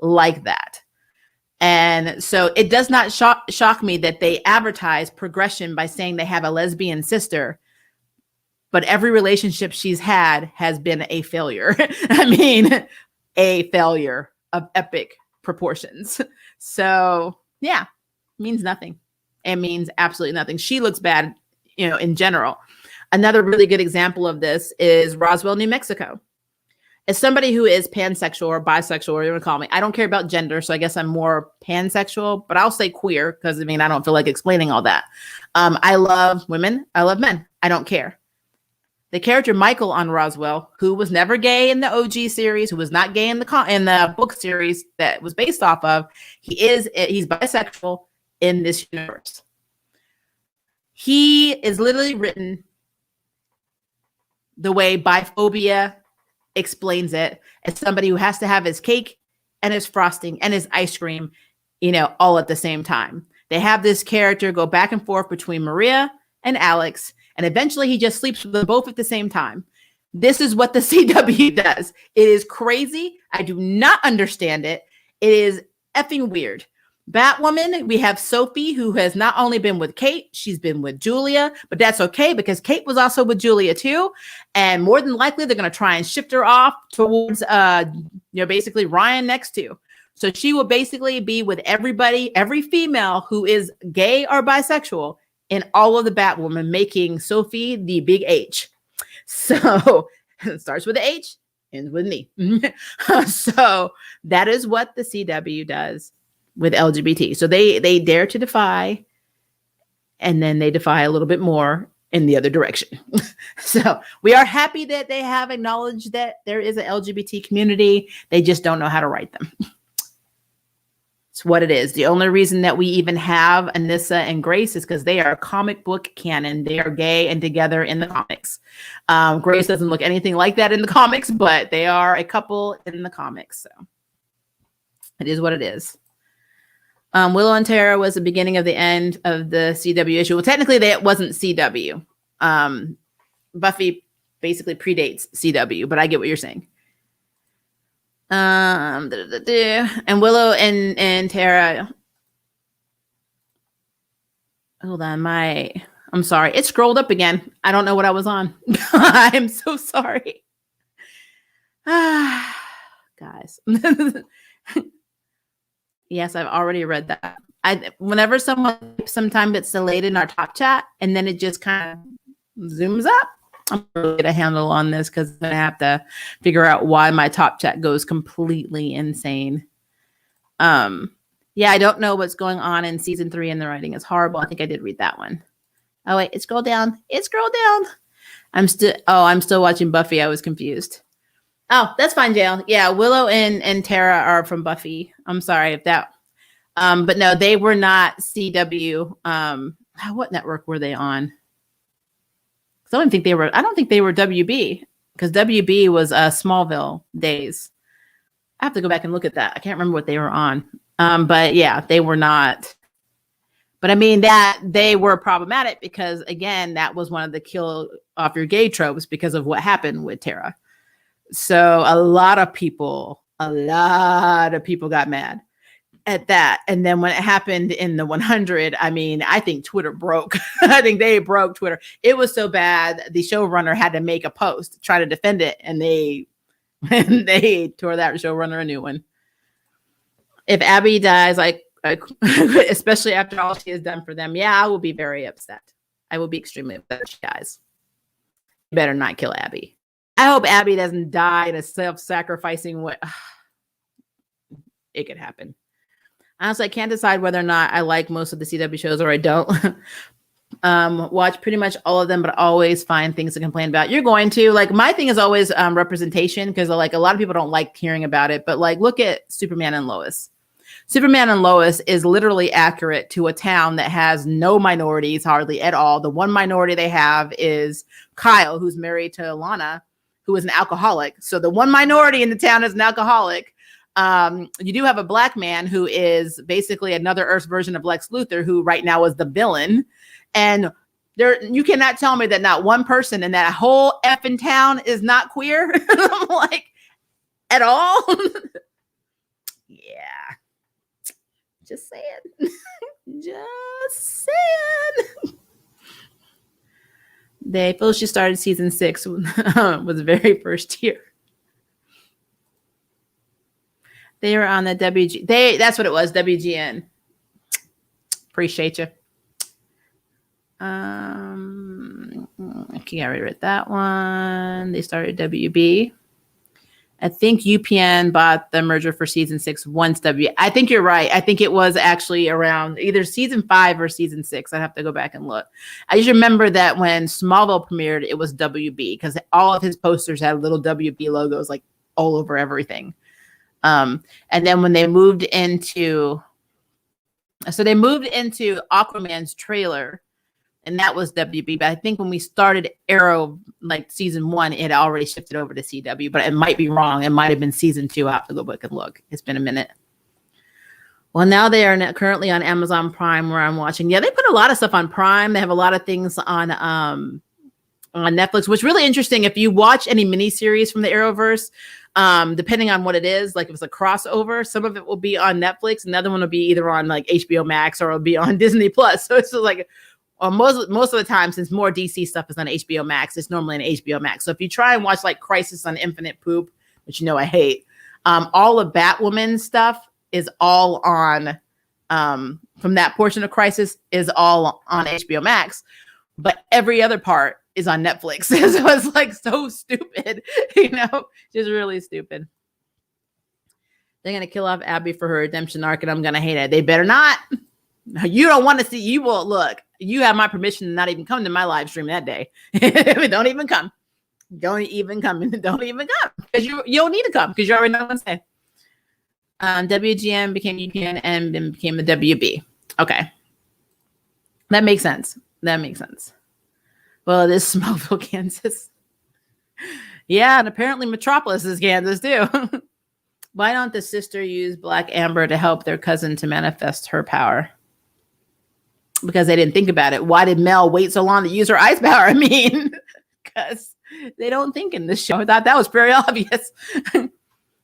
like that. And so it does not shock me that they advertise progression by saying they have a lesbian sister, but every relationship she's had has been a failure. I mean, a failure of epic proportions. So yeah, means nothing. It means absolutely nothing. She looks bad, in general. Another really good example of this is Roswell, New Mexico. As somebody who is pansexual or bisexual, or you want to call me, I don't care about gender, so I guess I'm more pansexual, but I'll say queer because I don't feel like explaining all that. I love women. I love men. I don't care. The character Michael on Roswell, who was never gay in the OG series, who was not gay in the book series that was based off of, he's bisexual in this universe. He is literally written the way biphobia explains it, as somebody who has to have his cake and his frosting and his ice cream, all at the same time. They have this character go back and forth between Maria and Alex, and eventually he just sleeps with them both at the same time. This is what the CW does. It is crazy. I do not understand it. It is effing weird. Batwoman, we have Sophie, who has not only been with Kate, she's been with Julia, but that's okay because Kate was also with Julia too. And more than likely, they're going to try and shift her off towards, basically Ryan next to. So she will basically be with everybody, every female who is gay or bisexual in all of the Batwoman, making Sophie the big H. So it starts with the H, ends with me. So that is what the CW does with LGBT. So they dare to defy, and then they defy a little bit more in the other direction. So we are happy that they have acknowledged that there is an LGBT community. They just don't know how to write them. It's what it is. The only reason that we even have Anissa and Grace is because they are comic book canon. They are gay and together in the comics. Grace doesn't look anything like that in the comics, but they are a couple in the comics. So it is what it is. Willow and Tara was the beginning of the end of the CW issue. Well, technically, it wasn't CW. Buffy basically predates CW, but I get what you're saying. And Willow and Tara. Hold on, I'm sorry. It scrolled up again. I don't know what I was on. I'm so sorry. Guys. Yes, I've already read that. Whenever sometimes it's delayed in our top chat, and then it just kind of zooms up. I'm going to get a handle on this because I'm going to have to figure out why my top chat goes completely insane. Yeah, I don't know what's going on in season 3, and the writing is horrible. I think I did read that one. Oh wait, it scrolled down. I'm still watching Buffy. I was confused. Oh, that's fine, Jail. Yeah, Willow and Tara are from Buffy. I'm sorry if that. But no, they were not CW. What network were they on? I don't think they were WB, because WB was Smallville days. I have to go back and look at that. I can't remember what they were on. But yeah, they were not. But I mean, that they were problematic because, again, that was one of the kill off your gay tropes because of what happened with Tara. So a lot of people got mad at that. And then when it happened in the 100, I mean, I think Twitter broke. I think they broke Twitter. It was so bad. The showrunner had to make a post, try to defend it. And they tore that showrunner a new one. If Abby dies, especially after all she has done for them, yeah, I will be very upset. I will be extremely upset if she dies. You better not kill Abby. I hope Abby doesn't die in a self-sacrificing way. It could happen. Honestly, I can't decide whether or not I like most of the CW shows or I don't. Watch pretty much all of them, but always find things to complain about. You're going to. My thing is always representation, because a lot of people don't like hearing about it. But look at Superman and Lois. Superman and Lois is literally accurate to a town that has no minorities hardly at all. The one minority they have is Kyle, who's married to Lana, who is an alcoholic. So the one minority in the town is an alcoholic. You do have a black man who is basically another Earth's version of Lex Luthor, who right now is the villain. And you cannot tell me that not one person in that whole effing town is not queer, at all. Yeah. Just saying. Just saying. They feel she started season 6 was the very first year. They were on the WG. That's what it was. WGN. Appreciate you. Okay, I already read that one. They started WB. I think UPN bought the merger for season 6 once I think you're right. I think it was actually around either season 5 or season 6. I'd have to go back and look. I just remember that when Smallville premiered, it was WB, because all of his posters had little WB logos all over everything. And then when they moved into Aquaman's trailer, and that was WB. But I think when we started Arrow, season 1, it had already shifted over to CW, but it might be wrong. It might have been season 2. I'll have to go back and look. It's been a minute. Well, now they are currently on Amazon Prime, where I'm watching. Yeah, they put a lot of stuff on Prime. They have a lot of things on on Netflix, which is really interesting. If you watch any miniseries from the Arrowverse, depending on what it is, like if it's a crossover, some of it will be on Netflix, another one will be either on like HBO Max or it'll be on Disney Plus. So it's just like, or most of the time, since more DC stuff is on HBO Max, it's normally on HBO Max. So if you try and watch like Crisis on Infinite Poop, which you know I hate, all of Batwoman stuff is all on, from that portion of Crisis is all on HBO Max, but every other part is on Netflix. So it's like so stupid, you know, just really stupid. They're going to kill off Abby for her redemption arc and I'm going to hate it. They better not. You don't want to see, you will look, you have my permission to not even come to my live stream that day. Don't even come. Don't even come. Don't even come. Because you don't need to come because you already know what I'm saying. WGN became UPN and then became the WB. Okay. That makes sense. That makes sense. Well, it is Smallville, Kansas. Yeah, and apparently Metropolis is Kansas too. Why don't the sister use Black Amber to help their cousin to manifest her power? Because they didn't think about it. Why did Mel wait so long to use her ice power? I mean, because they don't think in this show. I thought that was very obvious.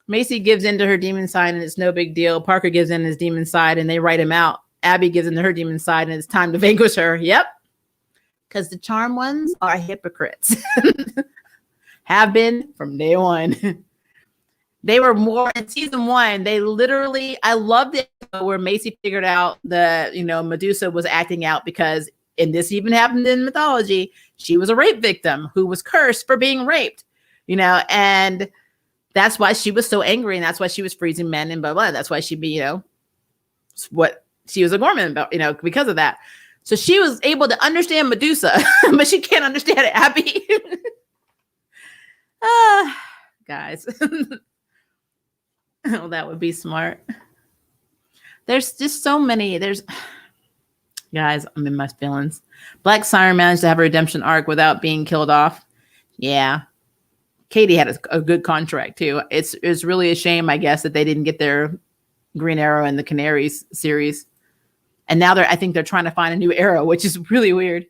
Macy gives into her demon side and it's no big deal. Parker gives in his demon side and they write him out. Abby gives into her demon side and it's time to vanquish her. Yep. Because the charm ones are hypocrites. Have been from day one. They were more in season 1. They literally, I loved it where Macy figured out that, you know, Medusa was acting out because, and this even happened in mythology, she was a rape victim who was cursed for being raped, you know, and that's why she was so angry. And that's why she was freezing men and blah, blah. That's why she'd be, you know, what she was a Gorman about, you know, because of that. So she was able to understand Medusa, but she can't understand Abby. Guys. Oh, that would be smart. There's just so many. Guys, I'm in my feelings. Black Siren managed to have a redemption arc without being killed off. Yeah. Katie had a good contract too. It's really a shame, I guess, that they didn't get their Green Arrow and the Canaries series. And now I think they're trying to find a new Arrow, which is really weird.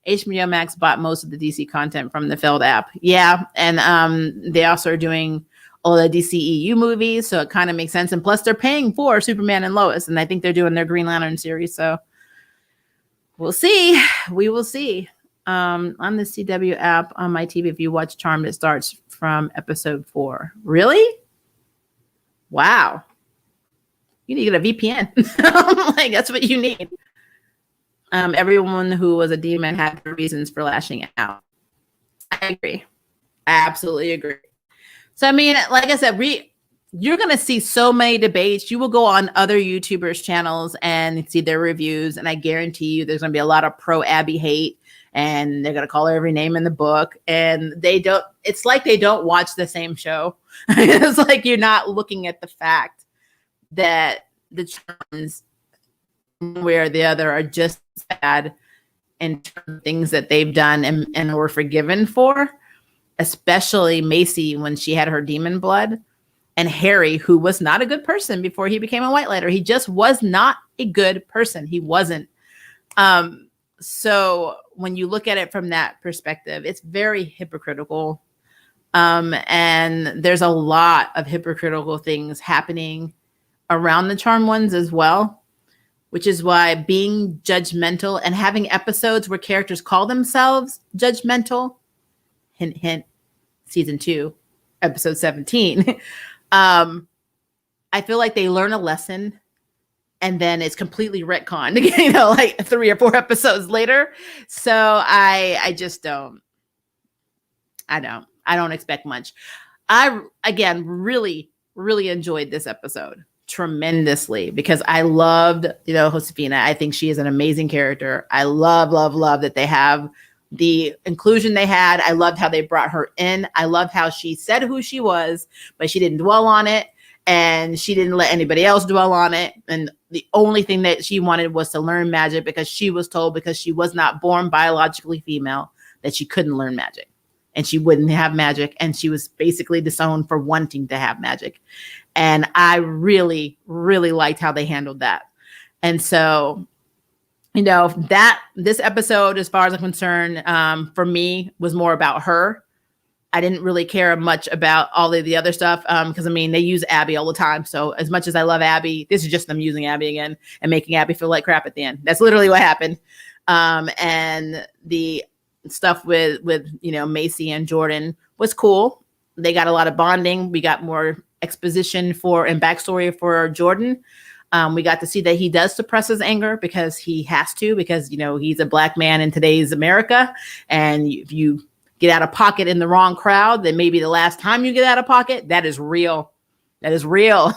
HBO Max bought most of the DC content from the Feld app. Yeah. And they also are doing all the DCEU movies, so it kind of makes sense. And plus, they're paying for Superman and Lois, and I think they're doing their Green Lantern series. So we'll see. We will see. On the CW app on my TV, if you watch Charmed, it starts from episode 4. Really? Wow. You need to get a VPN. Like that's what you need. Everyone who was a demon had reasons for lashing out. I agree. I absolutely agree. So, I mean, like I said, you're going to see so many debates. You will go on other YouTubers' channels and see their reviews. And I guarantee you there's going to be a lot of pro Abby hate. And they're going to call her every name in the book. And it's like they don't watch the same show. It's like you're not looking at the fact that the charms, one or the other, are just bad in terms of things that they've done and were forgiven for. Especially Macy when she had her demon blood, and Harry, who was not a good person before he became a White Lighter. He just was not a good person. He wasn't. So when you look at it from that perspective, it's very hypocritical. And there's a lot of hypocritical things happening around the charm ones as well, which is why being judgmental and having episodes where characters call themselves judgmental, hint, hint, season 2, episode 17. I feel like they learn a lesson and then it's completely retconned, you know, like 3 or 4 episodes later. So I just don't expect much. I, again, really, really enjoyed this episode tremendously because I loved, you know, Josefina. I think she is an amazing character. I love that they have the inclusion they had. I loved how they brought her in. I loved how she said who she was, but she didn't dwell on it. And she didn't let anybody else dwell on it. And the only thing that she wanted was to learn magic because she was told, because she was not born biologically female, that she couldn't learn magic and she wouldn't have magic. And she was basically disowned for wanting to have magic. And I really, really liked how they handled that. And so that this episode, as far as I'm concerned, for me was more about her. I didn't really care much about all of the other stuff because they use Abby all the time. So as much as I love Abby, this is just them using Abby again and making Abby feel like crap at the end. That's literally what happened. And the stuff with Macy and Jordan was cool. They got a lot of bonding. We got more exposition and backstory for Jordan. We got to see that he does suppress his anger because he has to, because he's a Black man in today's America, and if you get out of pocket in the wrong crowd, then maybe the last time you get out of pocket, that is real. That is real.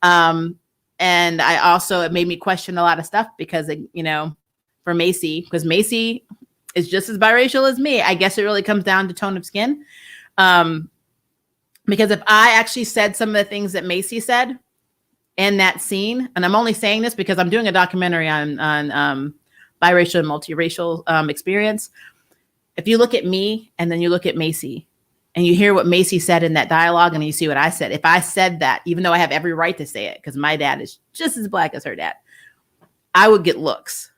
And I also, it made me question a lot of stuff because, for Macy, because Macy is just as biracial as me. I guess it really comes down to tone of skin. Because if I actually said some of the things that Macy said in that scene, and I'm only saying this because I'm doing a documentary on biracial and multiracial experience. If you look at me and then you look at Macy and you hear what Macy said in that dialogue and you see what I said, if I said that, even though I have every right to say it, because my dad is just as Black as her dad, I would get looks.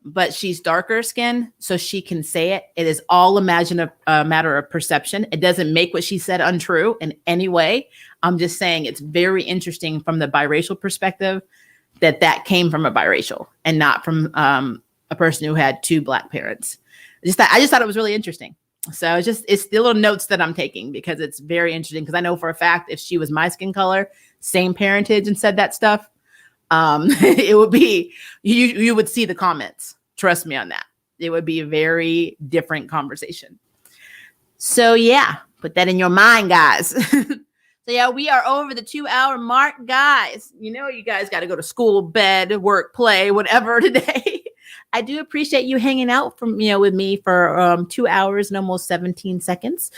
But she's darker skinned, so she can say it. It is all a matter of perception. It doesn't make what she said untrue in any way. I'm just saying it's very interesting from the biracial perspective that came from a biracial and not from a person who had two Black parents. I just thought it was really interesting. So it's the little notes that I'm taking because it's very interesting, because I know for a fact if she was my skin color, same parentage, and said that stuff, it would be, you would see the comments. Trust me on that. It would be a very different conversation. So yeah, put that in your mind, guys. So yeah, we are over the 2-hour mark, guys. You guys got to go to school, bed, work, play, whatever today. I do appreciate you hanging out with me for 2 hours and almost 17 seconds.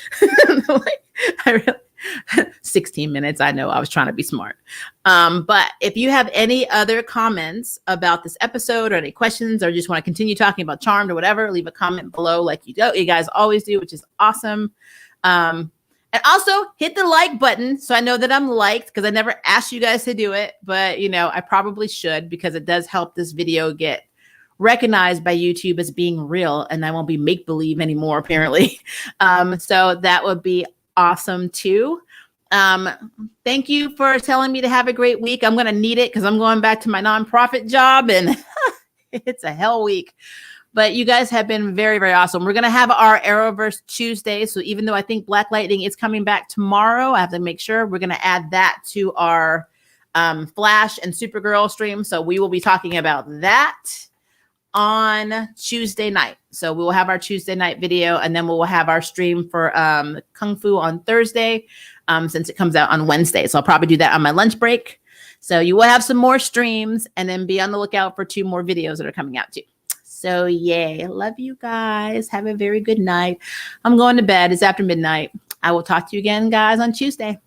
16 minutes. I know I was trying to be smart. But if you have any other comments about this episode or any questions, or just want to continue talking about Charmed or whatever, leave a comment below like you guys always do, which is awesome. And also hit the like button so I know that I'm liked, because I never asked you guys to do it, but I probably should, because it does help this video get recognized by YouTube as being real, and I won't be make-believe anymore, apparently. So that would be awesome too. Thank you for telling me to have a great week. I'm going to need it because I'm going back to my nonprofit job, and it's a hell week. But you guys have been very, very awesome. We're going to have our Arrowverse Tuesday. So even though I think Black Lightning is coming back tomorrow, I have to make sure we're going to add that to our Flash and Supergirl stream. So we will be talking about that on Tuesday night. So we will have our Tuesday night video, and then we will have our stream for Kung Fu on Thursday, since it comes out on Wednesday. So I'll probably do that on my lunch break. So you will have some more streams, and then be on the lookout for 2 more videos that are coming out too. So yay. Love you guys. Have a very good night. I'm going to bed. It's after midnight. I will talk to you again, guys, on Tuesday.